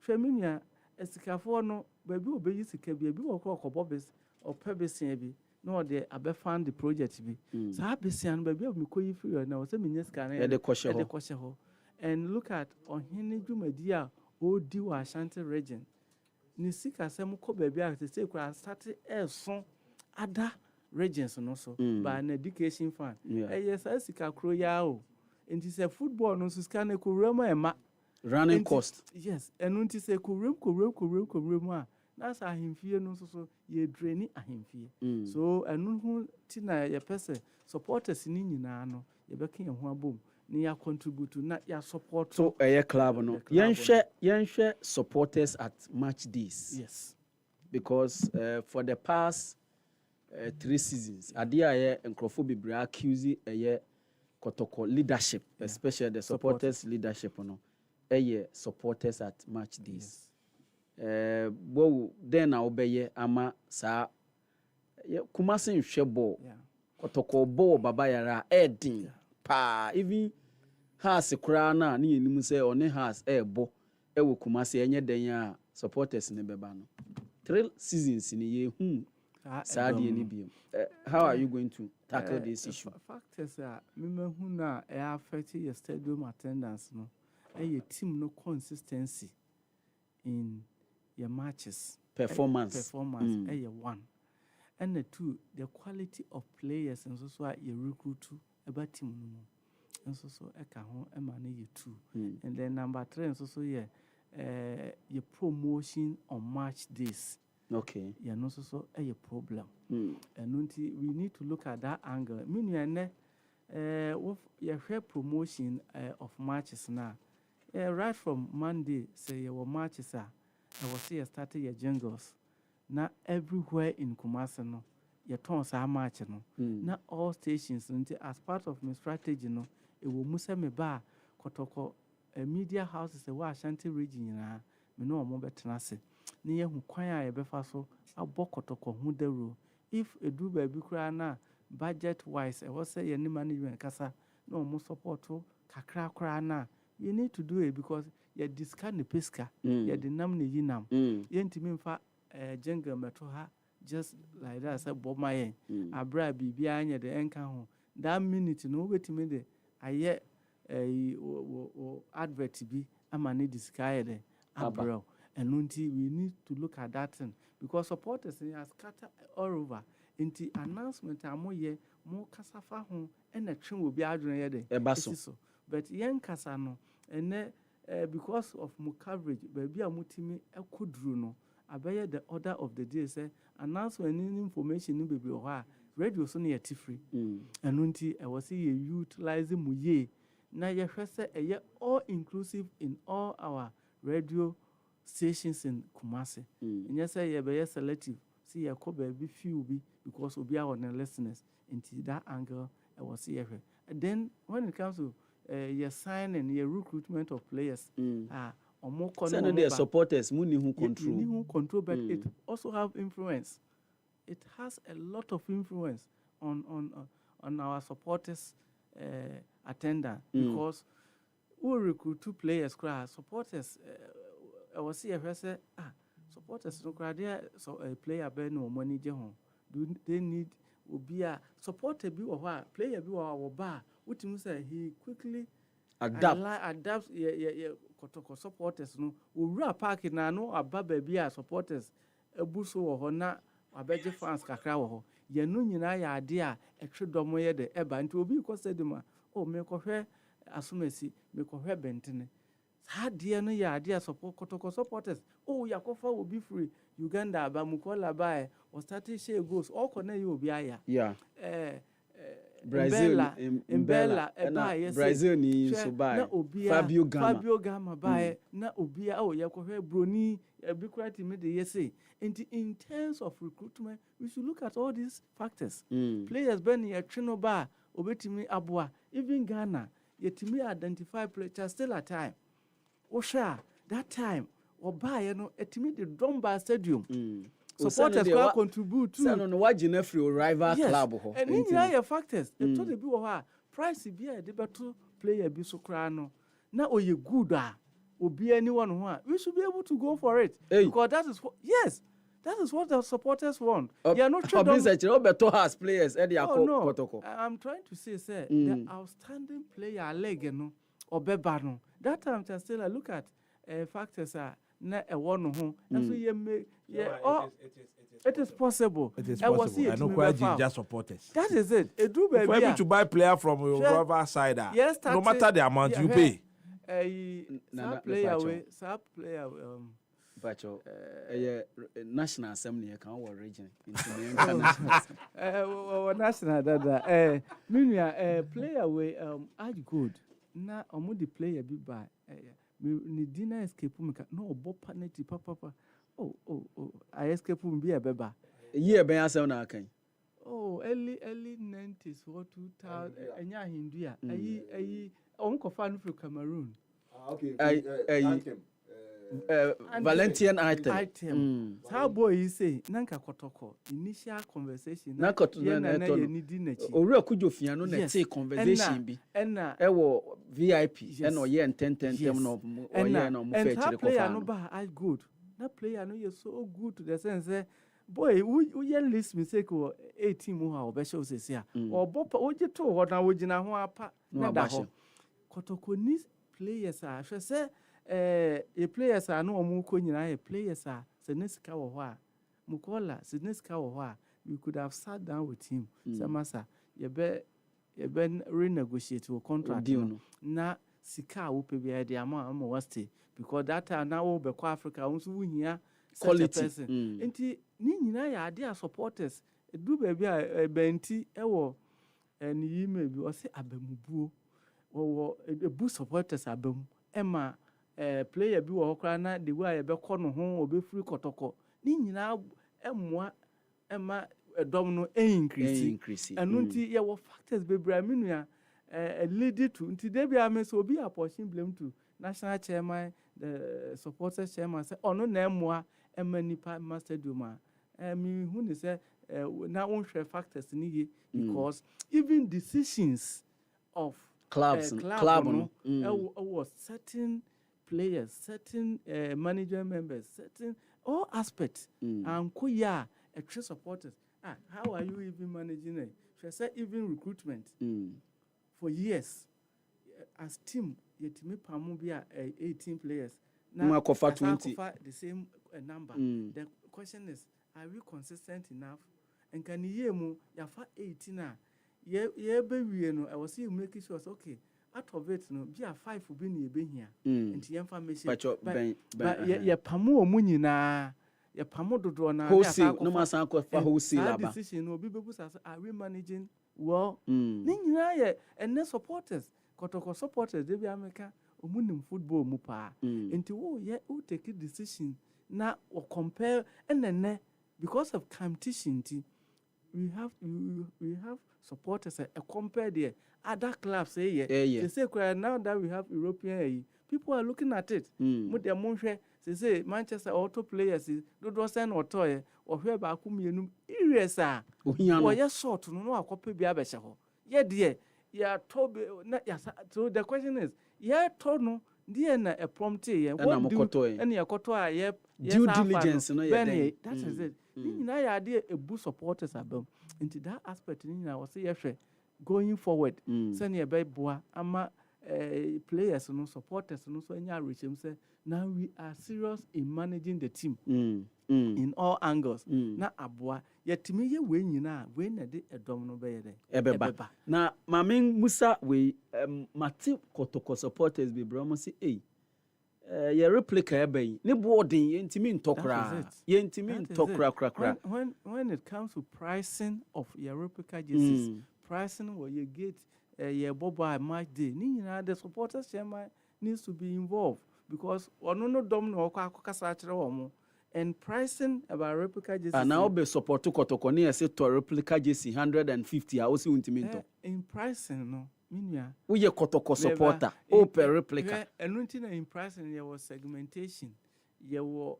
hweminia esikafo no baabi obeyi sika bi wo kro kobobes opebesia bi no de abefund the project bi saa besia no baabi amikoyi free na wo se menya sika na e de koshe ho and look at ohene dwumadi a odi wa Ashanti region ni sika sem ko baabi a se kura start so other regions no so by an education fund yes sika kro ya o nti se football no so sika na ko rema ema running cost yes enu nti se ko rem a that's ahemfie no so ye drain ahemfie so enu hu ti na ye pese supporters ni nyina no ye beka ye ho abom ni ya contribute na ya support so club no yenhwe supporters at match days yes because for the past 3 seasons adia ye nkrofo bebre accuse kotoko leadership especially the supporters leadership no supporters at match days bo then na obeye ama sa Kumasi nhwe ball kotoko ball baba yara edin pa even has kura na ne yenim say one has bo ewo Kumasi enye den a supporters ne beba no 3 seasons ni ye Saudi ni bi. How are you going to tackle this issue? Factors are memehu na affect your stadium attendance no. Your team no consistency in your matches. Performance. One. And the 2, the quality of players and so you recruit to about team no. And so eka ho e mane you 2. And then number 3 and so your promotion on match days. Okay. Yeah, no so a problem. And we need to look at that angle. Meaning with your promotion of matches now. Right from Monday, say your matches are I was here starting your jingles. Now everywhere in Kumasi no, your tones are matching no. Not all stations as part of my strategy no, it will muse me bar kotoko media houses a Ashanti region na me no more better say. Ni hu kwan a yebefa so abokotoko hu dero if edu ba bi kura na budget wise e was say ye ni management kasa no mo support kakra kura na you need to do it because ye discard the pesca ye the nam ne yinam ye ntimi mfa jenga meto ha just like that say bob my abra bibia anya de enka ho that minute no betimi de aye advert bi ama ne discard de abra. And we need to look at that thing because supporters are scattered all over. In the announcement, more casafa home and a trim will be adrenaline. But young Casano, and because of more coverage, baby, a mutimi a kudruno, I bear the order of the day say announcement information will be radio so near free. And I was utilizing muye. Now, your first all inclusive in all our radio stations in Kumasi. And yes, I be selective. See, I could be few be because we be our listeners into that angle. I was here. And then when it comes to your sign and your recruitment of players, or more their supporters, money who control, but it also have influence. It has a lot of influence on our supporters' attendance because we recruit 2 players, supporters. I was here. I said, supporters no cry there. So a player be no money je hon. Do they need be a supporter be or player be or bar? What you say he quickly adapts. Kotoko supporters no. We park na no aba baby a supporters. Ebuso wo na abeje fans kakra wo. Ye no nyina ya ade a etwedomo ye de eba nti obi ko sedima. Oh me ko hwe asomasi me ko hwe bentene. Dear no ya dear support kotoko supporters. Oh, Yakofa will be free. Uganda, Bamukola by or starting share goes. All connect you be aya. Yeah. Brazil, Bella, Brazil ni so by Fabio Gama by na Obia. Oh, Yakofa Bruni, a big right in the say. In terms of recruitment, we should look at all these factors. Players burning a Trinoba, Obetimi Abua, even Ghana, yet me identify players still at time. Osha, that time, or buy etimi the Domba Stadium. Supporters can contribute to. Sano no wajine free rival club ho. And in your factors, the total be price bi a de beto player bi so kra no na oye good obi anyone who we should be able to go for it because that is what that is what the supporters want. They are not beto has players no. I'm trying to say the outstanding player leg no obeba no that time just still look at factors na one who and so it is possible. It is possible. I know quite ginger supporters. That is it. For able to buy player from your side, no matter the amount you pay. Player Bacho, National Assembly can our region. National dada. Meanwhile, player way add good. Na omo the player be by. Ni dinner escape no bo paneti papa. Oh. I escape be a beba. Year be answer na kan. Oh, early 90s or 2000. Enya Hindia. Ayi onko fan from Cameroon. Okay. Valentine item. How boy you say nanka kotoko initial conversation na owura kujofia no na take conversation bi na ewo VIP na oye ntenten no oye na mo fe chire ko player no ba I good na player no you so good to the sense boy we list mistake o 18 mu ha obesho sesi a obopa oje to ho na wogina ho apa na da ho kotoko ni players a hwe se players are no omu ko nyina players are seneska wo ho a mukola seneska wo ho a we could have sat down with him samasa ye be renegotiate your contract na sika wo pe bia de ama wa stay because that time na wo be kwa Africa wo so wuhia quality enti ni nyina ya ade a supporters do ba bia benti ewo ni yime bi o se abamubuo wo ebu supporters abamu ema player bi wo kra na the way be kɔ no ho obefiri kɔtɔkɔ ni nyina emmoa ema dom no increase anu nti ye wo factors bebra minua lead to nti dey bia me so obi apportion blame to national chairman the supporters chairman say ono na emmoa ema nipa stadium mi hu ni say na unhwe factors ni ye because even decisions of club no was certain players, certain management members, certain all aspects. And kuya a true supporters. How are you even managing it? She said even recruitment for years as team. Yet me pamubia 18 players. Now the same number. The question is, are we consistent enough? And can you mu yafa 18 ye be no I was see making sure okay. Out of it, no, be a 5 will be near being here. And the information, but ye pamu munina, ye pamu do draw now. No matter for wholesale decision will be are we managing well? Nina, and then supporters, Kotoko supporters, they be America, umunim football mupa. Into who take a decision now or compare and then because of competition, we have supporters a compare there. Other clubs say they say now that we have European people are looking at it. They say Manchester auto players do send or toy or where ba kumienu iresa or yes sort no akope bia be ho ye de ya tobe na so the question is ya to no dey na a prompt ye what do and ya koto a ye due diligence no ye that is it ni na ya dey a boost supporters abam into that aspect ni na was say ye hwe going forward send ye be boa ama players no supporters no so anya reachim say now we are serious in managing the team in all angles na aboa yetimi ye we nyina we na de edom no be ye de ebeba na mamen musa we mate kotoko supporters be bro mo say ye replica ebe ni boarding ye ntimi ntokra ye ntimi ntokra kra when it comes to pricing of your replica jerseys pricing where you get your boba match day ni nyina the supporters chairman needs to be involved because ono no dom no akokasa akere wo and pricing about replica jerseys and now be support to kotoko ni say to replica jersey 150 a o si untimi nto in pricing no minua we ye kotoko supporter o per replica and in pricing there was segmentation there were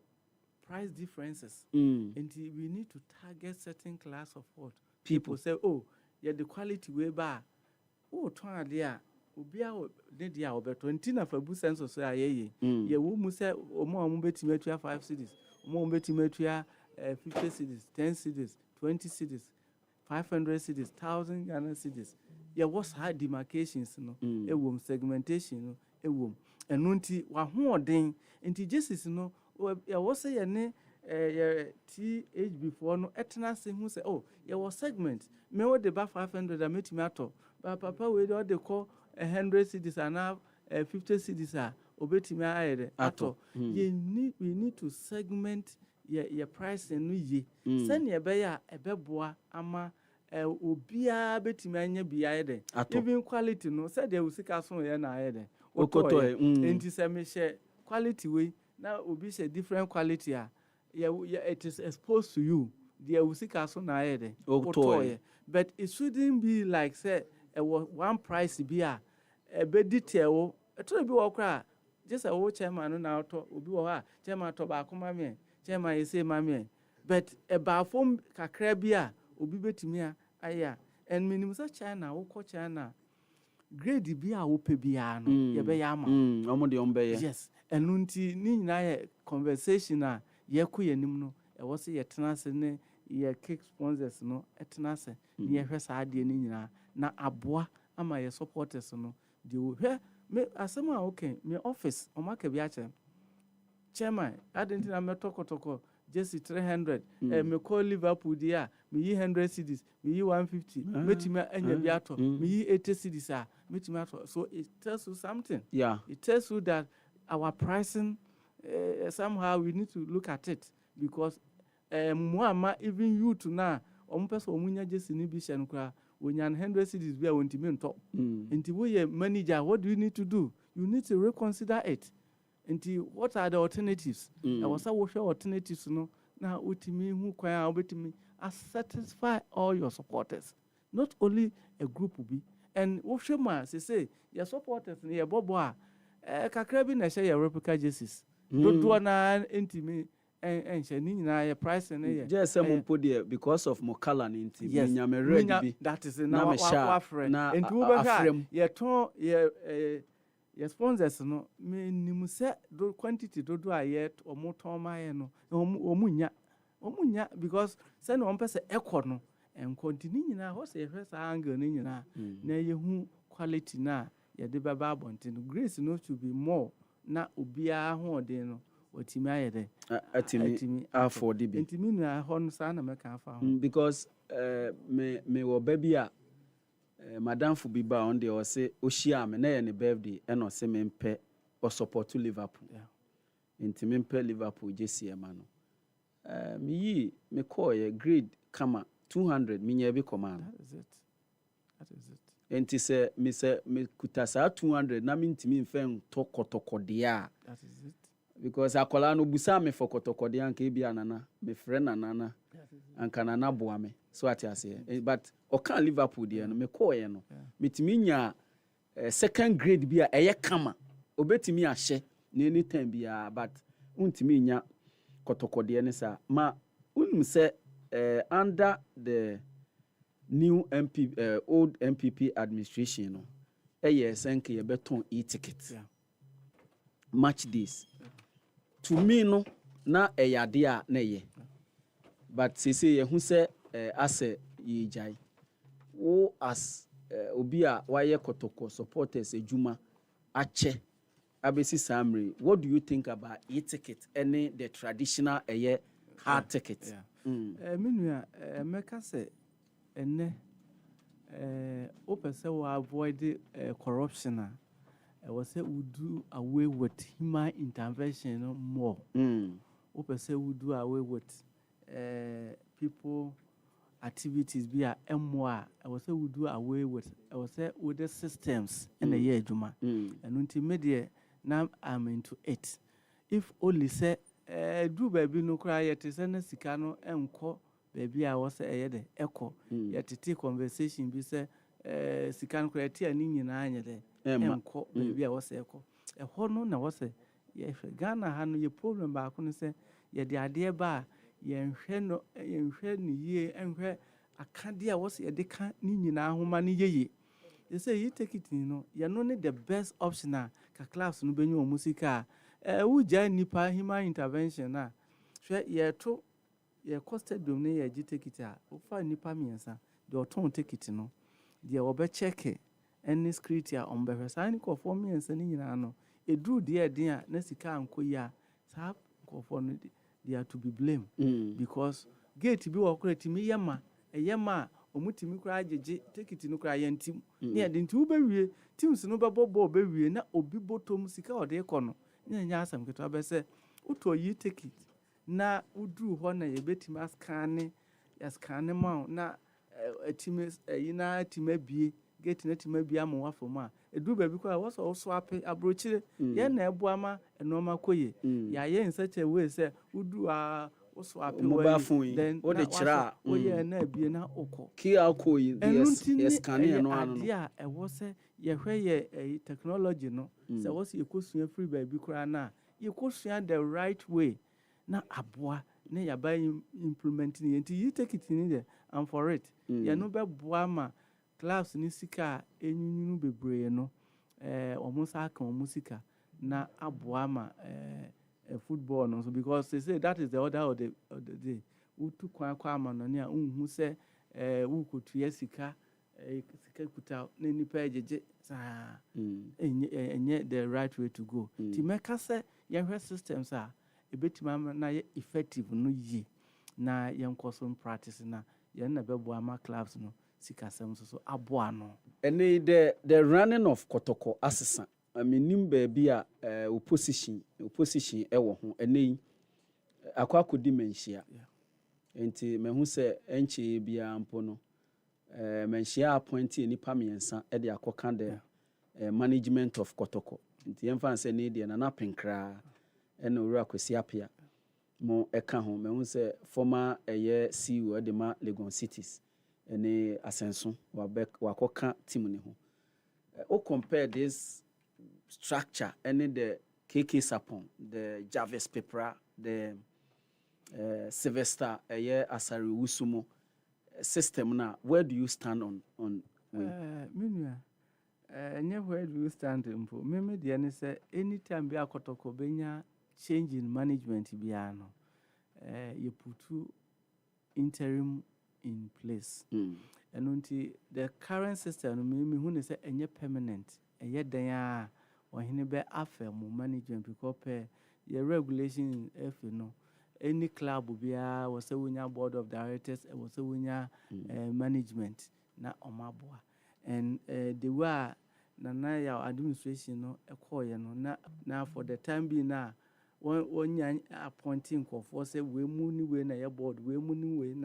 price differences and we need to target certain class of what people say oh yeah the quality way bar o ton ade a obi a ne dia obeto ntina fa bu sense so ayeye ye wo mu se omo betimi atua 5 cedis omo betimi atua 50 cedis 10 cedis 20 cedis 500 cedis 1000 Ghana cedis ye was hard demarcations no ewom segmentation no ewom eno nti wa ho oden nti Jesus no ye wo se ye ne ye TH before no etna se hu se oh ye was segment me wo de ba 500 a metimi ato ba papa we de call 100 cedis and now 50 cedis a obetimi ayede ato we need to segment your price no ye send ye be ya ebeboa ama obia betimi anya bia ayede even quality no said they usika so ye na ayede okoto enti se me share quality we na obi share different quality a it is exposed to you the usika so na ayede okoto but it shouldn't be like say one price be a be detail to be okra just a wo chairman na auto obi wo ha chairman to ba akoma me chairman you say mame but ba form kakra bi a obi betimi a aya and minimum sa China wo ko China grade bi a wo pe bia no ye be ya ma omo de ombe ye yes enu nti ni nyina ye conversation a ye ko yanim no e wo se ye tena se ne ye kick sponsors no etena se ni ye hwesa ade ni nyina na aboa ama ye supporters no de wo hwe me asema okay me office o maka bi a chairman adentina me tokotoko just 300 me call Liverpool dia me yi 100 cedis me yi 150 metima anya bi ato me yi 80 cedis a metima ato so it tells you something it tells you that our pricing somehow we need to look at it because muama even you to now person omunya just ni bi shen kwa onyan 100 cedis bi a wontimi nto nti wo ye manager what do you need to do you need to reconsider it nti what are the alternatives I was a what alternatives no na utimi hu kwan a obetimi satisfy all your supporters not only a group be and wo hwema say your supporters ne ye bobo a kakra bi na hye your replica jerseys do na ntimi enhye ni nyina ye price ne ye just some podi because of mokala ni nti nyame ready bi that is na wa friend nti wo be ye ton ye your sponsors no minimum se do quantity do a ye omoton maye no omunya because say no pese ekọ no en continue nyina ho se hwe sa angle ni nyina na ye hu quality na ye de baba abonte no grace no should be more na obia ho de no otimi ayede atimi afford bi ntimi na ho no sa na meka afa ho because me wo baby a Madam Fubiba on the say Oshia me na ne birthday e no se me mpe o support Liverpool nti me mpe Liverpool jesie ma no me yi me call ye grade kama 200 me nya bi command that is it nti me kuta sa 200 na me ntimi mfe tokotokode a that is it because akola no busa me for kotokode anka e bia nana me friend nana anka nana boa me so atiase but okan Liverpool dia no me call ye no metimi nya second grade bia eye kama obetimi ahye na anytime bia but untimi nya kotokode ne sa ma unum se under the new old MPP administration no eye senke ye beton e-ticket match this to me no na eyade a na ye but say ye hu se ase ye jai wo as obi a waye kotoko supporters ejuma ache abesi samre what do you think about e-ticket any the traditional hard ticket menua meka se enne opese we avoid corruption was say we do away with human intervention more opese we do away with people activities be a more I was say we do away with I was say with the systems and the year juma and until media now I'm into it if only say do baby no cry yet is na sika no enko baby I was say the echo yet take conversation be say sika no cry tia ni nyina anya de enko baby I was echo e ho no na was say ye Ghana ha no ye problem ba ko no say ye de ade ba yenhwe no yenhwe ni ye enhwe akade a wose ye de ka ni nyina ahoma ni yeye they say you take it, you're not the best option ka class no benyu musica. Who join nipa human intervention na. Share ye to ye costed dom ne ye take it ofa nipa miensa the oton take it no. The obe check any script ya on be sign ko for miensa ni nyina no. E drew dear na sika anko ya sa ko for no they are to be blamed because gate bi wo korati mi yema omutimi kura agege take it no kura yentim ne yede nti wo bewie teams no bebo bewie na obi botom sika ode ekono ne nya asam keto abese uto yi take it na udru ho na ye betima scan ma na etimes yina timabie gate na timabie am wafoma edu ba bi kwa wo so swap abrochire ye na ebo ama enoma koye ya ye in such a way say udu swap mobile phone then o de chira o ye na bie na okọ QR code yes scan no ano dia e wo se ye hwe ye technology no se wo se ekosua free ba bi kura na ye kosua the right way na aboa na ya ba implementing it you take it in there and for it ye no be boa ma class ni sika enyunu bebree no omusa aka omusika na aboa ma football no so because they say that is the order of the day utu kwa ma no ne a unhu se wukotua sika kuta na nipa ejeje sa enye the right way to go ti meka se ye systems a ebetima na ye effective no yi na ye nkoso practice na ye na bebo ama clubs no sika sem so aboa no ene the running of kotoko asesa aminim baabi a opposition ewo ho ene akwakodi menhia enti mehu se enche bia ampo no menhia appoint nipa miensa e de akoka de management of kotoko enti yemfa se ne de na penkra ene owura kwesi apia mo eka ho mehu se former CEO e de ma Legon Cities ene asenso wakoka team ne ho o compare this structure and the KK Sapon, the Jarvis Pepra, the Sylvester Asari Usumo system now. Where do you stand on Minua, where do you stand in for? Meme the say anytime be a kotoko benya change in management biano. You put interim in place. And until the current system, meme who say any permanent, yet they are. Or he be affair more management because your regulation if you know any club will be was a winner board of directors and was a winner management na omabua and the way na your administration no a call no na for the time being na one appointing for say we money we na your board we money we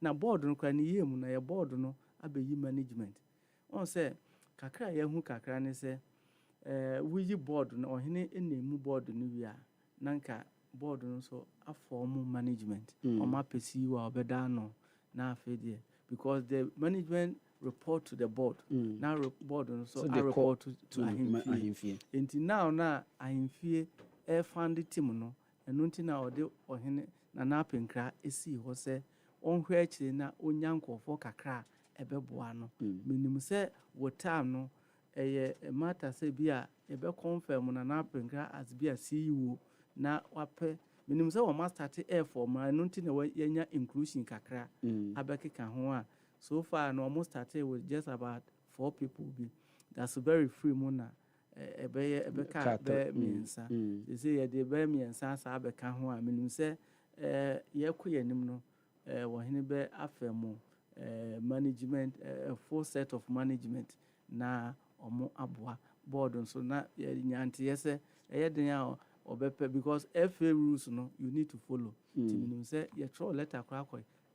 na board no kan ye mu na your board no abeyi management on say kakra ye hu kakra ne say we board no ohene enemu board no wia nanka board no so aform management o ma pesi wa obeda no na afede because the management report to the board now board no so I report to ahimfie enti now na ahimfie fund team no eno nti na ode ohene na apenkra esi ho se onhwe akire na onyankofo kakra ebeboa no minim se wo time no matter say bia e be confirm na apenka as bia CEO na wape minim say we must start form no nti na yenya inclusion kakra abekeka ho a so far no almost started with just about 4 people be that's very free mona ebeka be miensa they say ye dey be miensa sa abeka ho a minim say ye koyanim no wo hene be afemo management full set of management na omo aboa board so na nyanti yese den a obepe because FA rules no you need to follow tinum say ye throw letter kra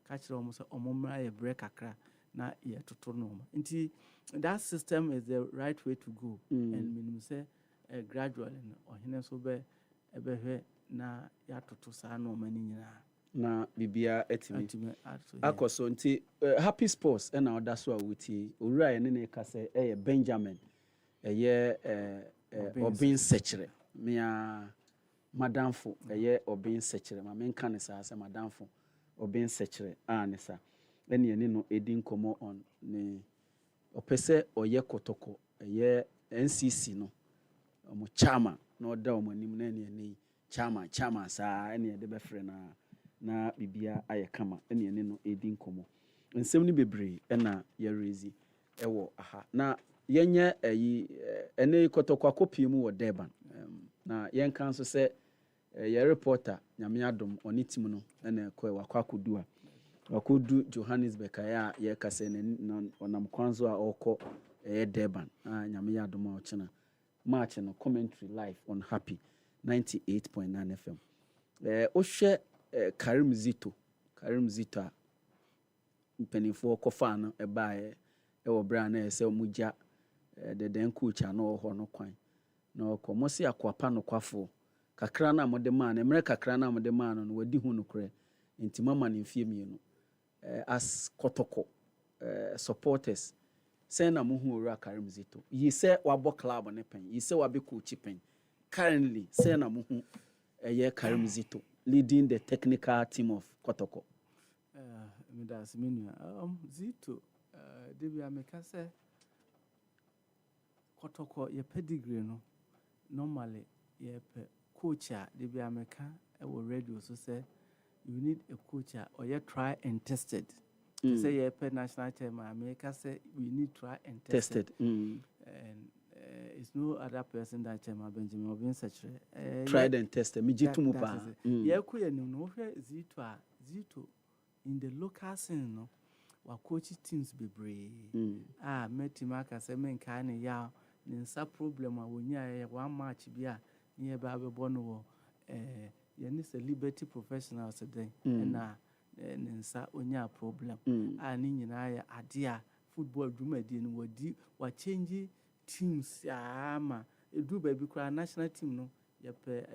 ka kire omo say omo mra ye break akra na ye toto no nti that system is the right way to go and minimum say gradually no ohene so be ebehwe na ya toto sa no mani nyina na bibia etimi akoso nti happy sports na oda so a wuti owura ye ne ka se Benjamin obin sechere mia madamfo obin sechere ma menka ne sa madamfo obin sechere anisa ene no edin komo on ne opese oye kotoko eye NCC no omo chama na oda omo anim na ne chama saa ene de befre na bibia aye kama ene no edi nkomo nsem ni bebre na ye rezi ewo aha na yenye ene kotoko akopie mu wo Durban na yen kan so se ye reporter nyame adom oni tim no ene ko wakwakodu a wakodu Johannesburg ya ye kase na onam kwanzo a okọ Durban nyame adom a ochena match no commentary live on Happy 98.9 FM ohwe Karim Zito a mpenifo kofa no ebaaye ewo bra na ese omugya the den coach ano ho no kwan na komosi akwapa no kwafo kakra na mode man emre kakra na mode man no wadi hu no kre ntima man mfie mienu as kotoko supporters say na mo hu ora Karim Zito yi say wabo club ne pen yi say wabe coach pen currently say na mo hu Karim Zito leading the technical team of Kotoko that's menu Zito debi ameka say Kotoko ye pedigree no normally ye coach debi ameka e wo radio so say you need a coach or you try and tested. Say you pay national team, America say we need try and tested. And it's no other person that Chema Benjamin Obin such tried and tested. Me jitu mupa. Yeah, kuya no Zito in the local scene no. Wa coach teams be brave. Met him aka say men kind ya ninsa problem a wonya one match bia near baby bono Yanis a liberty professional today, and ninsa onya problem. Ani nyina adia football drumadi no wa change teams ama edu baby kra national team no yepe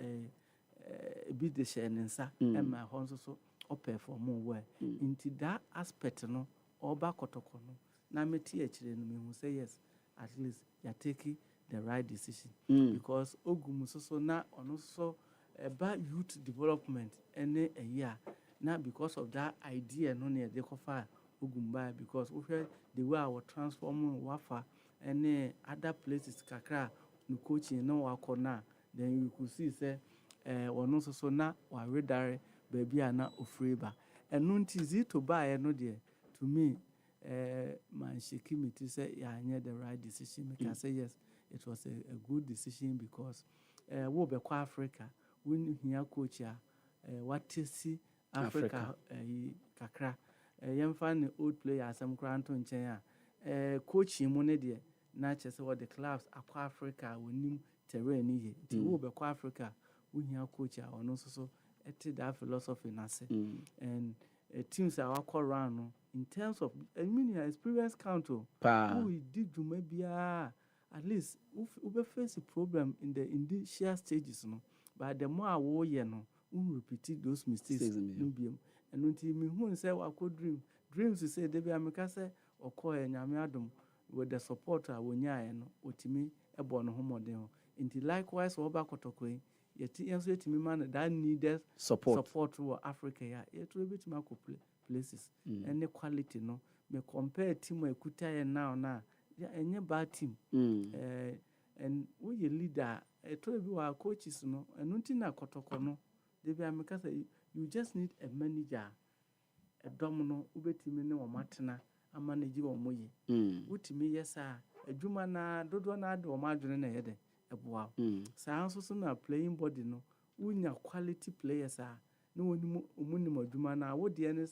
bi de share ninsa ema ho so perform well. Into that aspect no oba Kotoko no na meti akire no me say yes at least you're taking the right decision because ogum so na ono so about youth development any a year now because of that idea no near the cover ugumba because the way our transforming wafa any other places kakra no coaching no wakona then you could see say one also so na wa redare baby na ofreba and no ntizi to buy no there to me man shake me to say yeah the right decision make I say yes it was a good decision because we be kwa Africa when here coach what to see Africa kakra yemfa ne old players am kranto nchen coaching mo ne de na chese what the clubs akwa Africa wonim terrain ni he we be kwa Africa we here coach ono so that philosophy na say and teams are akwa round no in terms of experience count we did do maybe at least we face a problem in the share stages no but the more wo ye no repeat those mistakes no be and until me who say wa ko dreams to say debi ameka say okoye nyame adom with the supporter wonya no otimi ebo no homoden until likewise wo ba Kotoko yeti enso etimi man that needed support for Africa ya yet we bit ma places and the quality no me compare team ekuta ye now na enye bad team and we leader to be our coaches no and until na Kotoko no they be ameka say you just need a manager a domino ubetimi ne o matena amanage wo moye utimi yesa adwuma na dodo na ade o madwene na yede eboa saa so na playing body no unya quality players no woni omunim adwuma na wo de ne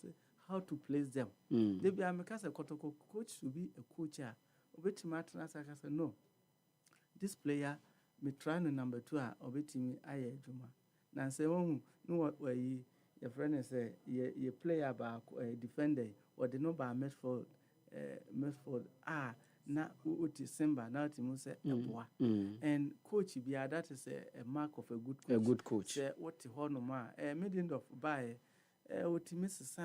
how to place them they be ameka say Kotoko coach should be a coach obetimi atena say no this player me try no number 2 obetimi aye adwuma na say won no we your friend say ye player ba defender or the no ba midfield na uti Simba na timu say eboa and coach bia that is a mark of a good coach say what hono ma middle of by uti miss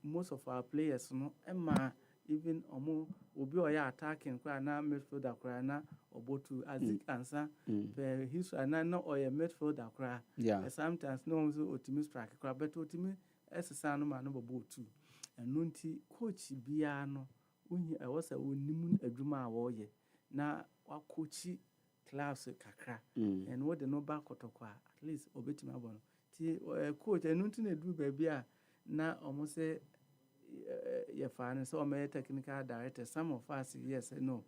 most of our players no emma even obi oya attacking kwa na midfielder kwa na obotu azik ansa his na oya midfielder kwa sometimes no so otimi strike kwa but otimi esesa no ma no bobo 2 and nunti coach bia no I was a woman a drummer warrior. Now, what coachy class kakra, and what the no back at least obey my bon. Coach, and nothing to do, baby. Now, almost say, your father, so my technical director. Some of us, yes and no.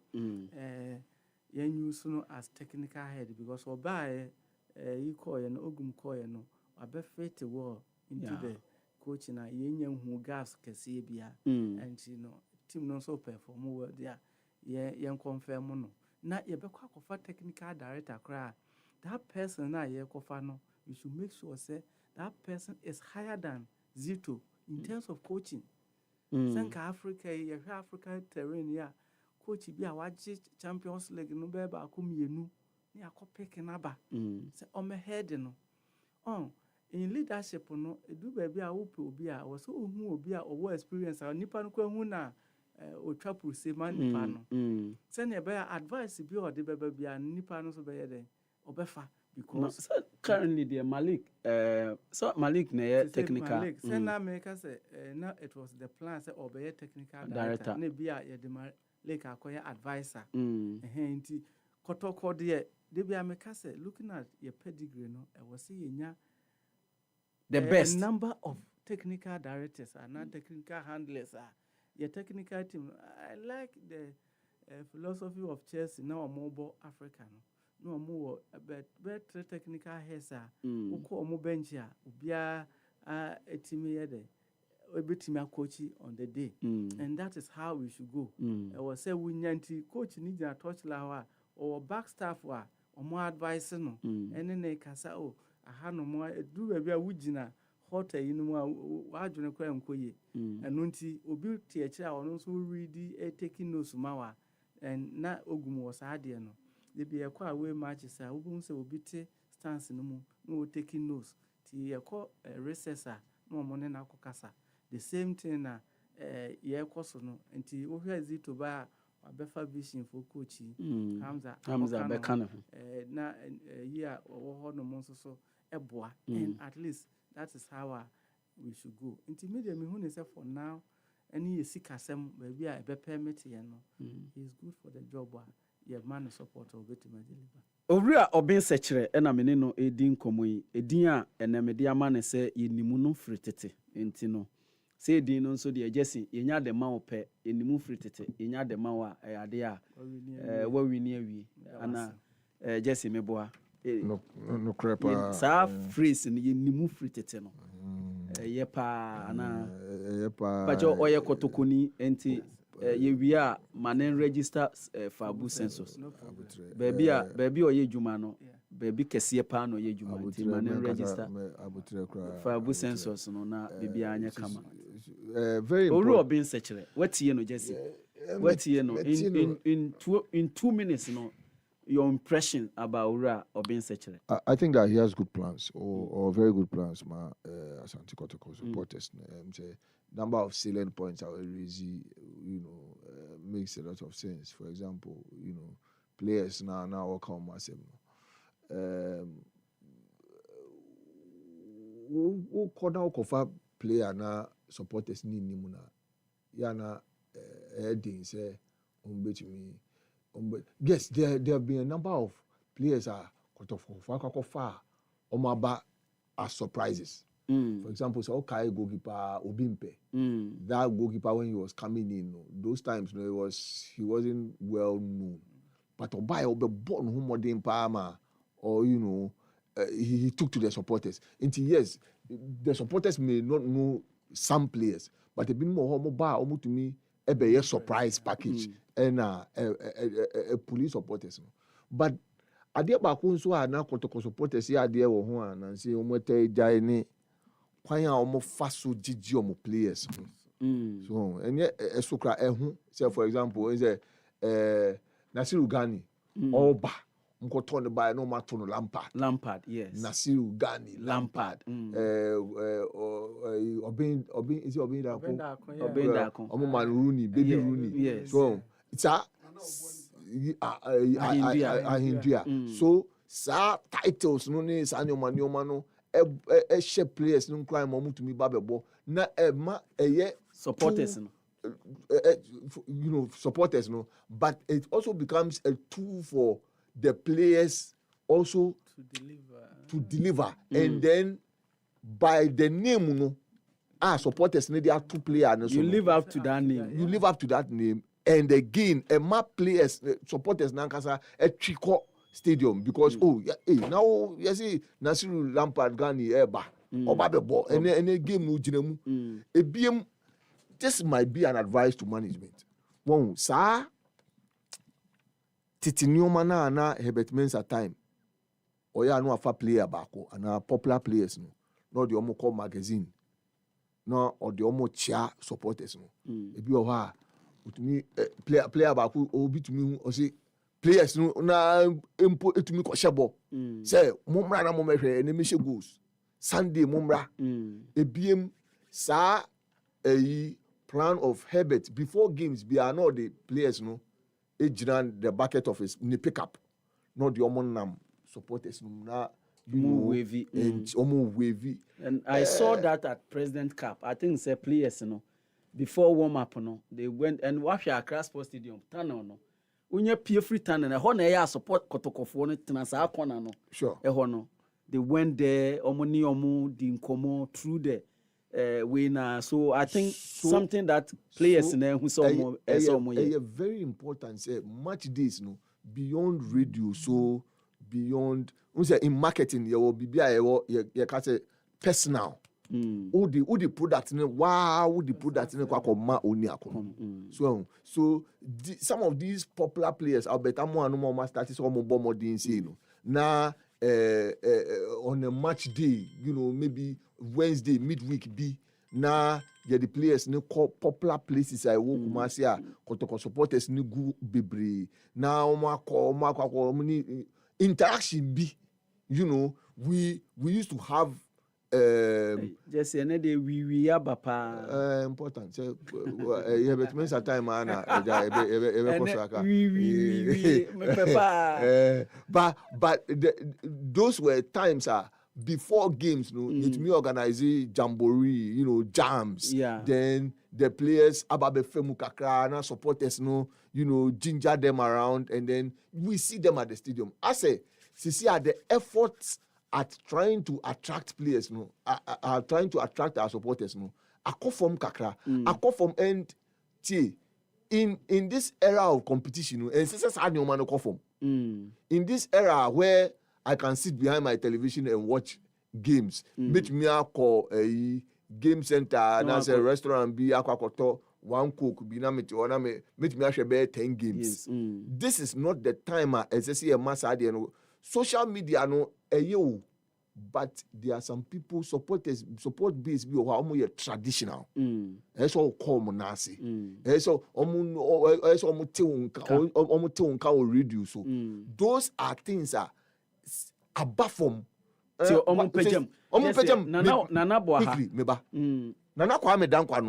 Yen use no as technical head because by you call an ogum coy no, I bet fit to war into the coaching a yen who gas casabia and you know, team no so perform over there. Yen confirm no. Not your back of technical director cry. That person na ye kofano, you should make sure say that person is higher than Zito in terms of coaching. Sanka Africa, Africa terrain, yeah. Coach bi a waje Champions League no be ba akomienu ni akopeke na ba say o me head no in leadership no edu ba bi a wo pe obi a wo so ohu obi a owo experience a nipa no kwa hu na o trapu se man nipa no say na be advice bi o de be bi a nipa no so be ye den obefa because currently the Malik so Malik na technical Malik say na make say now it was the plan say obey technical director na bi a ye de like acquire advisor. Nti kotoko de bia meka say looking at your pedigree no I was saying the best number of technical directors and not technical handlers are your technical team. I like the philosophy of Chelsea now mobile African no more better technical heads are uko omo bench ya ubia a team yede coaching on the day, and that is how we should go. I was say we nyanti coach need a touch lawa or back staff or more advice no, and then they can say I had no more do baby a wujina hotter you know what you know and nunti obi teacher or also ready taking notes mawa and na ogum was harder no. They be a quite way matches I won't say obi stance no taking notes. Ti a call a recessor no money na kokasa. The same thing na course no nti wo hwe Zito ba abefa vision for coach Hamza Bekano na year wo ho no monso so eboa and at least that is how we should go nti me dey me hu ne say for now any yesikasem ba bia e be permit ye no is good for the job ye man support obetima deliver Ovria obin sechere na me no edin komoyi edin a enemede ama ne se yenimu no fritete nti no say din no so de Jesse yenya de ma ope enimu fritete yenya de ma wa ade a wa wini awie ana Jesse meboa no crepa sa freeze ni yenimu fritete no ye pa ana ye pa ba jo oye kotokoni enti ye wia manen register fabu census baby oye djuma no baby kese pa no ye djuma enti manen register fabu census no na bibia anya kama very important oru obin sechere watie no Jesse watie no in 2 minutes no your impression about Ura obin sechere. I think that he has good plans or very good plans Asante Kotoko supporters say number of salient points are easy, makes a lot of sense. For example, players now come massive. Who corner kofa player na supporters ni nimuna. Yana heading say umbetumi. Yes, there have been a number of players kofa omaba as surprises. For example, so Okai goalkeeper Obimpe. That goalkeeper when he was coming in, those times he wasn't well known. But Obai born who modern Parma or he took to the supporters. Until yes, the supporters may not know some players, but a bit more mobile to me a surprise package and a police supporters. But adia ba ko nso a na kotoko supporters ya adia wo ho a na nse omote jai ni kwan a omo faso gigi omo players so enye esokra ehun say for example say Nasiru Gani oba nkoto ne ba no mato no Lampard yes Nasiru Gani Lampard Obin is Obin Dako omo man Rooney baby Rooney yes. So it's a Ahindia. So sa titles no ne sa nyoma no e share players no crime mo to me babebo na ma eye supporters no supporters, no, but it also becomes a tool for the players also to deliver, and then by the name, supporters need their two players. You live up to that name. You live up to that name, and again, players, supporters, nankasa a Chico Stadium because now you see Nasiru Lampard Gani Eba Obabebo and a game no jinemu. BM, this might be an advice to management. One, sir, Titinioma na Herbert Mensah time. Oya no afa player bako and popular players no the omo call magazine no or the omo chia supporters no ebi o ha utumi player bako obi tumi o say players no na empo etumi ko shebo say momra na momehwe ene me goals Sunday momra ebiem sa plan of Herbert before games be are not the players no ejran the bucket of his ni pick up not the omo nam supporters na wavy and almost wavy. And I saw that at President Cup. I think it's a players, before warm up, they went and watched Accra Sports Stadium. Tunnel, when you pay free tunnel, a honor support Kotokofone, Tanasa corner, Sure. They went there, omo dinkomo through the winner. So I think something that players who saw more. Very important. Match days, beyond radio, so. Beyond, in marketing, you will be personal. Who the product the product so some of these popular players, I'll bet I'm more status or more now on a match day, maybe Wednesday midweek be now the players call popular places I walk Marcia Kotoko supporters no go bebre now interaction be, we used to have just another we papa important. So but means at time but those were times before games, it me organize jamboree, jams. Yeah. Then the players ababe femu kakra na supporters ginger them around, and then we see them at the stadium. I say, see the efforts at trying to attract players, are trying to attract our supporters, I call from kakra, I call from NT. In this era of competition, and since I know man call from. In this era where I can sit behind my television and watch games, meet me call a game center, and as a restaurant be akwakoto. One cook be na meet me actually bear 10 games. This is not the time as a mass idea. Social media but there are some people support base be almost traditional. That's all common nasi. That's all almost reduce. So those are things above from Nana quickly meba. Nana Kwame Dankwa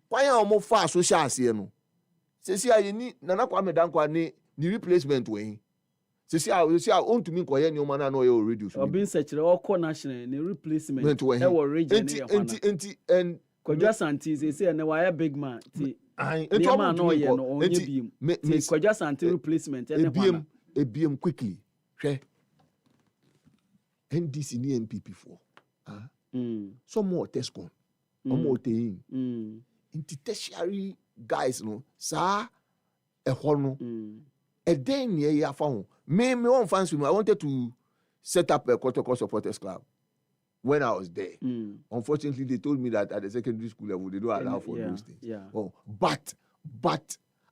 why are more far social here no? See I ni Nana Kwame Dankwa ni replacement way. See I own to me koye ni man no you reduce. Obin search all national ni replacement. E wo region and Kodwa Santi say na why big man. Enti man no ye no onye biem. Kodwa Santi replacement e ne BM quickly. Hwe. NDC ni MPP4. Some more Tescon. In tertiary guys sa a day near ya found me one fans with me. I wanted to set up a Kotoko supporters club when I was there. Unfortunately, they told me that at the secondary school level they don't allow for those things. Yeah. But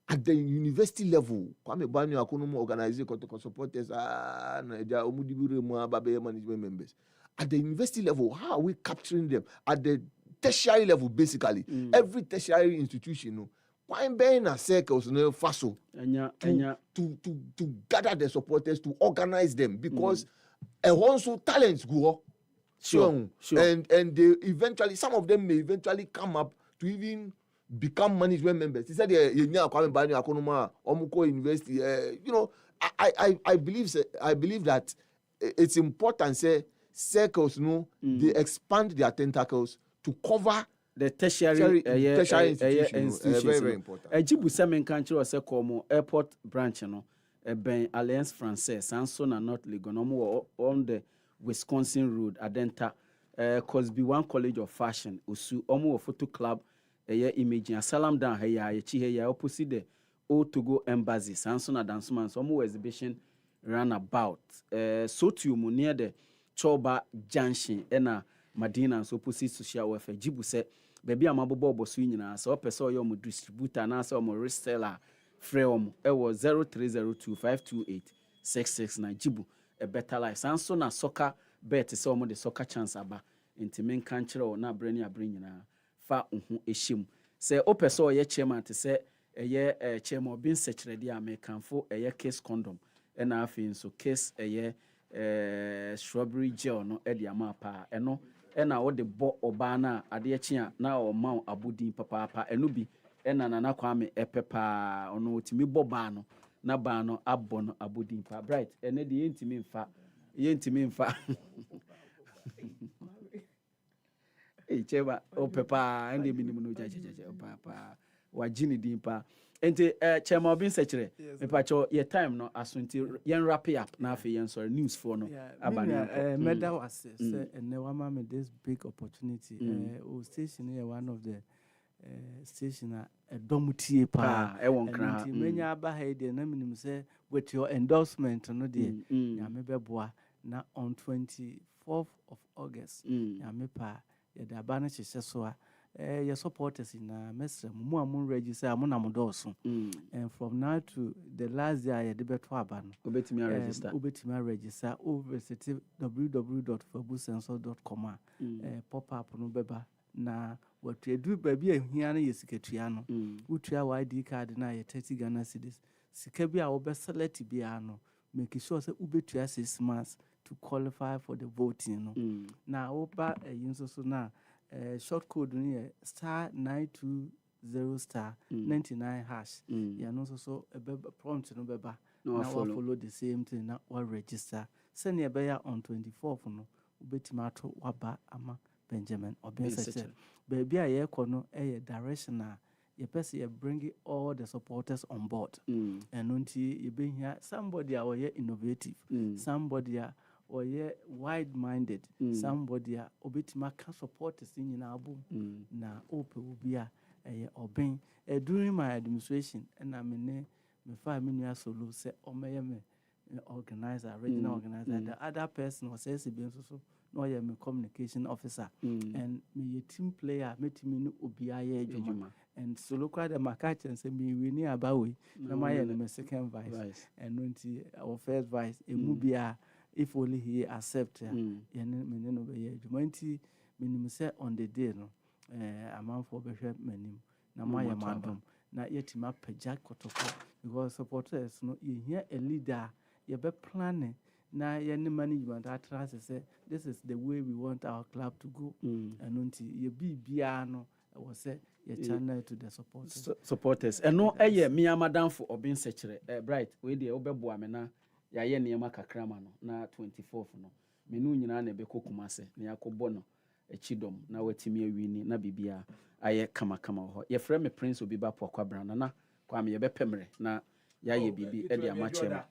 at the university level, Kwame Banyo Akonomo organize Kotoko supporters management members. At the university level, how are we capturing them? At the tertiary level, basically, every tertiary institution, why being a circles faso to gather the supporters to organize them because also talents go sure. And they eventually some of them may eventually come up to even become management members. He said university. I believe that it's important. Say circles, they expand their tentacles to cover the tertiary institution very important. Ejibu semen country or se komo airport branch no ben Alliance Française Sanso na North Legon on the Wisconsin Road Adenta Cosby One College of Fashion Usu omo photo club imaging Salam down here ye opposite the Old Togo Embassy Sanso na Danceman omo exhibition runabout so to mu near the Choba Junction ena Madina so opposite social welfare Jibu se baby amabobo oboso nyina so opese oyo mo distributor na so mo reseller free omo ewo 0302528669 Jibu a better life sanso na soccer bet se omo the soccer chance aba ntimi nka nkire o na brani abre nyina fa ohu ehim se opese oye chairman te se eye chairman bin secretary Americanfo eye case condom ena afi so case eye strawberry gel no e dia mapa eno ena wo de bo oba na ade echi a na o ma abudin papa eno bi ena nana kwame epepa ono otimi bo ba no na ba no abbo no abudin pa bright ene de yentimi mfa cheba o pepa ende minimum no jaje papa wa jini din pa ente chema obin sechere me pa cho your time no asunti yen wrap up na afi yen sorry news for no abani medal assist and ne wama me this big opportunity o station here one of the station a domutie pa e won kra menya aba ha de na minim say with your endorsement no de ya me beboa na on 24th of August ya me pa ya da ba na chese so a your supporters in Mestre mu amun register amuna mudoso and from now to the last year ya de beto aba no obetimi register over www.fabusensor.com pop up no beba na what you do baby ehia na yesiketua no utua ID card na ye 30 Ghana cedis sika bia wo be select bia no make sure say ubetua 6 months to qualify for the voting no na oba yinso so na short code ni star 920 *99 hash ya no so prompt no beba na follow the same thing na wa register send ye be on 24th no ubetima to waba ama Benjamin Obensete baby a ye kono directional ye person ye bring all the supporters on board and until you be here somebody a ye innovative somebody a ye wide minded somebody a obetima can support us in abu na ope obi a ye oben during my administration and I mean me fa me nua solo say omeye me organizer regional organizer the other person was say so no I am a communication officer and me a team player met me no obiaye ejuma and so look at the market and say me we near about na my second vice and until our first vice a mubia if only he accept and me no be ejuma nti me say on the day no amount for be menim na my madam na yetima pejak kotoko because supporters no you hear a leader you be planning na any management atras say this is the way we want our club to go and until you be no was say your channel to the supporters and no me madam for obin sechere bright we dey obeboa me na ya ye niam kakra ma no na 24th no me no nyina na be kokumase na yakobo no echidom na watimi awini na bibia aye kama ho ye frɛ me Prince Obiba Poakwa Brown na kwa me ye bepemre na ya ye bibi e dey amachema